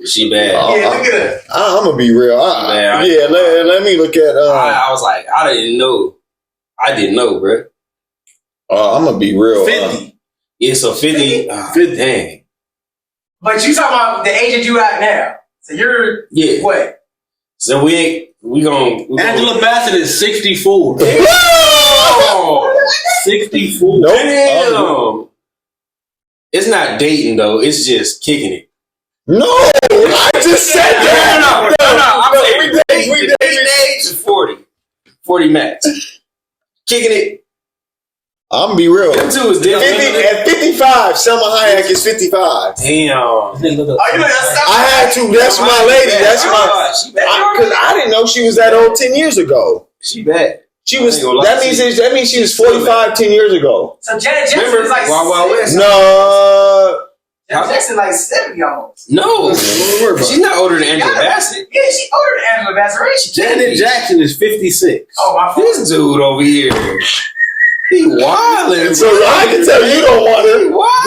She bad. Yeah, look at her. I'm gonna be real. Let me look at. I was like, I didn't know, bro. I'm gonna be real. 50. Yeah, so 50. 50. Dang. But you talking about the age that you at now? So you're what? So we gonna Angela Bassett is 64. Whoa! 64. Damn. It's not dating though. It's just kicking it. No, I just said that. No. I'm saying we age is 40. 40 max. Kicking it. I'm gonna be real. Them two is different. At 55, Selma Hayek is 55. Damn. I had to. That's my lady. That's my. Because I didn't know she was that old 10 years ago. She bad. She was. That means she was 45 10 years ago. So Janet Jackson is like Wild Wild West. No. Janet Jackson like 70 almost. No, she's not older than Angela Bassett. Yeah, she's older than Angela Bassett, right? Janet Jackson is 56. Oh, my fault. This dude over here. He wildin'. So I can tell you don't want her.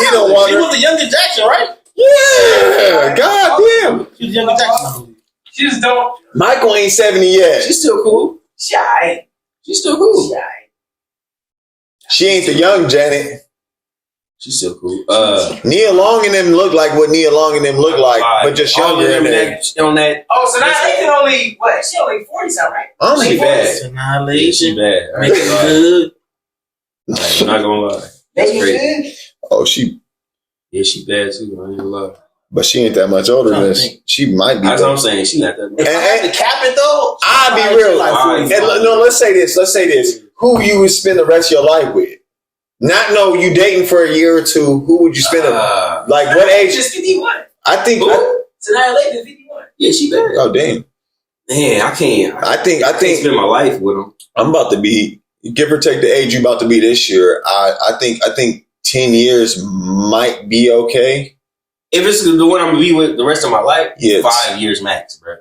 He don't want her. She was the youngest Jackson, right? Yeah. God damn. She was the youngest Jackson, I believe. She just don't. Michael ain't 70 yet. She's still cool. She alright. She's still cool. She alright. She ain't the young Janet. She's still cool. Nia Long and them look like what Nia Long and them look like, but just younger than that. On that. Oh, so now they can only what? She only 40 something, right? She bad. Annihilation. Yeah, she bad. Make it good. I'm not gonna lie. That's crazy. Oh, she. Yeah, she bad too. I ain't gonna lie. But she ain't that much older than she might be. That's what I'm saying. She not that much. If I had to cap it though, I'll be real. No, let's say this. Who you would spend the rest of your life with? Not know you dating for a year or two. Who would you spend like what age? Just 51. I think. Tanaya Layton is 51. Yeah, she bad. Oh damn. Man, I can't. I think spend my life with him. I'm about to be, give or take the age you about to be this year. I think 10 years might be okay. If it's the one I'm gonna be with the rest of my life, yes. 5 years max, bro.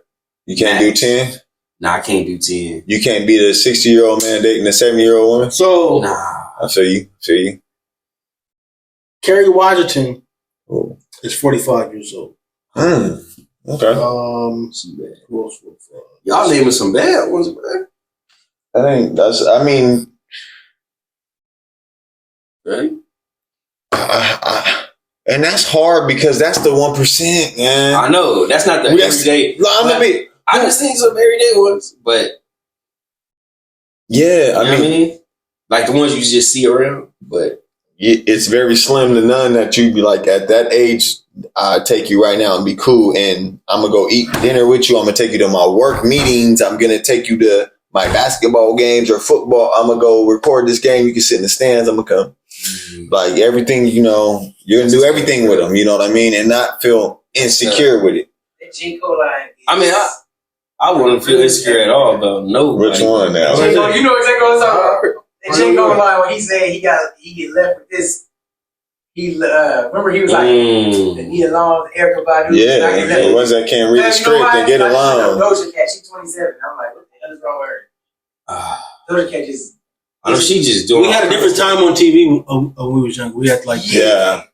You can't do 10? Nah, I can't do 10. You can't be the 60-year-old man dating a 70-year-old woman? So nah. I feel you. Kerry Washington is 45 years old. Okay. Y'all naming some bad ones, bro. Right? And that's hard because that's the 1%, man. I know. That's not the everyday. I just think some everyday ones, but yeah, I mean, like the ones you just see around, but it's very slim to none that you be like, at that age, I'll take you right now and be cool, and I'm gonna go eat dinner with you. I'm gonna take you to my work meetings. I'm gonna take you to my basketball games or football. I'm gonna go record this game. You can sit in the stands. I'm gonna come. Like everything, you're gonna do everything with them. You know what I mean, and not feel insecure with it. The J. Cole line. I mean, I wouldn't feel insecure at all, though. No. Which one now? You know exactly what I'm talking about. The J. Cole line when he said he get left with this. He remember he was like he along with Erykah Badu. Yeah, the ones that can't read the script and get along. Doja Cat, she's 27. I'm like, what the hell is wrong with her? Doja Cat just. I know she just doing. We had a different time on TV when we was younger. We had like yeah.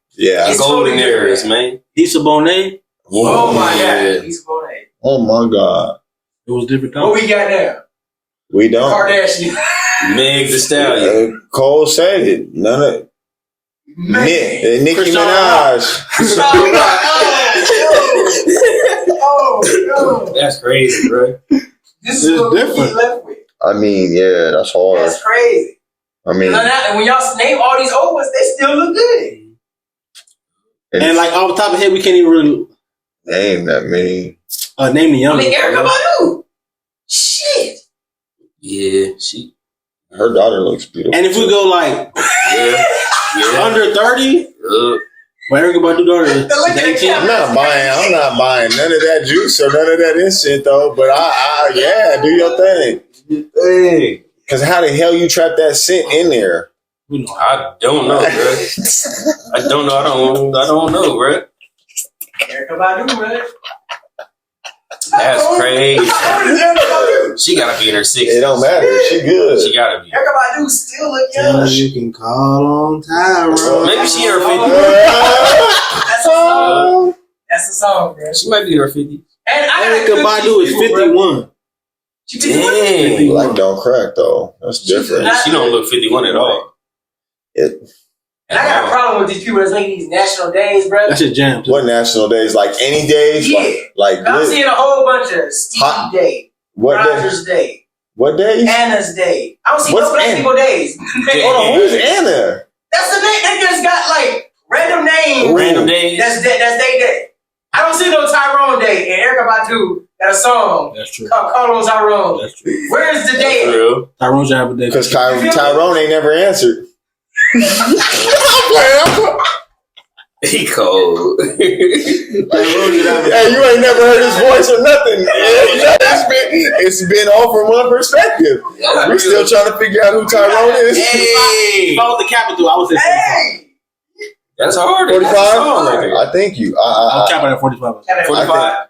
Golden eras, man. Lisa Bonet. Oh my God, Lisa Bonet. Oh my God, it was different time. What we got now? We don't. Kardashian. Meg Thee Stallion. Cole said it. None of. Nicki Minaj. Oh no. That's crazy, bro. This is what different. we left with. I mean, yeah, that's hard. That's crazy. I mean, and when y'all name all these old ones, they still look good. And like off the top of the head, we can't even really name that many. Name the young. I mean, Erykah Badu. Shit. Yeah, her daughter looks beautiful. And if we go like under 30, well, Erykah Badu daughter is 18. I'm not buying none of that juice or none of that instant though. But I do your thing. Because how the hell you trap that scent in there? I don't know, bro. I don't know, bro. Erykah Badu, bro. That's crazy. She gotta be in her 60s. It don't matter. She good. She gotta be. Erykah Badu still look young. You can call on Tyrone. Maybe she in her 50s. That's the song, bro. She might be in her 50s. And Erykah Badu is 51. She Dang. Like don't crack though. That's different. She don't look 51 at all. And I got a problem with these people that's making these national days, bro. That's a jam. What national days? Like any days? Yeah. Like I'm seeing a whole bunch of Stevie Day, Rogers Day. What days? Anna's Day. I don't see no black people days. Hold on, who's Anna? That's the name. They just got like random names. Random days. That's their day. I don't see no Tyrone Day. And Erykah Badu got a song. That's true. Called Call on Tyrone. That's true. Where's the day? Tyrone should have a day. Because Tyrone ain't never answered. He cold. Hey, you ain't never heard his voice or nothing. It's been all from one perspective. We're still trying to figure out who Tyrone is. Hey, follow the capital. I was at 45. That's hard. 45? I think you. I'm capping at 45. 45?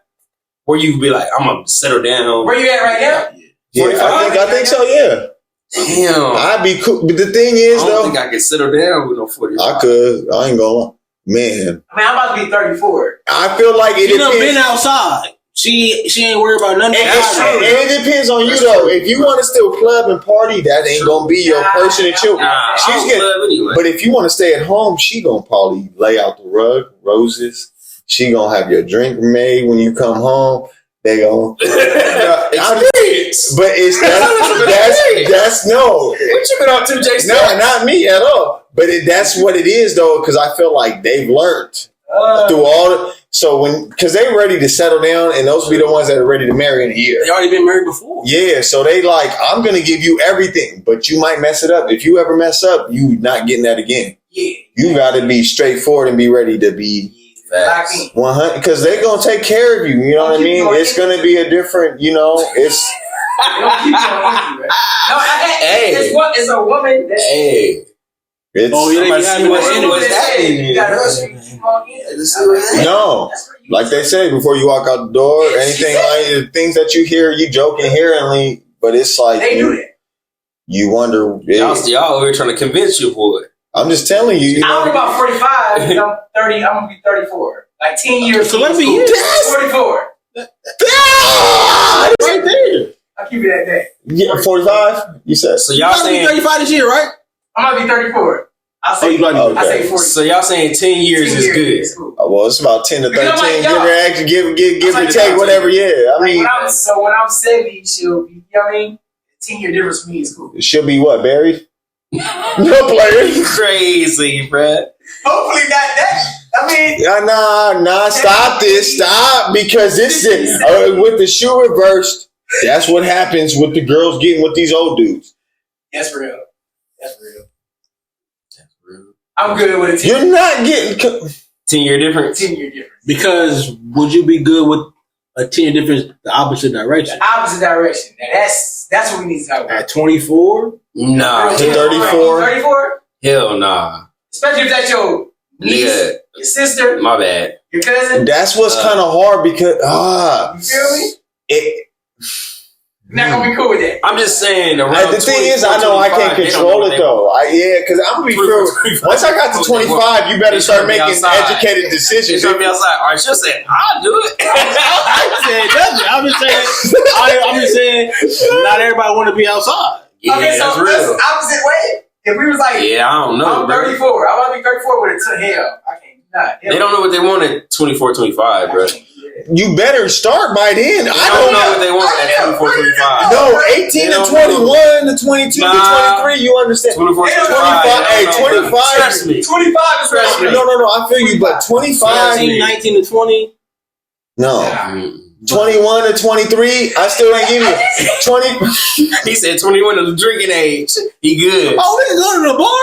Where you be like, I'm gonna settle down. Where you at right now? Yeah, I think so, yeah. Damn. I'd be cool. But the thing is, I don't think I could settle down with no 45. I could. I ain't gonna lie. Man. I mean, I'm about to be 34. I feel like it depends. She done been outside. She ain't worried about nothing. And it depends on you, though. If you want to still club and party, that ain't gonna be your person and chill. She's getting, anyway. But if you want to stay at home, she gonna probably lay out the rug, roses. She gonna have your drink made when you come home. They go. Experience. But it's that's no. What you been up to, Jason? No, not me at all. But that's what it is, though, because I feel like they've learned through all the. So because they ready to settle down, and those be the ones that are ready to marry in a year. They already been married before. Yeah, so they like, I'm gonna give you everything, but you might mess it up. If you ever mess up, you not getting that again. Yeah, you got to be straightforward and be ready to be 100, because they're gonna take care of you. You know what I mean? It's gonna be a different. You know, it's. It's a woman. Hey. It's, no, like they say, before you walk out the door, anything like things that you hear, you joke inherently, but it's like they do that. You wonder. Y'all over here trying to convince you, boy. I'm just telling you. I'm about 45. And I'm 30. I'm gonna be 34. Like 10 years. So let me years. 44. Right there. I'll keep it at that. Yeah, 45. You said. So y'all saying 35 this year, right? I'm gonna be 34. I say 40. So y'all saying 10 years is good. Cool. Well, it's about 10 to 13. Like, give or take, whatever. Yeah, I mean, when I'm 70, she'll be. You know what I mean? 10-year difference for me is cool. She'll be what, buried? No player. You crazy, bruh. Hopefully not that. I mean, nah. Stop this. Stop, because this is with the shoe reversed. That's what happens with the girls getting with these old dudes. That's real. I'm good with it. You're not getting 10-year difference. 10-year difference. Because would you be good with a 10-year difference the opposite direction? The opposite direction. Now that's what we need to talk about. At 24? Nah. 34? 34? Hell nah. Especially if that's your niece, your sister, my bad, your cousin. That's what's kind of hard because you feel me? Not gonna be cool with that. I'm just saying. The thing is, I know I can't control it though. Because I'm gonna be real. Once I got to 25, you better start making educated decisions. She'll be outside. All right, she'll say, "I'll do it." I'm just saying. Not everybody want to be outside. Yeah, okay, so that's real. That's opposite way. If we was like, yeah, I don't know. I'm 34. I want to be 34 with it to hell. I can't. They don't know what they want at 24, 25, bro. You better start by then. I don't know what they want at 24, 25. No, 18 to 21 to 22 to 23, you understand. 24, 25. Hey, 25. Trust me. 25 is Trust me. No, I feel you, but 25. 19 to 20? No. 21 to 23, I still ain't give you 20. He said 21 is the drinking age. He good. Oh, we can go to the bar,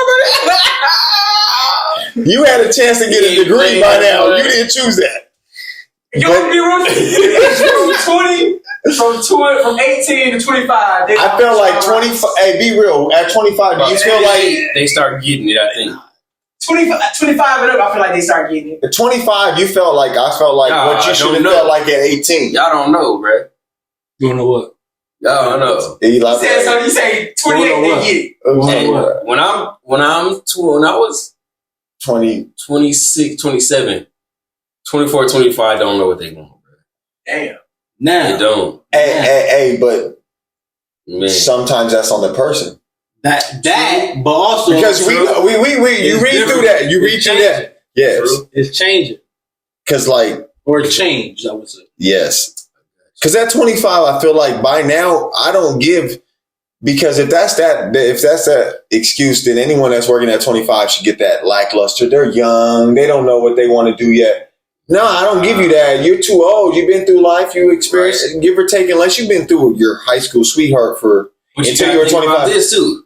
brother. You had a chance to get a degree by now. You didn't choose that. You want to be from 18 to 25. I felt like 25. Hey, be real. At 25, do you feel like they start getting it? I think 25 and up. I feel like they start getting it. At 25, I felt like what you should have felt like at 18. Y'all don't know, bro. You don't know what? Y'all don't know. You say 28, they get it. Hey, when I was 20, 26, 27, 24, 25, don't know what they want, bro. Damn. Now they don't. Hey, but man, sometimes that's on the person. That, but also because you read through that, you read through that. Yes, it's changing. Because or it changed, I would say. Yes, because at 25, I feel like by now I don't give. Because if that's that excuse, then anyone that's working at 25 should get that lackluster. They're young. They don't know what they want to do yet. No, I don't give you that. You're too old. You've been through life. You experienced it, give or take, unless you've been through your high school sweeheart until you were 25. This too.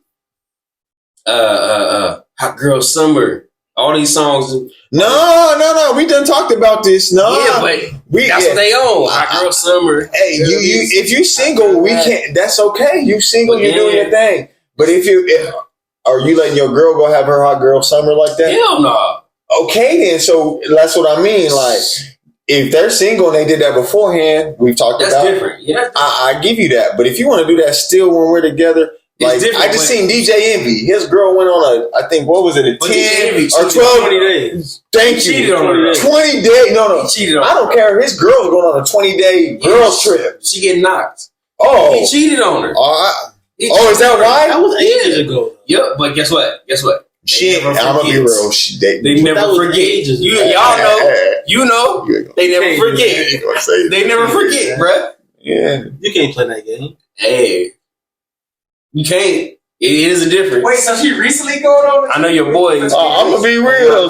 Hot Girl Summer. All these songs. No. We done talked about this. No. Yeah, but that's what they own. Hot Girl Summer. Hey, if you single, we can't. That's okay. You single, you're doing your thing. But are you letting your girl go have her Hot Girl Summer like that? Hell no. Okay, then. So that's what I mean. Like, if they're single and they did that beforehand, we've talked about. That's different. Yeah, I give you that. But if you want to do that still when we're together. Like, I just seen DJ Envy. His girl went on a 10 or 12 days. Thank you. 20 days. No. He cheated on her. I don't care if his girl's going on a 20-day girls trip. She getting knocked. Oh. He cheated on her. Is that right? That was ages ago. Yep, but guess what? I'm gonna be real. They never forget. Y'all know. You know. They never forget. They never forget, bruh. Yeah. You can't play that game. Hey. You can't. It is a difference. Wait, so she recently going on? I know your boy. I'm gonna be real.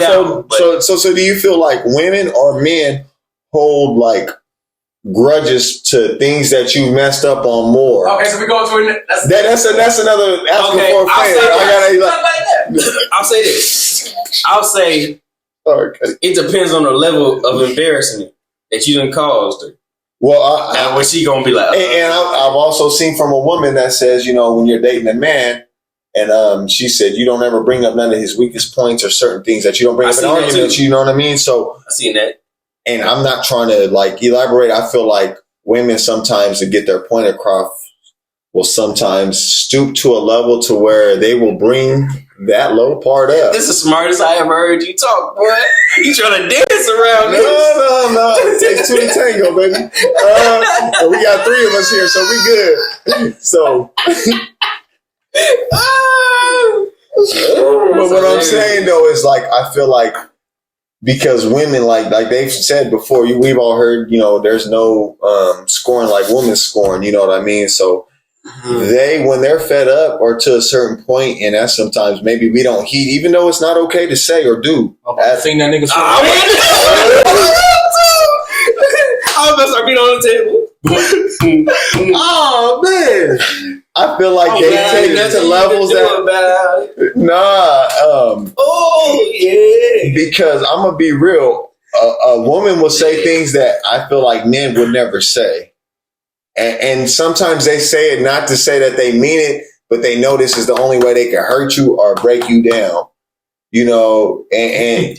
So do you feel like women or men hold like grudges to things that you messed up on more? Okay, so we go to that's another. Okay, I'll say this. I'll say it depends on the level of embarrassment that you done caused her. Well, now what's she gonna be like? And I've also seen from a woman that says, when you're dating a man, and she said you don't ever bring up none of his weakest points or certain things that you don't bring up in arguments. You know what I mean? So I seen that, and I'm not trying to elaborate. I feel like women sometimes to get their point across will sometimes stoop to a level to where they will bring that low part up. This is the smartest I ever heard you talk, boy. You trying to dance around me? No. It takes two to tango, baby. We got 3 of us here, so we good. So, but what I'm saying though is like I feel like because women like they've said before, we've all heard, there's no scoring like women scoring. You know what I mean? So. When they're fed up or to a certain point, and that's sometimes maybe we don't heed, even though it's not okay to say or do. I think that nigga's I was about to start beating on the table. Oh man, I feel like they take it to levels that because I'm gonna be real. A woman will say things that I feel like men would never say. And sometimes they say it not to say that they mean it, but they know this is the only way they can hurt you or break you down, and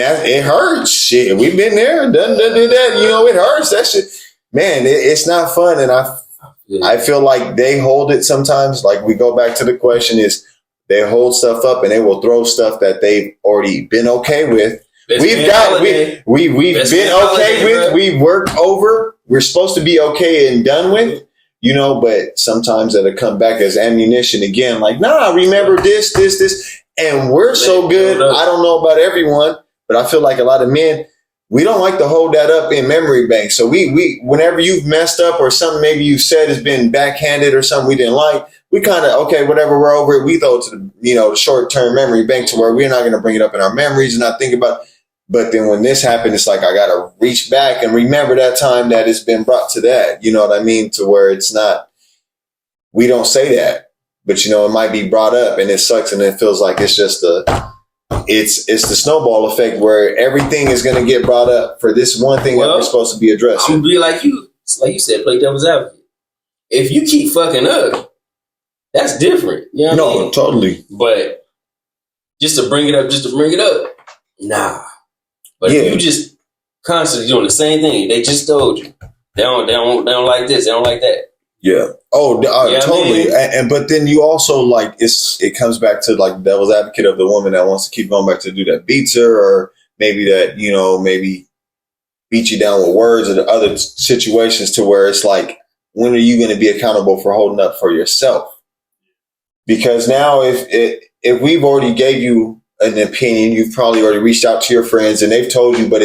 that it hurts. Shit, we've been there, done do that. It hurts. That shit, man. It's not fun, and I feel like they hold it sometimes. Like we go back to the question is they hold stuff up and they will throw stuff that they've already been okay with. We've been okay with. We worked over. We're supposed to be okay and done with, but sometimes that'll come back as ammunition again. Like, nah, remember this. And we're so good. I don't know about everyone, but I feel like a lot of men, we don't like to hold that up in memory banks. So we whenever you've messed up or something maybe you said has been backhanded or something we didn't like, we kind of, okay, whatever, we're over it. We throw it to the short-term memory bank to where we're not going to bring it up in our memories and not think about it. But then when this happened, it's like I got to reach back and remember that time that it's been brought to that. You know what I mean? To where it's not, we don't say that, but it might be brought up and it sucks and it feels like it's just it's the snowball effect where everything is going to get brought up for this one thing that we're supposed to be addressing. I'm going to be like you said, play devil's advocate. If you keep fucking up, that's different. You know what I mean? Totally. But just to bring it up, nah. But if you just constantly doing the same thing, they just told you. They don't like this, they don't like that. Yeah. Oh, totally. I mean? But then you also like it comes back to like the devil's advocate of the woman that wants to keep going back to do that beats her, or maybe that maybe beat you down with words or the other situations to where it's like, when are you going to be accountable for holding up for yourself? Because now if we've already gave you an opinion, you've probably already reached out to your friends and they've told you, but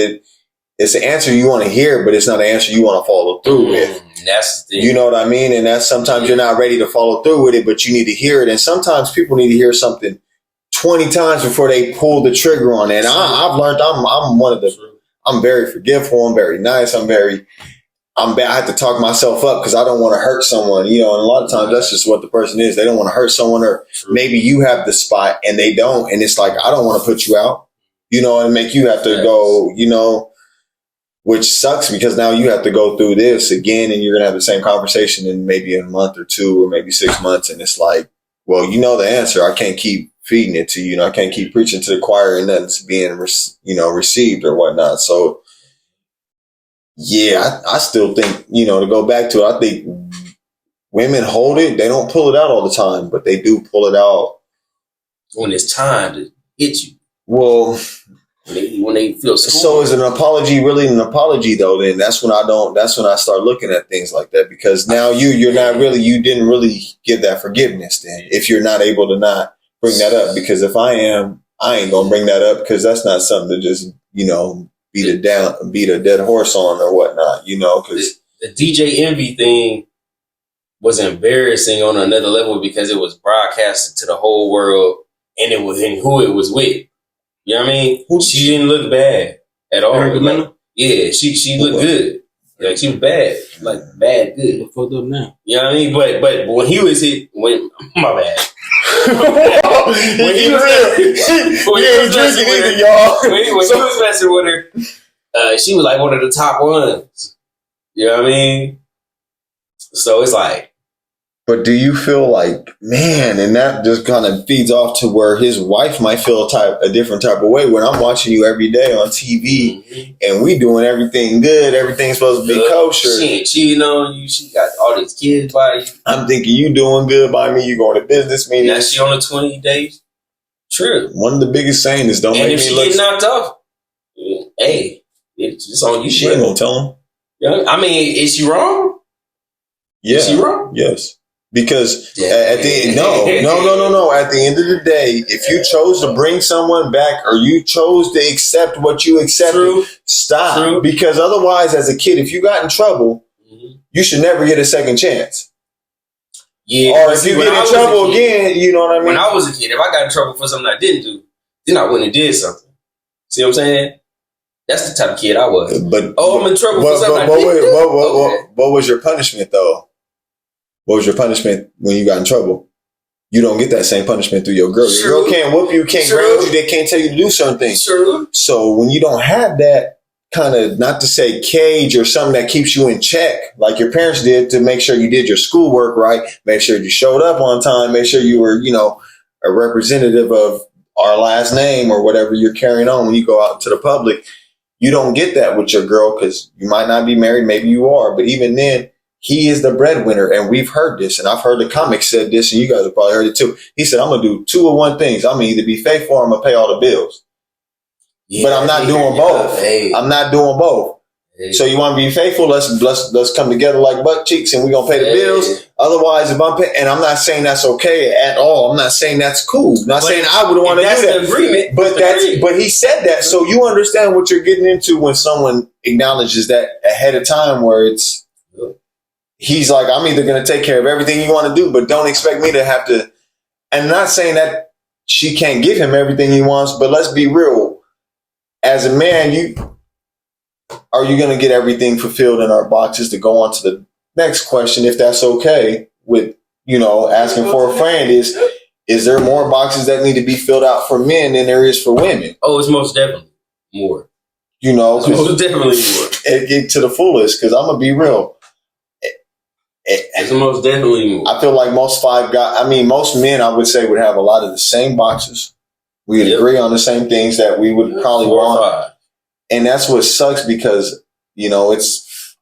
it's an answer you want to hear, but it's not an answer you want to follow through with. That's the thing. You know what I mean? And that's sometimes you're not ready to follow through with it, but you need to hear it. And sometimes people need to hear something 20 times before they pull the trigger on it. And I've learned I'm one of I'm very forgiveful. I'm very nice. I have to talk myself up because I don't want to hurt someone, and a lot of times that's just what the person is. They don't want to hurt someone, or maybe you have the spot and they don't. And it's like, I don't want to put you out, and make you have to go, which sucks because now you have to go through this again and you're going to have the same conversation in maybe a month or 2 or maybe 6 months. And it's like, well, the answer. I can't keep feeding it to you. I can't keep preaching to the choir and nothing's being, received or whatnot. So, yeah, I still think, to go back to it, I think women hold it. They don't pull it out all the time, but they do pull it out when it's time to hit you. Well, when they feel school. So is an apology really an apology though? Then that's when I start looking at things like that, because now you didn't really give that forgiveness then if you're not able to not bring that up. Because if I ain't gonna bring that up because that's not something to just, beat a dead horse on or whatnot, because the DJ Envy thing was embarrassing on another level because it was broadcasted to the whole world and it was in who it was with. You know what I mean? She didn't look bad at all. Yeah, she looked good. Like she was bad, like bad good. What fucked up now? You know what I mean? But when he was my bad. When he was messing with her, she was like one of the top ones. You know what I mean? So it's like. But do you feel like, man, and that just kind of feeds off to where his wife might feel a different type of way when I'm watching you every day on TV and we doing everything good, everything's supposed to be kosher. She ain't cheating on you. She got all these kids by you. I'm thinking you doing good by me. You going to business meetings. Now she on the 20 days. True. One of the biggest saying is don't and make if me she look. get knocked off, hey, it's on you. She ain't gonna tell him. Yeah. I mean, is she wrong? Yeah. Is she wrong? Yes. Because at the end, no. At the end of the day, if you chose to bring someone back or you chose to accept what you accepted, stop. True. Because otherwise, as a kid, if you got in trouble, you should never get a second chance. Yeah. Or if you get in trouble again, you know what I mean? When I was a kid, if I got in trouble for something I didn't do, then I wouldn't have did something. See what I'm saying? That's the type of kid I was. But I'm in trouble for something I didn't do. What was your punishment, though? What was your punishment when you got in trouble? You don't get that same punishment through your girl. Your girl can't whoop you, can't ground you, they can't tell you to do certain things. True. So when you don't have that kind of, not to say cage or something that keeps you in check, like your parents did to make sure you did your schoolwork right, make sure you showed up on time, make sure you were, a representative of our last name or whatever you're carrying on when you go out into the public. You don't get that with your girl because you might not be married, maybe you are, but even then, he is the breadwinner, and we've heard this, and I've heard the comics said this, and you guys have probably heard it too. He said, I'm going to do 2 of one things. I'm going to either be faithful or I'm going to pay all the bills. Yeah, but I'm not doing both. I'm not doing both. So you want to be faithful? Let's come together like butt cheeks, and we're going to pay the bills. Otherwise, if I'm paying, and I'm not saying that's okay at all. I'm not saying that's cool. I'm not saying I would want to do that. That's the agreement. But he said that, so you understand what you're getting into when someone acknowledges that ahead of time, where it's, he's like, I'm either going to take care of everything you want to do, but don't expect me to have to. And not saying that she can't give him everything he wants, but let's be real. As a man, are you going to get everything fulfilled in our boxes? To go on to the next question, if that's okay with, asking for a friend, is there more boxes that need to be filled out for men than there is for women? Oh, it's most definitely more. It's most definitely more. It to the fullest, because I'm going to be real. It's most definitely more. I feel like most men, I would say, would have a lot of the same boxes. We'd agree on the same things that we would probably want. And that's what sucks because, it's,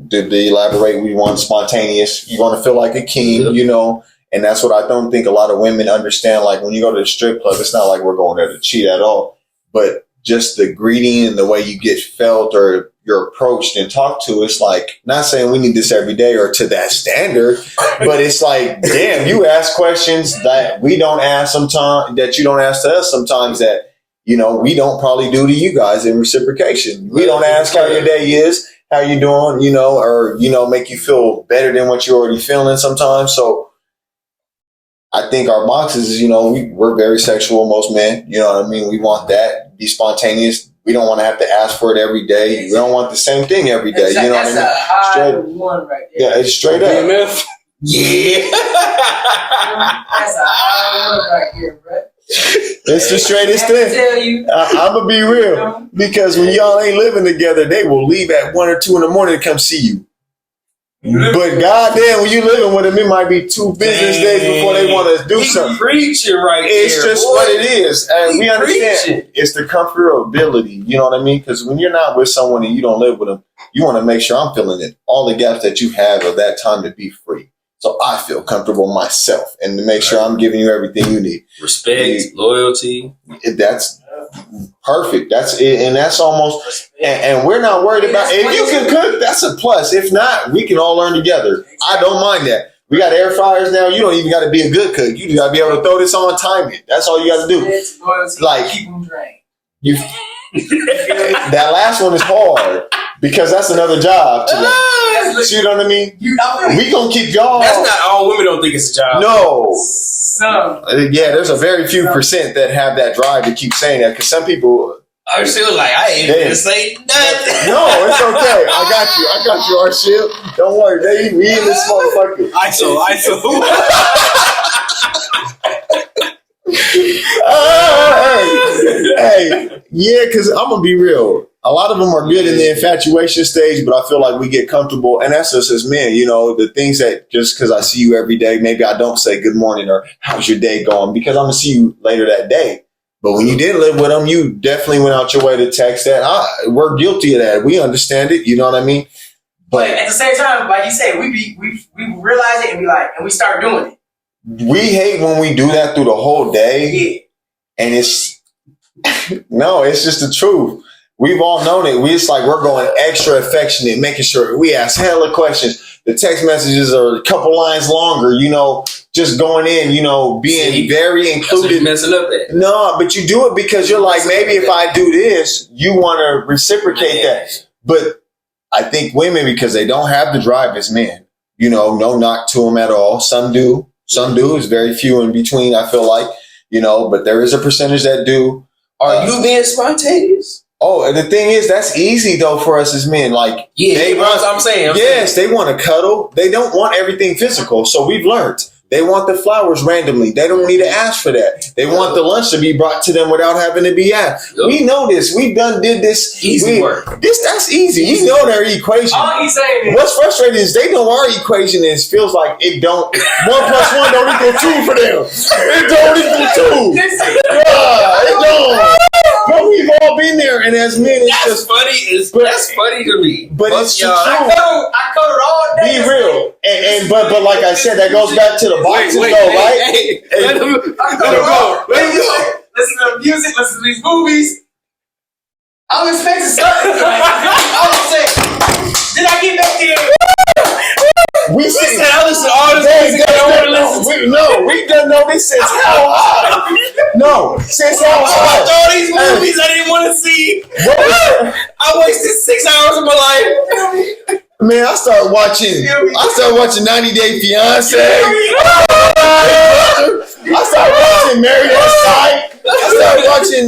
to elaborate, we want spontaneous. You want to feel like a king, and that's what I don't think a lot of women understand. Like when you go to the strip club, it's not like we're going there to cheat at all, but just the greeting and the way you get felt or you're approached and talked to, it's like, not saying we need this every day or to that standard, but it's like, damn, you ask questions that we don't ask sometimes, that you don't ask to us sometimes, that, we don't probably do to you guys in reciprocation. We don't ask how your day is, how you doing, or, make you feel better than what you're already feeling sometimes. So I think our boxes, we're very sexual, most men, you know what I mean? We want that, be spontaneous. We don't want to have to ask for it every day. Exactly. We don't want the same thing every day. You know what I mean? That's a high one right there. Yeah, it's straight up. BMF? Yeah. That's a high one right here, bro. It's the straightest thing. I'm going to be real. Because when y'all ain't living together, they will leave at 1 or 2 in the morning to come see you. But goddamn, when you living with them, it might be 2 business days before they want to do something. Preaching right it's there, just boy. what it is, and we understand. Preaching. It's the comfortability. You know what I mean? Because when you're not with someone and you don't live with them, you want to make sure I'm filling in all the gaps that you have of that time to be free. So I feel comfortable myself, and to make sure I'm giving you everything you need. Respect, loyalty. That's perfect. That's it, and that's almost. And we're not worried about if you can cook. That's a plus. If not, we can all learn together. I don't mind that. We got air fryers now. You don't even got to be a good cook. You just got to be able to throw this on, time it. That's all you got to do. Like keep them drained. You. That last one is hard because that's another job to them. You know what I mean? We gonna keep y'all. That's not all women don't think it's a job. No. Yeah, there's a very few percent that have that drive to keep saying that, because some people Arshil like, I ain't gonna say nothing. No, it's okay. I got you, Arshil. Don't worry, we in this motherfucker. ISO. Hey, yeah, because I'm gonna be real. A lot of them are good in the infatuation stage, but I feel like we get comfortable, and that's us as men. The things that just because I see you every day, maybe I don't say good morning or how's your day going, because I'm gonna see you later that day. But when you did live with them, you definitely went out your way to text that. We're guilty of that. We understand it. You know what I mean? But at the same time, like you said, we realize it and we start doing it. We hate when we do that through the whole day. Yeah. And it's no, it's just the truth. We've all known it. It's like we're going extra affectionate, making sure we ask hella questions. The text messages are a couple lines longer, just going in, being very included. That's messing up at. No, but you do it because you're like, maybe if I do this, you want to reciprocate that. But I think women, because they don't have the drive as men, no knock to them at all. Some do. It's very few in between, I feel like, but there is a percentage that do. Are you being spontaneous? Oh, and the thing is, that's easy though for us as men. Like, I'm saying. They want to cuddle. They don't want everything physical. So we've learned. They want the flowers randomly. They don't need to ask for that. They want the lunch to be brought to them without having to be asked. Yep. We know this. Did this. Easy work. That's easy. We know their equation. All he's saying is, what's frustrating is they know our equation feels like it don't. 1 plus 1 don't equal 2 for them. It don't equal 2. It don't. But we've all been there, and as men, it's that's funny to me. But it's true. I cuddled all day. Be real, but like I said, that goes back to the boxes, right? Let him go. Listen to the music. Listen to these movies. I was expecting something. I was saying, did I get back there? We said I listen to all this music. I don't want to listen. We done know this since how high? No, since how high? I watched all these movies I didn't want to see. I wasted 6 hours of my life. Man, I started watching 90 Day Fiance. I started watching Married at Sight. I started watching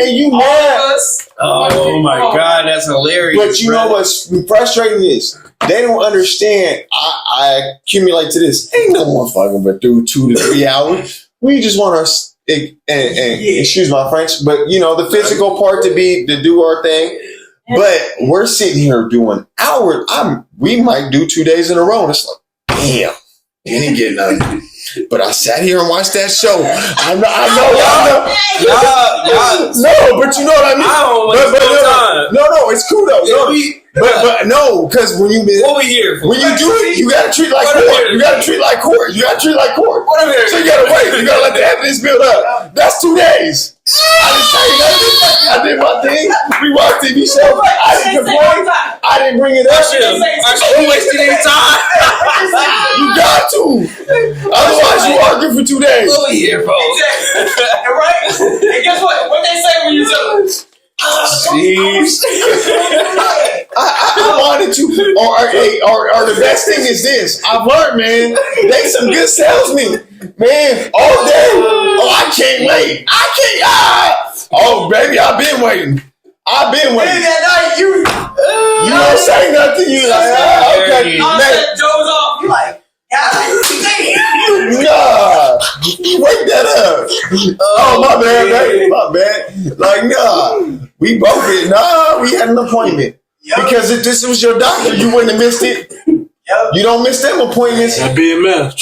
and you mad. Oh my God, that's hilarious. But you know what's frustrating is they don't understand. I accumulate to this. Ain't no one fucking but through 2 to 3 hours. We just want our excuse my French, but the physical part to do our thing. But we're sitting here doing hours. We might do 2 days in a row. And it's like, damn, didn't get nothing. But I sat here and watched that show. I know. No, but you know what I mean. No, it's cool though. But no, because when you here for? When you do it, you gotta treat like court. You gotta treat like court. What am I here? So you gotta wait. You gotta let the evidence build up. That's 2 days. I didn't say nothing. I did my thing. We watched TV shows. I didn't complain. I didn't bring it up. I wasted any time. You got to. Otherwise, you argue for 2 days. Over here, folks. Right? And guess what? What they say when you tell them? Jeez. I wanted to. Or the best thing is this. I've learned, man. They some good salesmen. Man, all day. Oh, I can't wait. Oh, baby, I've been waiting. That night, you don't say nothing. You like, okay. I Joe's off. You like, nah, wake that up. Oh, my bad, baby. My bad. Like, nah. We both did. Nah, we had an appointment. Because if this was your doctor, you wouldn't have missed it. You don't miss them appointments. That BMF.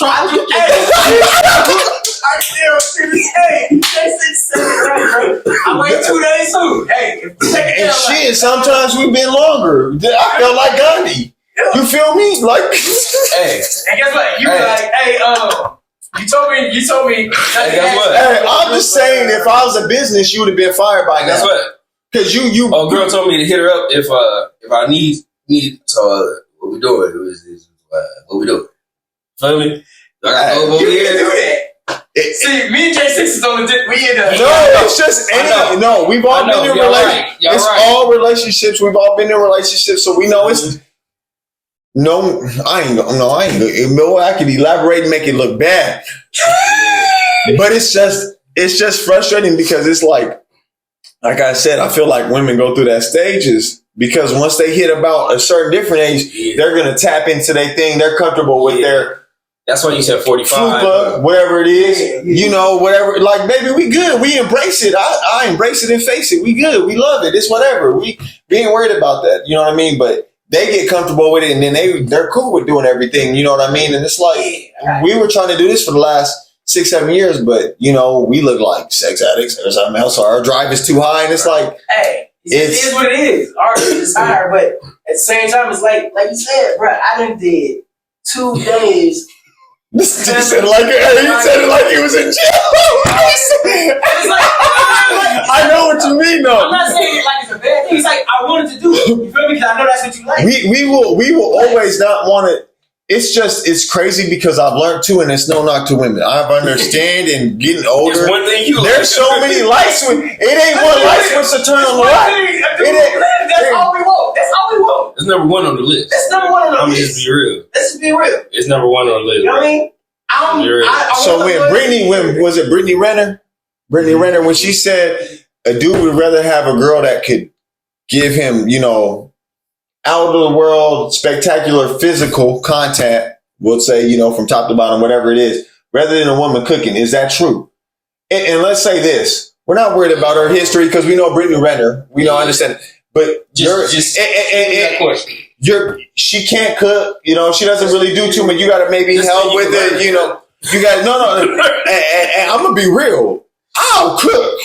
I still to this day. I wait 2 days too. Hey, and shit, sometimes we've been longer. I felt like Gandhi. You feel me? Like, hey. And guess what? You like, you told me. Hey, guess what? Hey, I'm just saying, if I was a business, you would have been fired by now. Guess what? Because you. Oh, girl told me to hit her up if I need. So what we doing? What we doing? Feel me? I got to go over here. Do that. See, me and J6 is on the dip. We in the. No, it's just anything. No, we've all been in relationships. It's all relationships. We've all been in relationships, so we know it's. No, I ain't. I could elaborate and make it look bad, but it's just frustrating because it's like I said, I feel like women go through that stages because once they hit about a certain different age, they're gonna tap into their thing. They're comfortable with their. That's why you said 45. Fupa, whatever it is, whatever. Like, baby, we good. We embrace it. I embrace it and face it. We good. We love it. It's whatever. We ain't worried about that. You know what I mean? But they get comfortable with it, and then they're cool with doing everything. You know what I mean? And it's like we were trying to do this for the last 6-7 years, but we look like sex addicts or something else. Or our drive is too high, and it's like, hey, it is what it is. Ours is higher, but at the same time, it's like you said, bro. I done did 2 days. He said it like he was in jail. I know what you mean, though. I'm not saying it like it's a bad thing. It's like I wanted to do it. You feel me? Because I know that's what you like. We will always not want it. It's crazy because I've learned too, and it's no knock to women. I've understand and getting older. There's one thing there's so many light switches. It ain't one light switch to turn on the light. That's all we want. That's all we want. It's number one on the list. That's number one on the list. I'm just be real. Let's just be real. It's number one on the list. You know what I mean? So when was it Brittany Renner? Brittany Renner, when she said a dude would rather have a girl that could give him, out of the world, spectacular physical contact, we'll say, from top to bottom, whatever it is, rather than a woman cooking. Is that true? And let's say this. We're not worried about her history because we know Brittany Renner. We don't understand. But she can't cook. She doesn't really do too much. You got to maybe help with it. You got no. And I'm going to be real. I'll cook.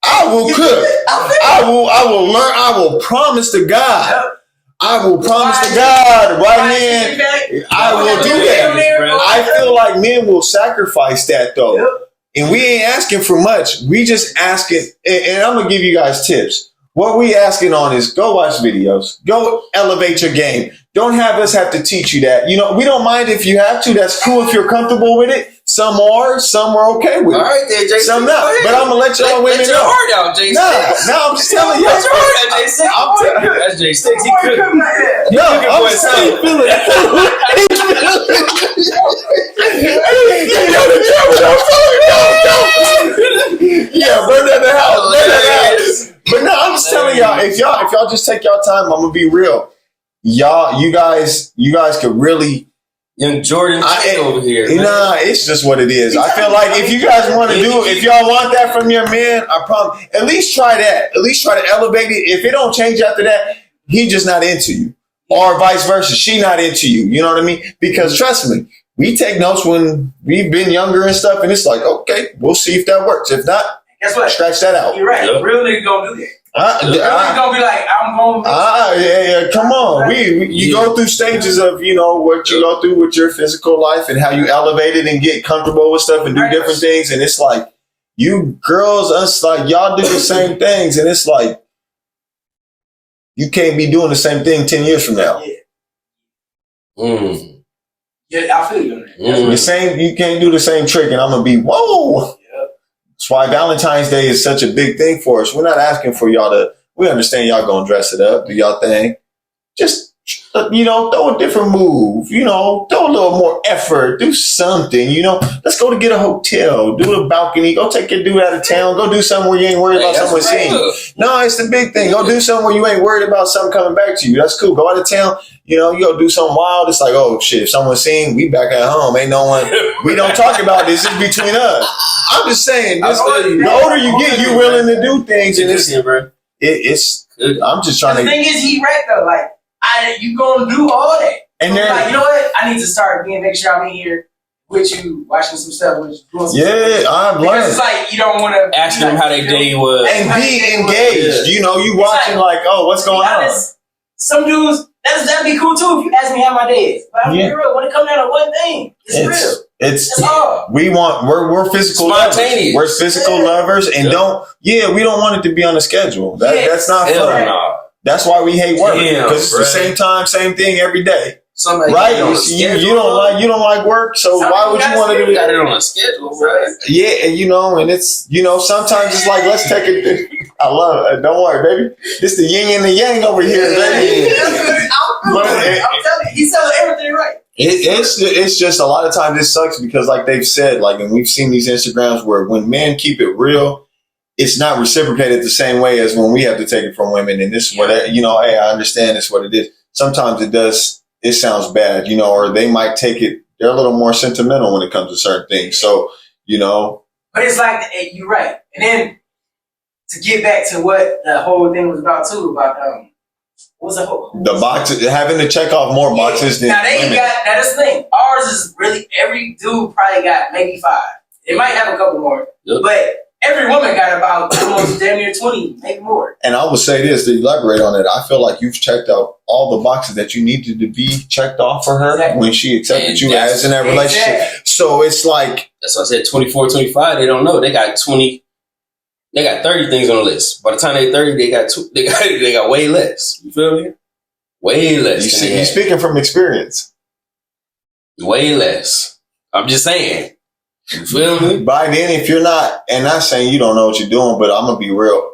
I will cook. I will learn. I will promise to God. I will promise to God right hand, I will do that. I feel like men will sacrifice that though. And we ain't asking for much. We just asking, and I'm going to give you guys tips. What we asking on is go watch videos. Go elevate your game. Don't have us have to teach you that. We don't mind if you have to. That's cool if you're comfortable with it. Some are okay with it. All right, then, Jason. Some not. But I'm going to let y'all women know. Let your heart out, Jason. Nah, I'm just telling you. Let your heart out, Jason. That's Jason. He couldn't. No, I'm just telling you. Feel it. Yeah, burn down the house. But no, I'm just telling y'all, if y'all just take y'all time, I'm gonna be real. You guys could really Young Jordan over here. Nah, it's just what it is. I feel like if you guys want to do it, if y'all want that from your man, I promise. At least try that. At least try to elevate it. If it don't change after that, he just not into you, or vice versa. She not into you. You know what I mean? Because trust me, we take notes when we've been younger and stuff, and it's like, okay, we'll see if that works. If not, guess what? Scratch that out. You're right. Real niggas gonna do that. Real niggas gonna be like, I'm gonna. Yeah. Come on. You go through stages of what you go through with your physical life and how you elevate it and get comfortable with stuff and do different things. And it's like you girls, us like y'all do the same things, and it's like you can't be doing the same thing 10 years from now. Yeah, I feel you on that. You can't do the same trick, and I'm gonna be whoa. That's why Valentine's Day is such a big thing for us. We're not asking for y'all to, we understand y'all gonna dress it up, do y'all thing. Just, throw a different move, throw a little more effort, do something, let's go to get a hotel, do a balcony, go take your dude out of town, go do something where you ain't worried about someone seeing you. No, it's the big thing. Go do something where you ain't worried about something coming back to you. That's cool. Go out of town. You go do something wild. It's like, oh shit, if someone's seen, we back at home. Ain't no one, we don't talk about this. It's between us. I'm just saying, the older you get, you willing to do things. And it's I'm just trying to. The thing is, he right though. Like, you gonna do all that. And then, like, you know what? I need to start make sure I'm in here with you, watching some stuff. I've learned. It's like, you don't want to ask them how their day was. And be engaged. You watching like, oh, what's going on? Some dudes, that'd be cool too if you ask me how my day is. But I'm be real. When it comes down to one thing, it's real. It's hard. We're physical lovers. We're physical lovers, and we don't want it to be on the schedule. That's not fun. No. That's why we hate work, because it's the same time, same thing every day. Right? You don't like work, so why would you want to do that? Got it on a schedule, right? Yeah, and it's sometimes it's like, let's take it. I love it. Don't worry, baby. This the yin and the yang over here, baby. I'm telling you, he's selling everything right. It's just a lot of times it sucks because, like they've said, and we've seen these Instagrams where when men keep it real, it's not reciprocated the same way as when we have to take it from women. And this is what hey, I understand it's what it is. Sometimes it does. It sounds bad, or they might take it. They're a little more sentimental when it comes to certain things. So, But it's like, you're right. And then to get back to what the whole thing was about too, about what's the boxes, having to check off more boxes than women. That's the thing. Ours is really, every dude probably got maybe 5. It might have a couple more, but every woman got about almost damn near 20, maybe more. And I would say this, to elaborate on it, I feel like you've checked out all the boxes that you needed to be checked off for her when she accepted you as in that relationship. So it's like... That's why I said 24, 25, they don't know. They got 20... They got 30 things on the list. By the time they're 30, they got way less. You feel me? Way less. You're speaking from experience. Way less. I'm just saying. You feel me? By then, if you're not, and not saying you don't know what you're doing, but I'm going to be real.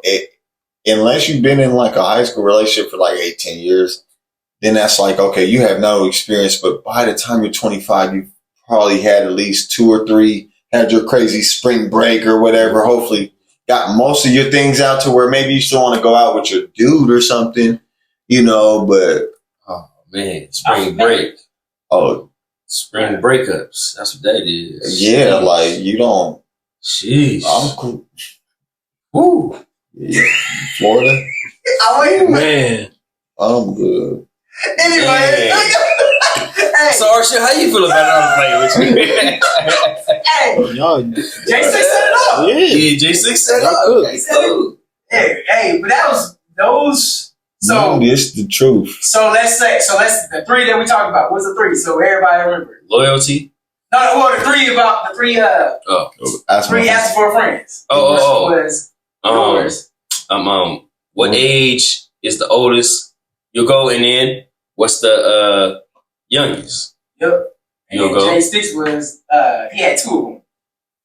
Unless you've been in like a high school relationship for like 10 years, then that's like, okay, you have no experience. But by the time you're 25, you've probably had at least 2 or 3, had your crazy spring break or whatever, hopefully. Got most of your things out to where maybe you still want to go out with your dude or something, but oh man, spring break. Oh, spring breakups. That's what that is. Yeah, like you don't. Jeez, I'm cool. Woo, yeah. Florida. Man, I'm good. Anyway. Hey. So, Arsha, how you feel about it? I'm playing with you. Hey, y'all, J6 set it up. Yeah, J6 set it up. Okay, cool. Hey, but that was those. So it's the truth. So let's the 3 that we talked about. What's the 3? So everybody remember. Loyalty. No, well, the 3 3 asked for friends. Was yours. What age is the oldest you'll go, and then what's the youngest? Yep. You'll go. J6 was he had 2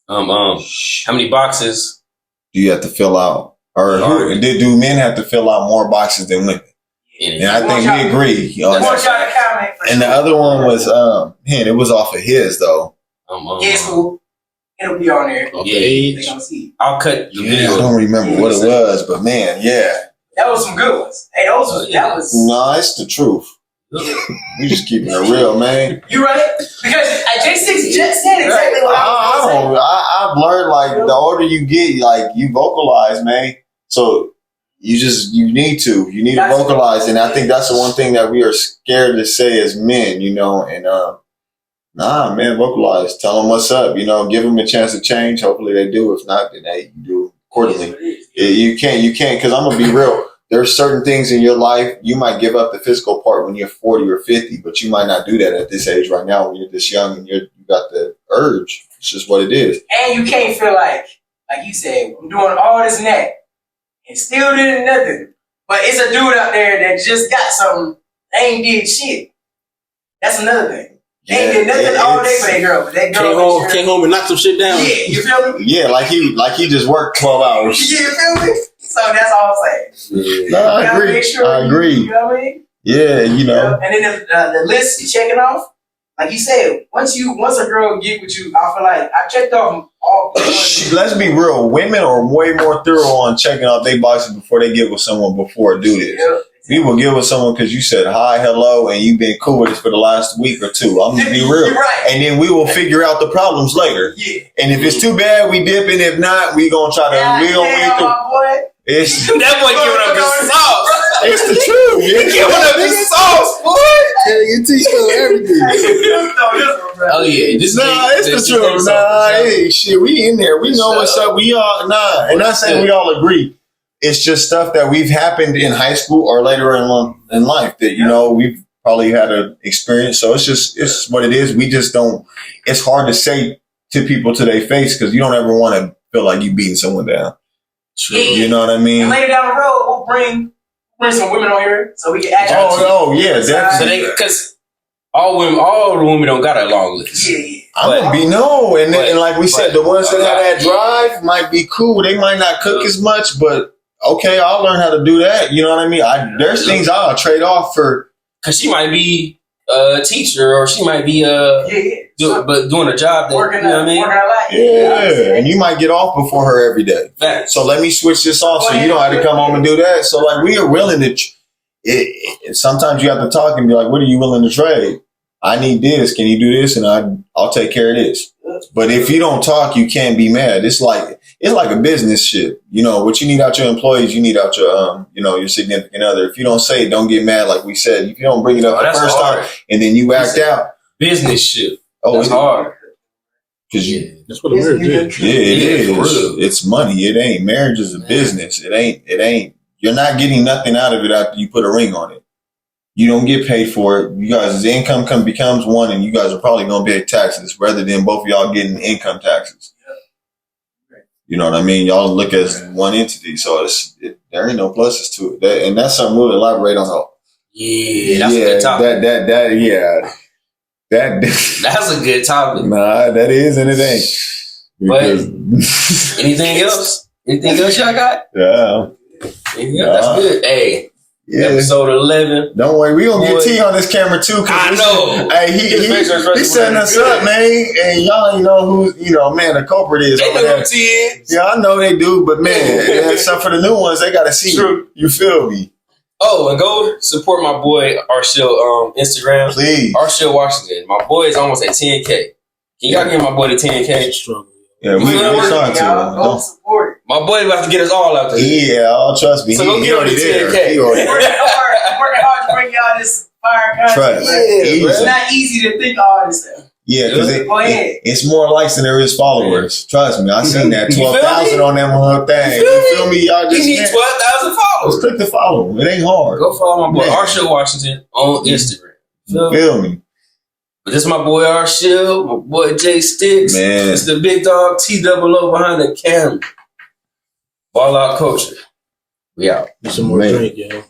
of them. How many boxes do you have to fill out? Or do men have to fill out more boxes than women? And I think we agree. And the other one was it was off of his though. It's cool. It'll be on there. Okay. I'll cut the video. I don't remember what it was, but man, yeah. That was some good ones. Hey, that was. No, it's the truth. We just keeping it real, man. You right? Because J6 just said exactly what I was I've learned like the older you get, like you vocalize, man. So you need to vocalize, and I think that's the one thing that we are scared to say as men, and man, vocalize. Tell them what's up, give them a chance to change. Hopefully they do. If not, then hey, you do accordingly. You can't, because I'm gonna be real. There are certain things in your life you might give up the physical part when you're 40 or 50, but you might not do that at this age right now when you're this young and you got the urge. It's just what it is. And you can't feel like you said, I'm doing all this and that, and still did nothing. But it's a dude out there that just got something, they ain't did shit. That's another thing. They ain't did nothing all day for that girl. But that girl came home and knocked some shit down. Yeah, you feel me? Yeah, like he just worked 12 hours. Yeah, you feel me? So that's all I'm saying. No, I agree. I agree. You know what I mean? Yeah, And then the list you checking off, like you said, once a girl get with you, I feel like I checked off all. Let's be real. Women are way more thorough on checking off their boxes before they get with someone before do this. Yep. We will get with someone because you said hi, hello, and you've been cool with us for the last week or 2. I'm gonna be real. Right. And then we will figure out the problems later. Yeah. And if it's too bad, we dip, and if not, we gonna try to weed through. It's that boy giving up his sauce. It's the truth. You're giving up his sauce, boy. You teach everything. Oh yeah, it's the truth. Hey, shit, we in there. We know what's up. We all and not saying we all agree. It's just stuff that we've happened in high school or later in life that we've probably had an experience. So it's what it is. We just don't. It's hard to say to people to their face because you don't ever want to feel like you beating someone down. Yeah. You know what I mean? And later down the road, we'll bring some women on here so we can act. Oh yeah, definitely. Because all the women don't got a long list. Yeah. I'm gonna be and like we said, the ones that have that drive might be cool. They might not cook as much, but okay, I'll learn how to do that. You know what I mean? There's things I'll trade off for. Because she might be a teacher or she might be doing a job that, working, you know what I mean? Yeah, and you might get off before her every day. Facts. So let me switch this off so you don't have to come home and do that. So like we are willing to, sometimes you have to talk and be like, what are you willing to trade? I need this. Can you do this? And I'll take care of this. But if you don't talk, you can't be mad. It's like a business shit. What you need out your employees, you need out your your significant other. If you don't say it, don't get mad. Like we said, if you don't bring it up the first time and then you act out, business shit. Oh, that's hard. Because that's what a marriage is. Yeah, it is. It's money. It ain't. Marriage is a business. It ain't. You're not getting nothing out of it after you put a ring on it. You don't get paid for it. You guys' income becomes one, and you guys are probably going to pay taxes rather than both of y'all getting income taxes. You know what I mean? Y'all look as one entity, so there ain't no pluses to it. And that's something we'll elaborate on. Yeah, that's a good topic. That's a good topic. Nah, that is and it ain't. But anything else? Anything else y'all got? Yeah. That's good. Hey. Yeah. Episode 11. Don't worry, we gonna get T on this camera too. I know. Hey, he's setting us up, man. And y'all ain't know who, the culprit is. They know who T is. Yeah, I know they do, but man, except for the new ones, they gotta see. True. You feel me? Oh, and go support my boy Arshil Instagram. Please. Arshil Washington. My boy is almost at 10K. Can y'all give my boy the 10K? Yeah, we're trying to. Don't support it. My boy about to get us all out there. Yeah, trust me. So go get on the 10K. He working hard to bring y'all this fire content. It's not easy to think all this stuff. Yeah, because it's more likes than there is followers. Trust me, I seen that 12,000 on that one thing. You feel me? Y'all just need 12,000 followers. Just click the follow. It ain't hard. Go follow my boy Arshil Washington on Instagram. Feel me? But this is my boy Arshil, my boy Jay Sticks. Man. It's the big dog T-O-O behind the camera. Ball out culture. We out. Get some more drink, yo.